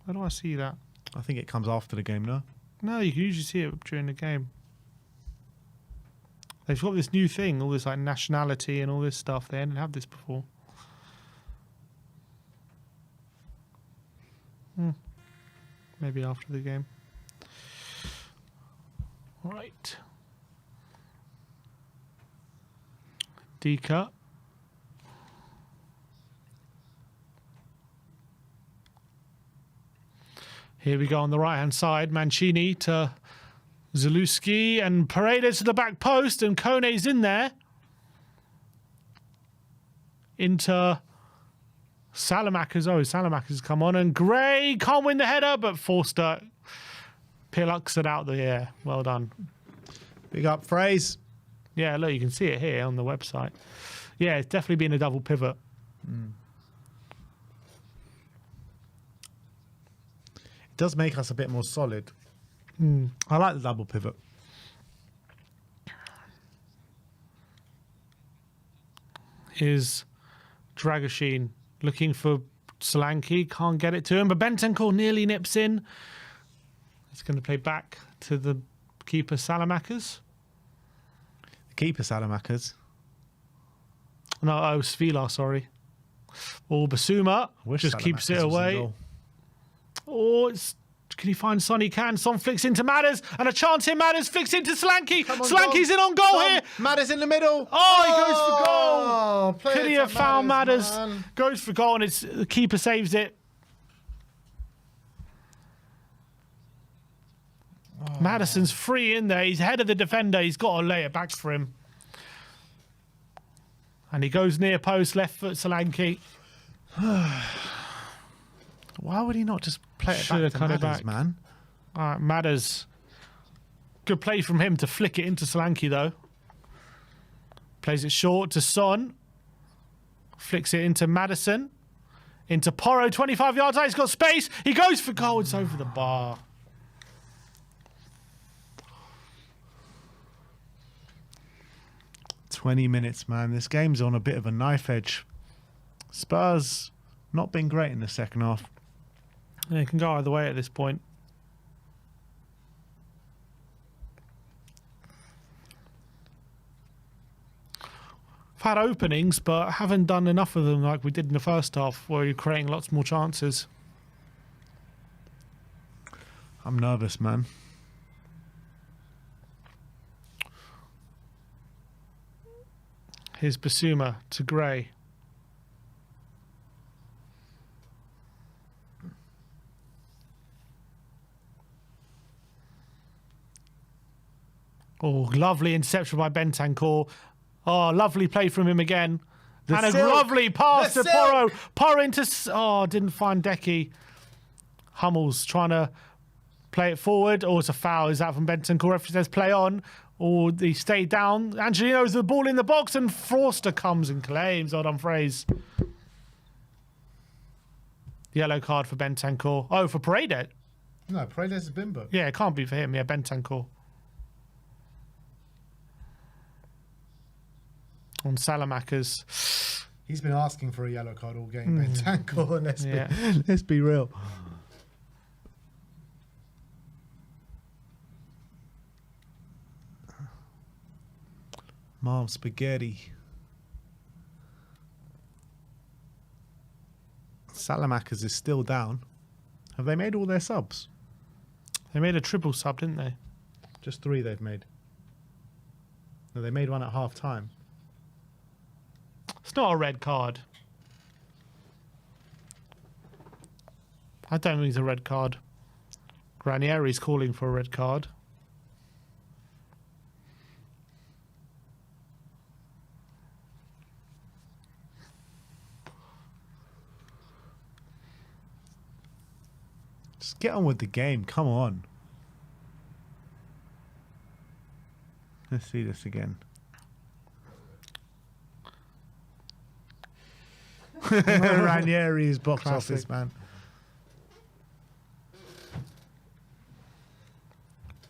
Speaker 2: Where do I see that?
Speaker 1: I think it comes after the game, no?
Speaker 2: No, you can usually see it during the game. They've got this new thing, all this like nationality and all this stuff. They didn't have this before. Maybe after the game. Right. Dika. Here we go on the right-hand side. Mancini to Zalewski, and Paredes to the back post, and Kone's in there. Into Salamakers. Oh, Salamakers come on, and Gray can't win the header, but Forster pilucks it out the air. Well done.
Speaker 1: Big up, Fraze.
Speaker 2: Yeah, look, you can see it here on the website. Yeah, it's definitely been a double pivot.
Speaker 1: It does make us a bit more solid. I like the double pivot.
Speaker 2: is Dragoshin looking for Solanke. Can't get it to him, but Bentancur nearly nips in. It's going to play back to the keeper, Salamakers.
Speaker 1: Keeper Salamakers.
Speaker 2: No, Svila, sorry. Or Basuma just keeps it away. Oh, can he find Son? He can. Son flicks into Matters, and a chance here. Matters flicks into Solanke. Solanke's in on goal here.
Speaker 1: Matters in the middle.
Speaker 2: Oh, he goes for goal. Could he have found Matters?
Speaker 1: Man.
Speaker 2: Goes for goal, and the keeper saves it. Madison's free in there. He's ahead of the defender. He's got to lay it back for him. And he goes near post, left foot Solanke.
Speaker 1: Why would he not just play it
Speaker 2: Should've
Speaker 1: back
Speaker 2: cut
Speaker 1: to
Speaker 2: it
Speaker 1: Matters,
Speaker 2: back.
Speaker 1: man?
Speaker 2: All right, Matters. Good play from him to flick it into Solanke, though. Plays it short to Son. Flicks it into Madison. Into Porro, 25 yards out. He's got space. He goes for goal. It's over the bar.
Speaker 1: "20 minutes, man. This game's on a bit of a knife edge. Spurs not been great in the second half.
Speaker 2: Yeah, it can go either way at this point. I've had openings, but haven't done enough of them like we did in the first half, where you're creating lots more chances.
Speaker 1: I'm nervous, man.
Speaker 2: Here's Basuma to Gray. Oh, lovely interception by Bentancur. Oh, lovely play from him again. And a lovely pass to Porro. Porro into... Oh, didn't find Decky. Hummels trying to play it forward. Oh, it's a foul. Is that from Bentancur? Referee says play on. Or he stayed down. Angelino's the ball in the box and Forster comes and claims. Hold on, phrase. Yellow card for Bentancur. Oh, for Paredes.
Speaker 1: No, Paredes has been booked.
Speaker 2: Yeah, it can't be for him. Yeah, Bentancur. On Salamakers.
Speaker 1: He's been asking for a yellow card all game, Bentancur.
Speaker 2: Yeah.
Speaker 1: Let's be real. Mom, spaghetti. Salamakers is still down. Have they made all their subs?
Speaker 2: They made a triple sub, didn't they?
Speaker 1: Just 3 they've made. No, they made one at half time.
Speaker 2: It's not a red card. I don't think it's a red card. Ranieri's calling for a red card.
Speaker 1: Just get on with the game. Come on. Let's see this again. Ranieri's box
Speaker 2: Classic.
Speaker 1: office, man.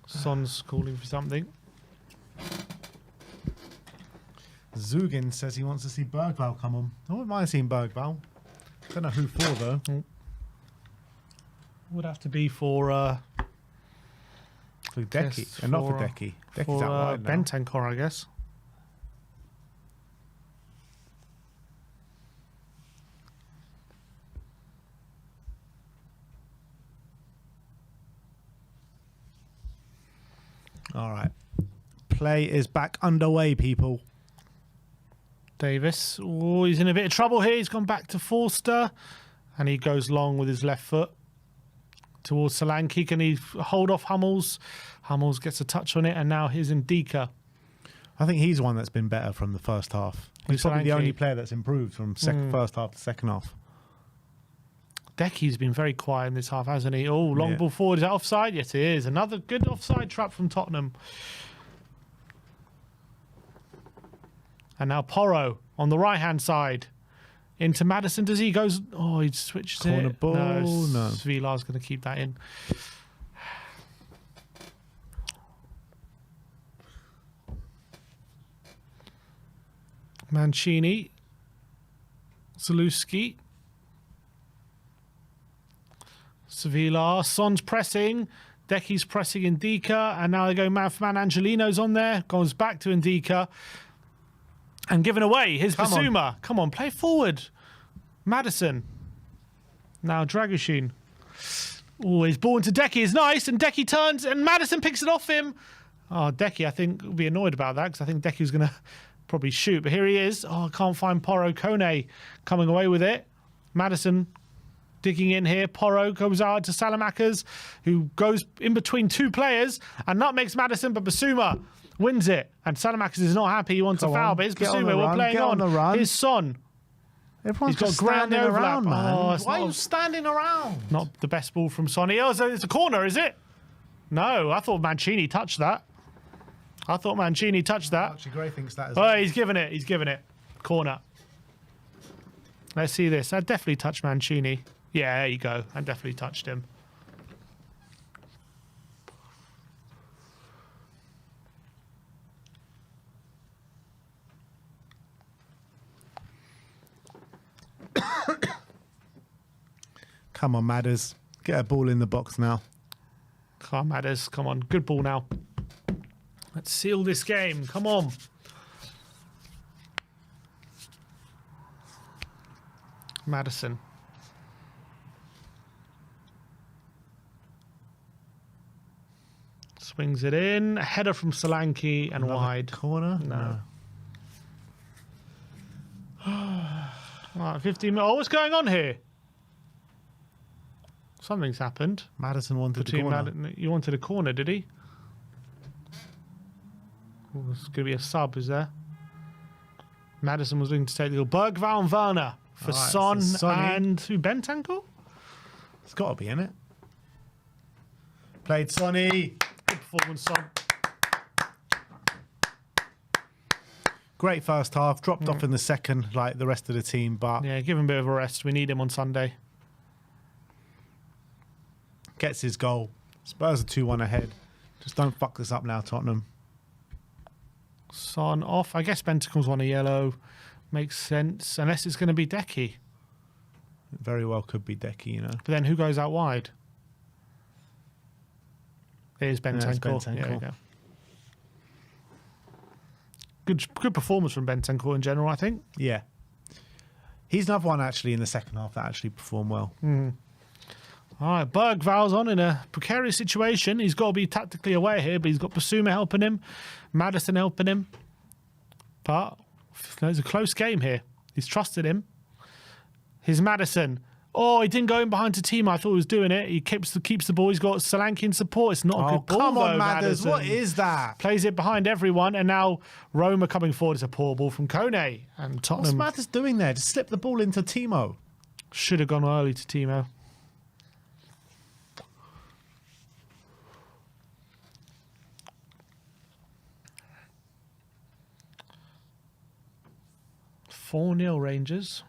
Speaker 2: Son's calling for something.
Speaker 1: Zugin says he wants to see Bergvall come on. I wouldn't mind seeing Bergvall. Don't know who for, though.
Speaker 2: Would have to be for
Speaker 1: Decky.
Speaker 2: Yes,
Speaker 1: And not for
Speaker 2: for-
Speaker 1: Decky. Decky's out wide now.
Speaker 2: Bentancur, I guess.
Speaker 1: All right. Play is back underway, people.
Speaker 2: Davis. Oh, he's in a bit of trouble here. He's gone back to Forster. And he goes long with his left foot towards Solanke. Can he hold off Hummels? Hummels gets a touch on it. And now here's Ndika.
Speaker 1: I think he's the one that's been better from the first half. He's probably the
Speaker 2: Solanke.
Speaker 1: only player that's improved from first half to second half.
Speaker 2: Decky's been very quiet in this half, hasn't he? Oh, long
Speaker 1: Yeah.
Speaker 2: ball forward. Is that offside? Yes, it is. Another good offside trap from Tottenham. And now Porro on the right-hand side. Into Madison. Does he goes? Oh, he switches
Speaker 1: Corner
Speaker 2: it.
Speaker 1: ball, no.
Speaker 2: Svilar's going to keep that in. Mancini Zaluski. Sevilla. Son's pressing. Decky's pressing Ndika. And now they go man for man. Angelino's on there. Goes back to Ndika. And given away. Here's Basuma. Come on, play forward. Maddison. Now Dragoshin. Oh, his ball into Decky is nice. And Decky turns and Maddison picks it off him. Oh, Decky, I think, will be annoyed about that because I think Decky's going to probably shoot. But here he is. Oh, I can't find Porro. Kone coming away with it. Maddison digging in here. Porro goes out to Salamakers, who goes in between two players and nutmegs Maddison, but Basuma wins it. And Salamakers is not happy. He wants a foul, but it's Basuma. We're playing on. Here's Son.
Speaker 1: Everyone's
Speaker 2: He's got
Speaker 1: just
Speaker 2: ground
Speaker 1: standing
Speaker 2: overlap.
Speaker 1: around, man.
Speaker 2: Oh,
Speaker 1: Why are you standing around?
Speaker 2: Not the best ball from Sonny. Oh, so it's a corner, is it? No, I thought Mancini touched that.
Speaker 1: Archie Gray thinks that is.
Speaker 2: Oh, he's given it. He's given it. Corner. Let's see this. I definitely touched Mancini. Yeah, there you go. I definitely touched him.
Speaker 1: Come on, Madders. Get a ball in the box now.
Speaker 2: Come on, Madders. Come on. Good ball now. Let's seal this game. Come on. Maddison. Swings it in. A header from Solanke and
Speaker 1: Another
Speaker 2: wide.
Speaker 1: corner?
Speaker 2: No. Right, 15 minutes. Oh, what's going on here? Something's happened.
Speaker 1: Maddison wanted the corner.
Speaker 2: You wanted a corner, did he? Oh, there's going to be a sub, is there? Maddison was looking to take the goal. Bergvall and Werner for
Speaker 1: Right,
Speaker 2: Son and who? Bentancur?
Speaker 1: It's got to be in it. Played Sonny.
Speaker 2: Good performance, Son.
Speaker 1: Great first half. Dropped off in the second, like the rest of the team, but
Speaker 2: Yeah, give him a bit of a rest. We need him on Sunday.
Speaker 1: gets his goal. Spurs are 2-1 ahead. Just don't fuck this up now, Tottenham.
Speaker 2: Son off. I guess Bentancur's on a yellow. Makes sense. Unless it's going to be Decky.
Speaker 1: It very well could be Decky, you know.
Speaker 2: But then who goes out wide? It is
Speaker 1: Yeah, it's
Speaker 2: Bentancur.
Speaker 1: Bentancur.
Speaker 2: There we go. Good performance from Bentancur in general, I think.
Speaker 1: Yeah. He's another one actually in the second half that actually performed well.
Speaker 2: All right, Bergvall's on in a precarious situation. He's got to be tactically aware here, but he's got Basuma helping him, Maddison helping him. But there's a close game here. He's trusted him. Here's Maddison. Oh, he didn't go in behind to team. I thought he was doing it. He keeps the ball. He's got Solanke in support. It's not a good ball,
Speaker 1: come on,
Speaker 2: though,
Speaker 1: Madders.
Speaker 2: Maddison.
Speaker 1: What is that?
Speaker 2: Plays it behind everyone, and now Roma coming forward. It's a poor ball from Kone. And
Speaker 1: What's
Speaker 2: Tottenham
Speaker 1: Madders doing there? Just slip the ball into Timo.
Speaker 2: should have gone early to Timo. (4-0) Rangers.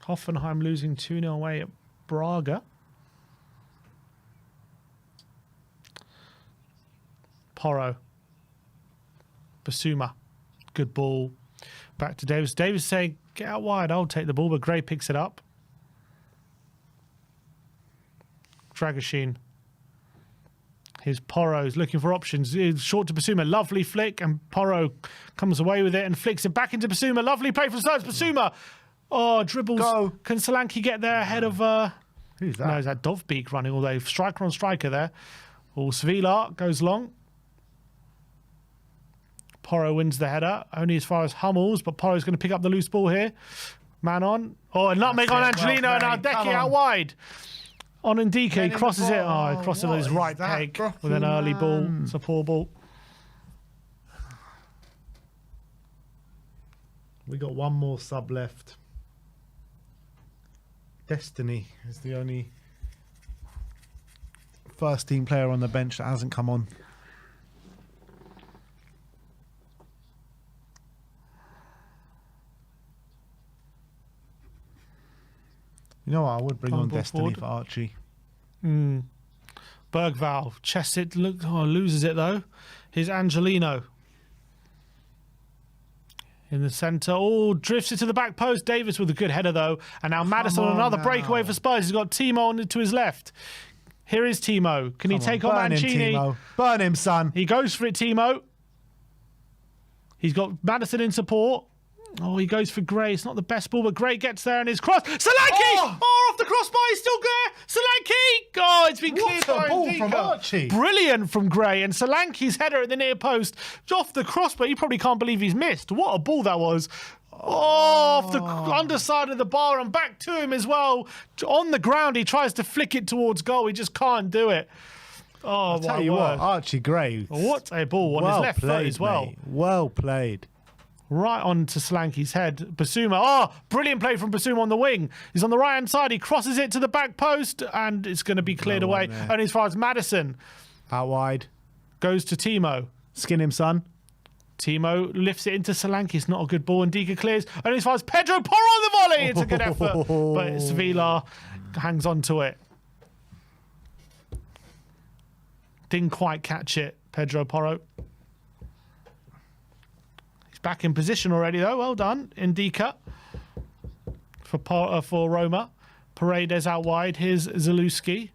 Speaker 2: Hoffenheim losing 2-0 away at Braga. Porro. Basuma. Good ball. Back to Davis. Davis saying, get out wide, I'll take the ball, but Gray picks it up. Dragoshin. Here's Porro's looking for options. Short to Basuma. Lovely flick, and Porro comes away with it and flicks it back into Basuma. Lovely play from Spurs. Basuma. Oh, dribbles.
Speaker 1: Go.
Speaker 2: Can Solanke get there ahead of...
Speaker 1: Who's that?
Speaker 2: No, is that Dovbeek running all day? Striker on striker there. Oh, Sevilla goes long. Porro wins the header, only as far as Hummels, but Porro's going to pick up the loose ball here. Man on. Oh, and nutmeg on Angelino,
Speaker 1: Well
Speaker 2: and now
Speaker 1: played.
Speaker 2: Decky
Speaker 1: Come
Speaker 2: out
Speaker 1: on.
Speaker 2: wide. On Ndika, he crosses it. Oh, he crosses it with his
Speaker 1: What
Speaker 2: right
Speaker 1: is that,
Speaker 2: peg with an early ball.
Speaker 1: man?
Speaker 2: It's a poor ball.
Speaker 1: We got one more sub left. Destiny is the only first team player on the bench that hasn't come on. You know what? I would bring on
Speaker 2: Humble
Speaker 1: Destiny
Speaker 2: forward.
Speaker 1: for Archie.
Speaker 2: Bergvall, chests it, loses it though. Here's Angelino. In the centre. Oh, drifts it to the back post. Davis with a good header, though. And now Maddison on another breakaway for Spurs. He's got Timo on to his left. Here is Timo. Can he take on Mancini?
Speaker 1: Burn him, son.
Speaker 2: He goes for it, Timo. He's got Maddison in support. Oh, he goes for Gray. It's not the best ball, but Gray gets there and his cross. Solanke! Oh, off the crossbar. He's still there. Solanke! Oh, it's been cleared by
Speaker 1: ball from
Speaker 2: Ndika.
Speaker 1: Archie.
Speaker 2: Brilliant from Gray. And Solanke's header at the near post. Off the crossbar. You probably can't believe he's missed. What a ball that was. Oh, off the underside of the bar and back to him as well. On the ground, he tries to flick it towards goal. He just can't do it. Oh,
Speaker 1: I'll tell you what, Archie Gray.
Speaker 2: What a ball on his left foot as well.
Speaker 1: Mate. Well played.
Speaker 2: Right onto Solanke's head. Basuma. Oh, brilliant play from Basuma on the wing. He's on the right-hand side. He crosses it to the back post, and it's going to be cleared away. Only as far as Maddison.
Speaker 1: Out wide.
Speaker 2: Goes to Timo.
Speaker 1: Skin him, son.
Speaker 2: Timo lifts it into Solanke. It's not a good ball, and Ndika clears. Only as far as Pedro Porro on the volley. It's a good effort, but Sevilla hangs on to it. Didn't quite catch it, Pedro Porro. Back in position already, though. Well done, Ndika for Roma. Paredes out wide. Here's Zalewski.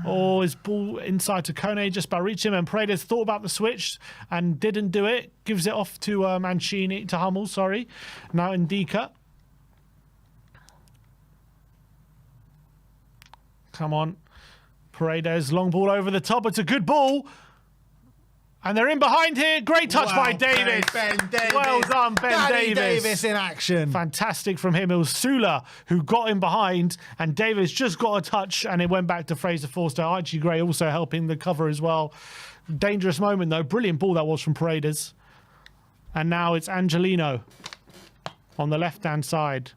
Speaker 2: Oh, his ball inside to Kone, just about reaching him. And Paredes thought about the switch and didn't do it. Gives it off to Mancini, to Hummel, sorry. Now Ndika. Come on. Paredes, long ball over the top. It's a good ball. And they're in behind here. Great touch by Davis.
Speaker 1: Ben Davis.
Speaker 2: Well done, Ben
Speaker 1: Davis in action.
Speaker 2: Fantastic from him. It was Sula who got him behind, and Davis just got a touch, and it went back to Fraser Forster. Archie Gray also helping the cover as well. Dangerous moment, though. Brilliant ball that was from Paredes. And now it's Angelino on the left-hand side.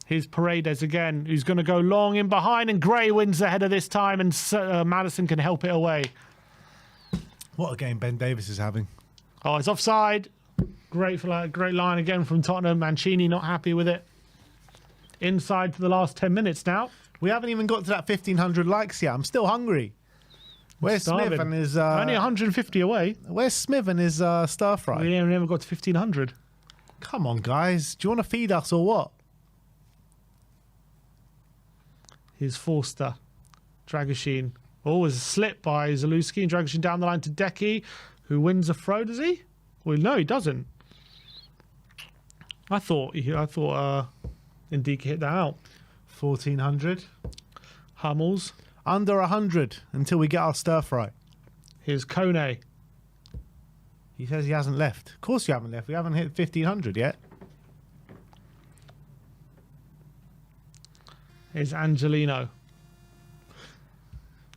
Speaker 2: Here's Paredes again, who's going to go long in behind, and Gray wins the header this time, and Maddison can help it away.
Speaker 1: What a game Ben Davis is having.
Speaker 2: Oh, it's offside. Great line again from Tottenham. Mancini not happy with it. Inside for the last 10 minutes now.
Speaker 1: We haven't even got to that 1,500 likes yet. I'm still hungry. Where's Smith and his...
Speaker 2: Only 150 away.
Speaker 1: Where's Smith and his stir fry?
Speaker 2: We never got to 1,500.
Speaker 1: Come on, guys. Do you want to feed us or what?
Speaker 2: Here's Forster. Dragoshin. Oh, there's a slip by Zalewski, and Dragoshin down the line to Deki, who wins a throw, does he? Well, no, he doesn't. I thought Ndika hit that out.
Speaker 1: 1,400.
Speaker 2: Hummels.
Speaker 1: Under 100 until we get our stir fry.
Speaker 2: Here's Kone.
Speaker 1: He says he hasn't left. Of course you haven't left. We haven't hit 1,500 yet.
Speaker 2: Here's Angelino.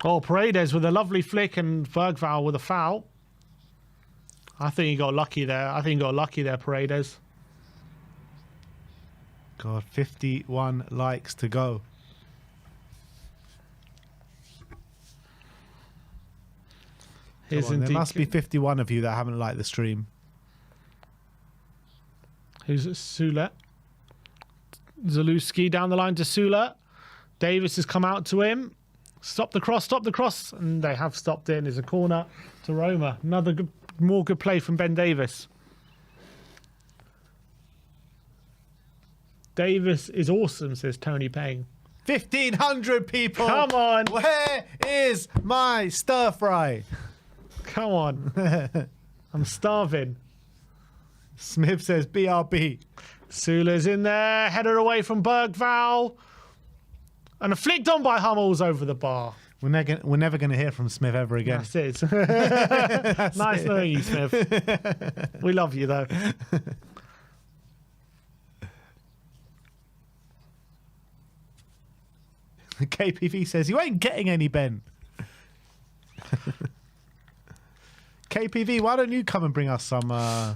Speaker 2: Oh, Paredes with a lovely flick and Bergvall with a foul. I think he got lucky there. Paredes.
Speaker 1: God, 51 likes to go. There must be 51 of you that haven't liked the stream.
Speaker 2: Who's Sula? Zalewski down the line to Sula. Davis has come out to him. Stop the cross. And they have stopped it. And there's a corner to Roma. Another more good play from Ben Davis. Davis is awesome, says Tony Payne.
Speaker 1: 1,500 people.
Speaker 2: Come on.
Speaker 1: Where is my stir fry?
Speaker 2: Come on. I'm starving.
Speaker 1: Smith says BRB.
Speaker 2: Sula's in there. Header away from Bergvall. And a flicked on by Hummels over the bar.
Speaker 1: We're never going to hear from Smith ever again.
Speaker 2: That's it. Nice knowing you, Smith. We love you, though.
Speaker 1: KPV says, you ain't getting any, Ben. KPV, why don't you come and bring us some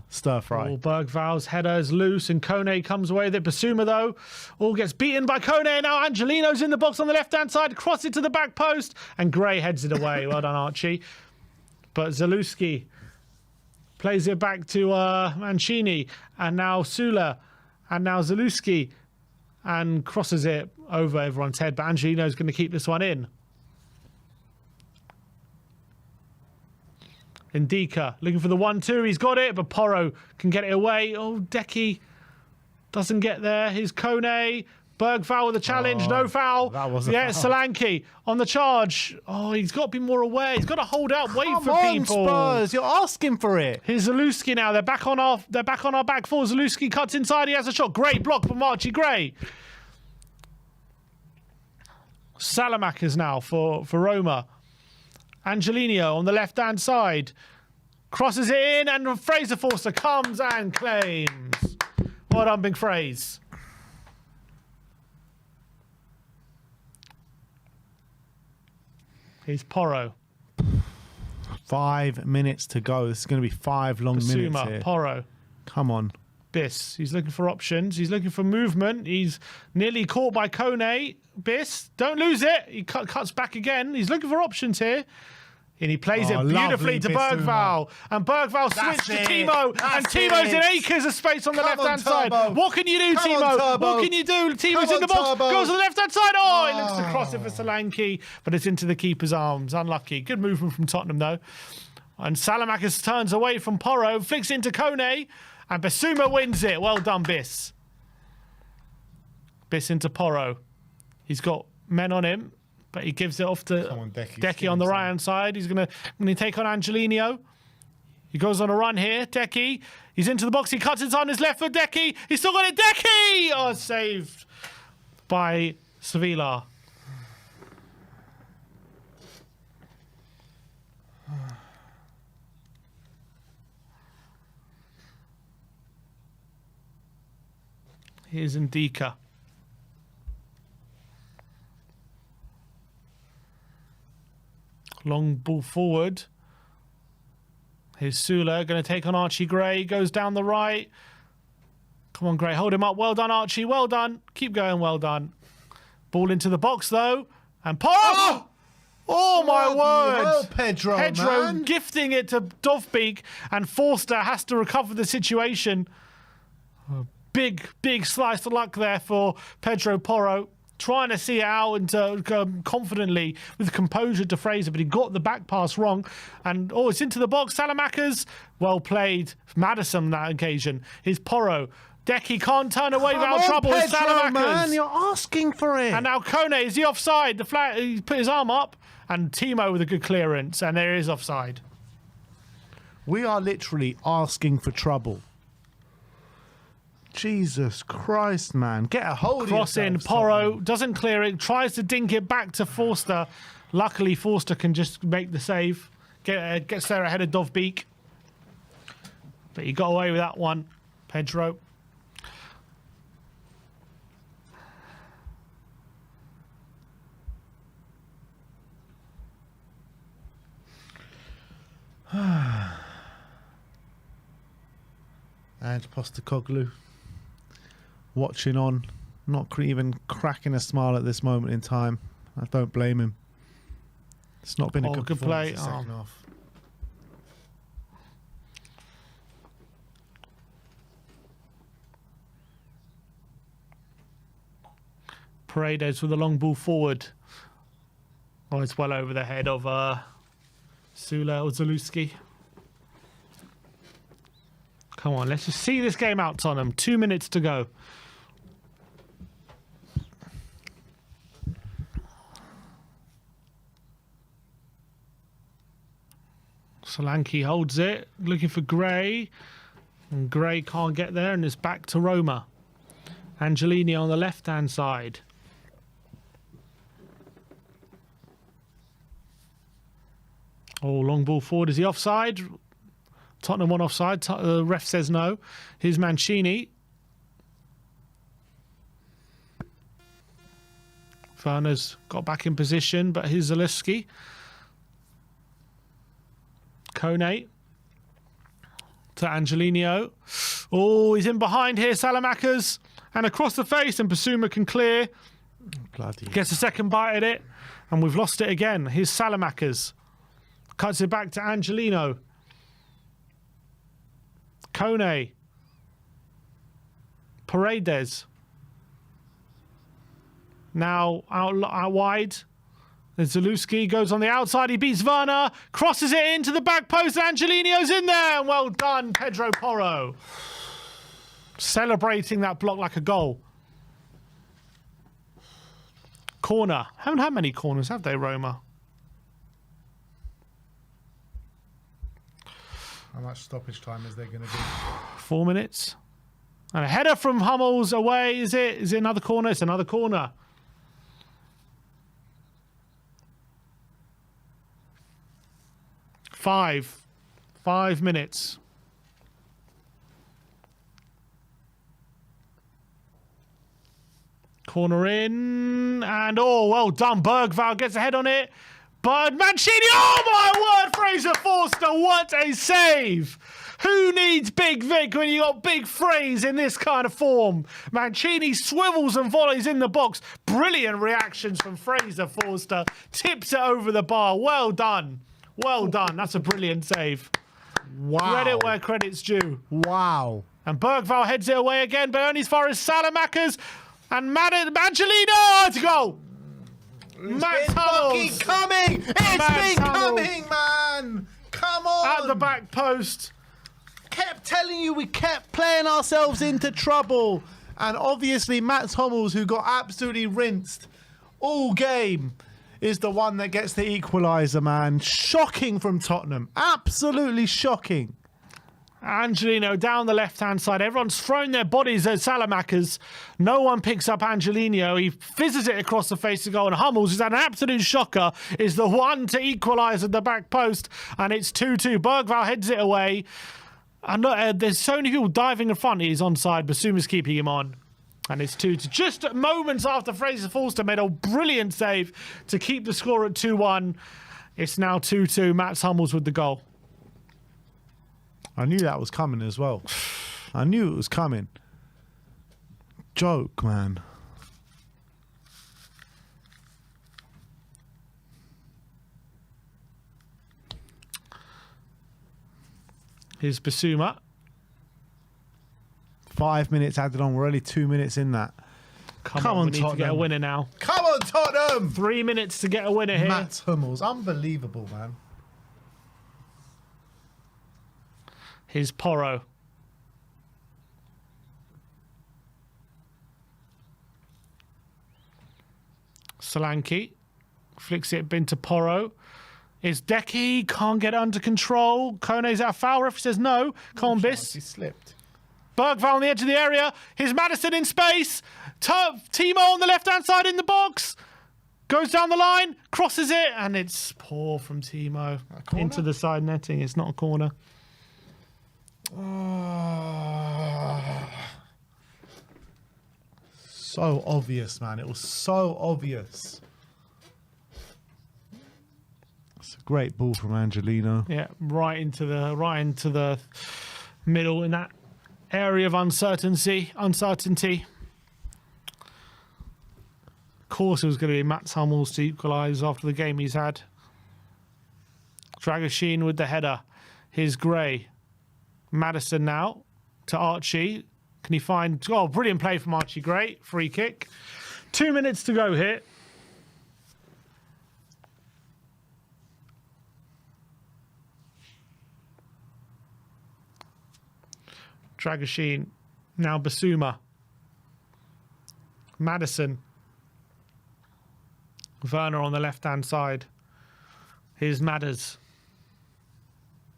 Speaker 1: stir fry?
Speaker 2: Oh, Bergvall's header is loose and Kone comes away with it. Basuma, though, all gets beaten by Kone. Now Angelino's in the box on the left-hand side. Cross it to the back post. And Gray heads it away. Well done, Archie. But Zalewski plays it back to Mancini. And now Sula. And now Zalewski. And crosses it over everyone's head. But Angelino's going to keep this one in. Ndika looking for the 1-2. He's got it, but Porro can get it away. Oh, Deki doesn't get there. Here's Kone. Bergval with the challenge. No foul.
Speaker 1: That was a
Speaker 2: yeah,
Speaker 1: foul.
Speaker 2: Solanke on the charge. Oh, he's got to be more aware. He's got to hold out, wait
Speaker 1: Come
Speaker 2: for
Speaker 1: on,
Speaker 2: people.
Speaker 1: Spurs, you're asking for it.
Speaker 2: Here's Zaluski now. They're back on our back four. Zaluski cuts inside. He has a shot. Great block from Archie Gray. Salamakers now for Roma. Angelino on the left-hand side. Crosses it in, and Fraser Forster comes and claims. Well done, Big Fraser. Here's Porro.
Speaker 1: 5 minutes to go. This is going to be 5 long minutes
Speaker 2: Basuma,
Speaker 1: here.
Speaker 2: Porro.
Speaker 1: Come on.
Speaker 2: Biss. He's looking for options. He's looking for movement. He's nearly caught by Kone. Biss, don't lose it. He cuts back again. He's looking for options here. And he plays it beautifully
Speaker 1: lovely
Speaker 2: to
Speaker 1: Bissouma.
Speaker 2: Bergval. And Bergval
Speaker 1: That's
Speaker 2: switched to
Speaker 1: it.
Speaker 2: Timo.
Speaker 1: That's
Speaker 2: And Timo's in
Speaker 1: it.
Speaker 2: acres of space on the
Speaker 1: Come on,
Speaker 2: left-hand side.
Speaker 1: Turbo.
Speaker 2: What can you do,
Speaker 1: Come
Speaker 2: Timo?
Speaker 1: on, Turbo.
Speaker 2: What can you do? Timo's
Speaker 1: Come
Speaker 2: in the
Speaker 1: on,
Speaker 2: box.
Speaker 1: Turbo.
Speaker 2: Goes to the left-hand side. Oh, he looks to cross it for Solanke. But it's into the keeper's arms. Unlucky. Good movement from Tottenham, though. And Salamakers turns away from Porro. Flicks into Kone. And Basuma wins it. Well done, Biss. Biss into Porro. He's got men on him, but he gives it off to
Speaker 1: Come on, Deki.
Speaker 2: Deki on the right-hand side. He's going to take on Angelino. He goes on a run here. Deki. He's into the box. He cuts it on his left foot. Deki. He's still got it. Deki! Oh, saved by Sevilla. Here's Ndika. Long ball forward. Here's Sula going to take on Archie Gray. Goes down the right. Come on, Gray. Hold him up. Well done, Archie. Well done. Keep going. Well done. Ball into the box, though. And pop! Oh, my word.
Speaker 1: Hell, Pedro, man.
Speaker 2: Gifting it to Dovbeek. And Forster has to recover the situation. Big slice of luck there for Pedro Porro. Trying to see it out and confidently with composure to Fraser, but he got the back pass wrong. And it's into the box. Salamakers, well played. Madison on that occasion. Here's Porro. Deki can't turn away without trouble. It's
Speaker 1: Pedro,
Speaker 2: Salamakers.
Speaker 1: man, you're asking for it.
Speaker 2: And now Kone, is he offside? The flag, he put his arm up, and Timo with a good clearance, and there is offside.
Speaker 1: We are literally asking for trouble. Jesus Christ, man. Get a hold
Speaker 2: Cross
Speaker 1: of
Speaker 2: in,
Speaker 1: yourself.
Speaker 2: Porro doesn't clear it, tries to dink it back to Forster. Luckily, Forster can just make the save. Gets there ahead of Dovbeek. But he got away with that one, Pedro.
Speaker 1: And Postecoglou watching on, not even cracking a smile at this moment in time. I don't blame him. It's not been a good
Speaker 2: play.
Speaker 1: performance in the second half.
Speaker 2: Paredes with a long ball forward. Oh, it's well over the head of Sula or Zaluski. Come on, let's just see this game out, Tottenham. 2 minutes to go. Solanke holds it, looking for Gray. And Gray can't get there, and it's back to Roma. Angelini on the left-hand side. Oh, long ball forward. Is he offside? Tottenham one offside. The ref says no. Here's Mancini. Werner's got back in position, but here's Zalewski. Kone to Angelino. Oh, he's in behind here. Salamakers. And across the face, and Basuma can clear.
Speaker 1: Bloody.
Speaker 2: Gets a second bite at it. And we've lost it again. Here's Salamakers. Cuts it back to Angelino. Kone. Paredes. Now out wide. Zalewski goes on the outside. He beats Werner. Crosses it into the back post. Angelino's in there. Well done, Pedro Porro. Celebrating that block like a goal. Corner. Haven't had many corners, have they, Roma?
Speaker 1: How much stoppage time is there going to be?
Speaker 2: 4 minutes. And a header from Hummels away. Is it? Is it another corner? It's another corner. Five minutes. Corner in. And oh, well done. Bergvall gets a head on it. But Mancini, oh my word, Fraser Forster, what a save! Who needs Big Vic when you got Big Fraser in this kind of form? Mancini swivels and volleys in the box. Brilliant reactions from Fraser Forster. Tips it over the bar. Well done. Well done. That's a brilliant save.
Speaker 1: Wow.
Speaker 2: Credit where credit's due.
Speaker 1: Wow.
Speaker 2: And Bergvall heads it away again, but only as far as Salamakers and Angelino. It's a goal. Max Hummels
Speaker 1: coming! It's been coming, man! Come on!
Speaker 2: at the back post.
Speaker 1: Kept telling you we kept playing ourselves into trouble. And obviously Mats Hummels, who got absolutely rinsed all game, is the one that gets the equaliser, man. Shocking from Tottenham. Absolutely shocking.
Speaker 2: Angelino down the left-hand side. Everyone's thrown their bodies at Salamakers. No one picks up Angelino. He fizzes it across the face of goal. And Hummels, who's had an absolute shocker, is the one to equalise at the back post. And it's 2-2. Bergvall heads it away. And there's so many people diving in front. He's onside. Basuma's keeping him on. And it's 2-2. Just moments after Fraser Forster made a brilliant save to keep the score at 2-1. It's now 2-2. Mats Hummels with the goal.
Speaker 1: I knew that was coming as well. I knew it was coming. Joke, man.
Speaker 2: Here's Basuma.
Speaker 1: 5 minutes added on. We're only 2 minutes in that.
Speaker 2: Come on, we need to get a winner now.
Speaker 1: Come on, Tottenham!
Speaker 2: 3 minutes to get a winner here.
Speaker 1: Mats Hummels. Unbelievable, man.
Speaker 2: Here's Porro. Solanke flicks it into Porro. It's Decky, can't get it under control. Kone's out foul. Referee says no. Come on, Biss.
Speaker 1: He slipped.
Speaker 2: Bergvall on the edge of the area. Here's Maddison in space. Timo on the left-hand side in the box. Goes down the line, crosses it, and it's poor from Timo. Into the side netting. It's not a corner.
Speaker 1: So obvious, man. It was so obvious. It's a great ball from Angelino.
Speaker 2: Yeah, right into the middle in that area of uncertainty. Of course, it was going to be Mats Hummels to equalise after the game he's had. Dragoshin with the header. Here's Gray. Maddison now to Archie. Can he find... Oh, brilliant play from Archie Gray. Free kick. 2 minutes to go here. Dragoshin. Now Basuma. Maddison. Werner on the left-hand side. Here's Madders.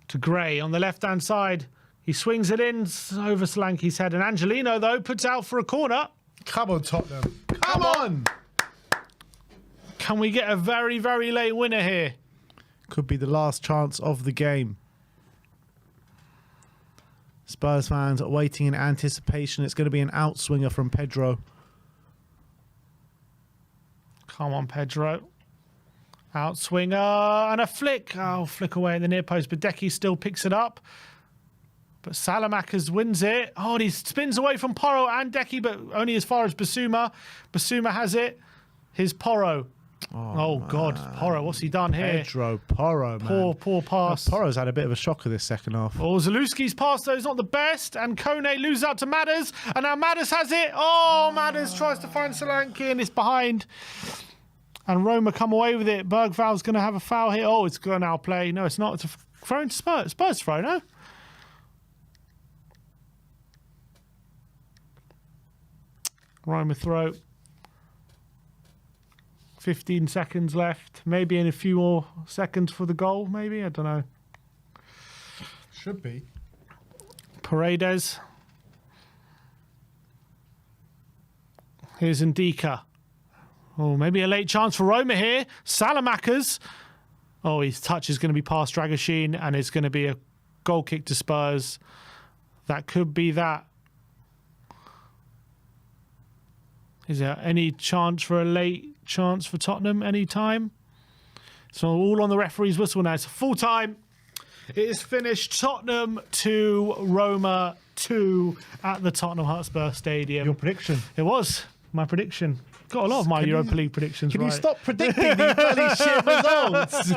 Speaker 2: To Gray on the left-hand side. He swings it in over Solanke's head. And Angelino, though, puts out for a corner.
Speaker 1: Come on, Tottenham. Come on.
Speaker 2: Can we get a very, very late winner here?
Speaker 1: Could be the last chance of the game. Spurs fans are waiting in anticipation. It's going to be an outswinger from Pedro.
Speaker 2: Come on, Pedro. Outswinger and a flick. Oh, flick away at the near post. But Decky still picks it up. But Salamakers wins it. Oh, and he spins away from Porro and Decky, but only as far as Basuma. Basuma has it. Here's Porro. Oh God, Porro, what's he done here?
Speaker 1: Pedro Porro, man.
Speaker 2: Poor pass.
Speaker 1: Porro's had a bit of a shocker this second half.
Speaker 2: Oh, Zalewski's pass, though, is not the best. And Kone loses out to Madders. And now Madders has it. Oh, Madders tries to find Solanke and it's behind. And Roma come away with it. Bergval's going to have a foul here. Oh, it's going to now play. No, it's not. It's a throw into Spurs. Spurs throw, no? Roma throw. 15 seconds left. Maybe in a few more seconds for the goal, maybe. I don't know.
Speaker 1: Should be.
Speaker 2: Paredes. Here's Ndika. Oh, maybe a late chance for Roma here. Salamakers. Oh, his touch is going to be past Dragoshin, and it's going to be a goal kick to Spurs. That could be that. Is there any chance for a late chance for Tottenham any time? So all on the referee's whistle now. It's full time. It is finished. Tottenham 2, Roma 2 at the Tottenham Hotspur Stadium.
Speaker 1: Your prediction?
Speaker 2: It was my prediction. Got a lot of my Europa League predictions
Speaker 1: Can
Speaker 2: right.
Speaker 1: you stop predicting these bloody shit results?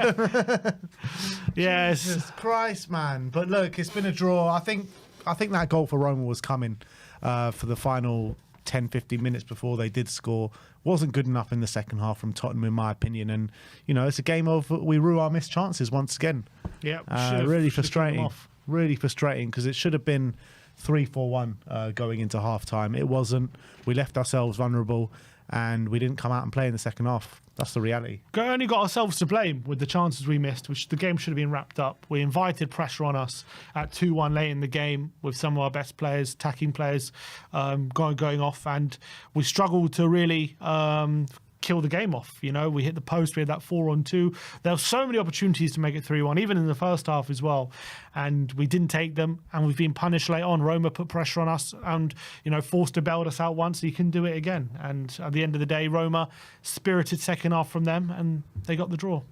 Speaker 2: Yes.
Speaker 1: Jesus Christ, man. But look, it's been a draw. I think that goal for Roma was coming for the final 10, 15 minutes before they did score. Wasn't good enough in the second half from Tottenham, in my opinion. And, you know, it's a game of we rue our missed chances once again.
Speaker 2: Yeah,
Speaker 1: really frustrating. Really frustrating because it should have been 3-4-1 going into half-time. It wasn't. We left ourselves vulnerable and we didn't come out and play in the second half. That's the reality.
Speaker 2: Only got ourselves to blame with the chances we missed, which the game should have been wrapped up. We invited pressure on us at 2-1 late in the game with some of our best players, attacking players, going off, and we struggled to really kill the game off. You know, we hit the post, we had that 4-on-2. There were so many opportunities to make it 3-1, even in the first half as well, and we didn't take them, and we've been punished late on. Roma put pressure on us and, you know, forced to bail us out once, so you can do it again. And at the end of the day, Roma spirited second half from them, and they got the draw.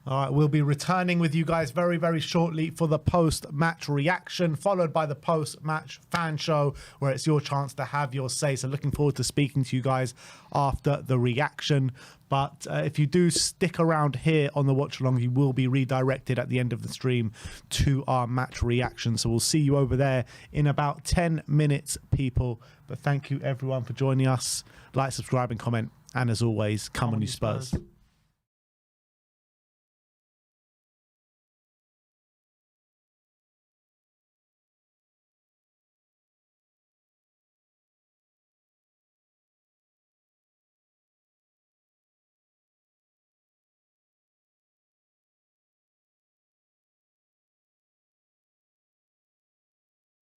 Speaker 1: All right, we'll be returning with you guys very, very shortly for the post-match reaction, followed by the post-match fan show, where it's your chance to have your say. So looking forward to speaking to you guys after the reaction. But if you do stick around here on the watch-along, you will be redirected at the end of the stream to our match reaction. So we'll see you over there in about 10 minutes, people. But thank you, everyone, for joining us. Like, subscribe, and comment. And as always, come on, you Spurs.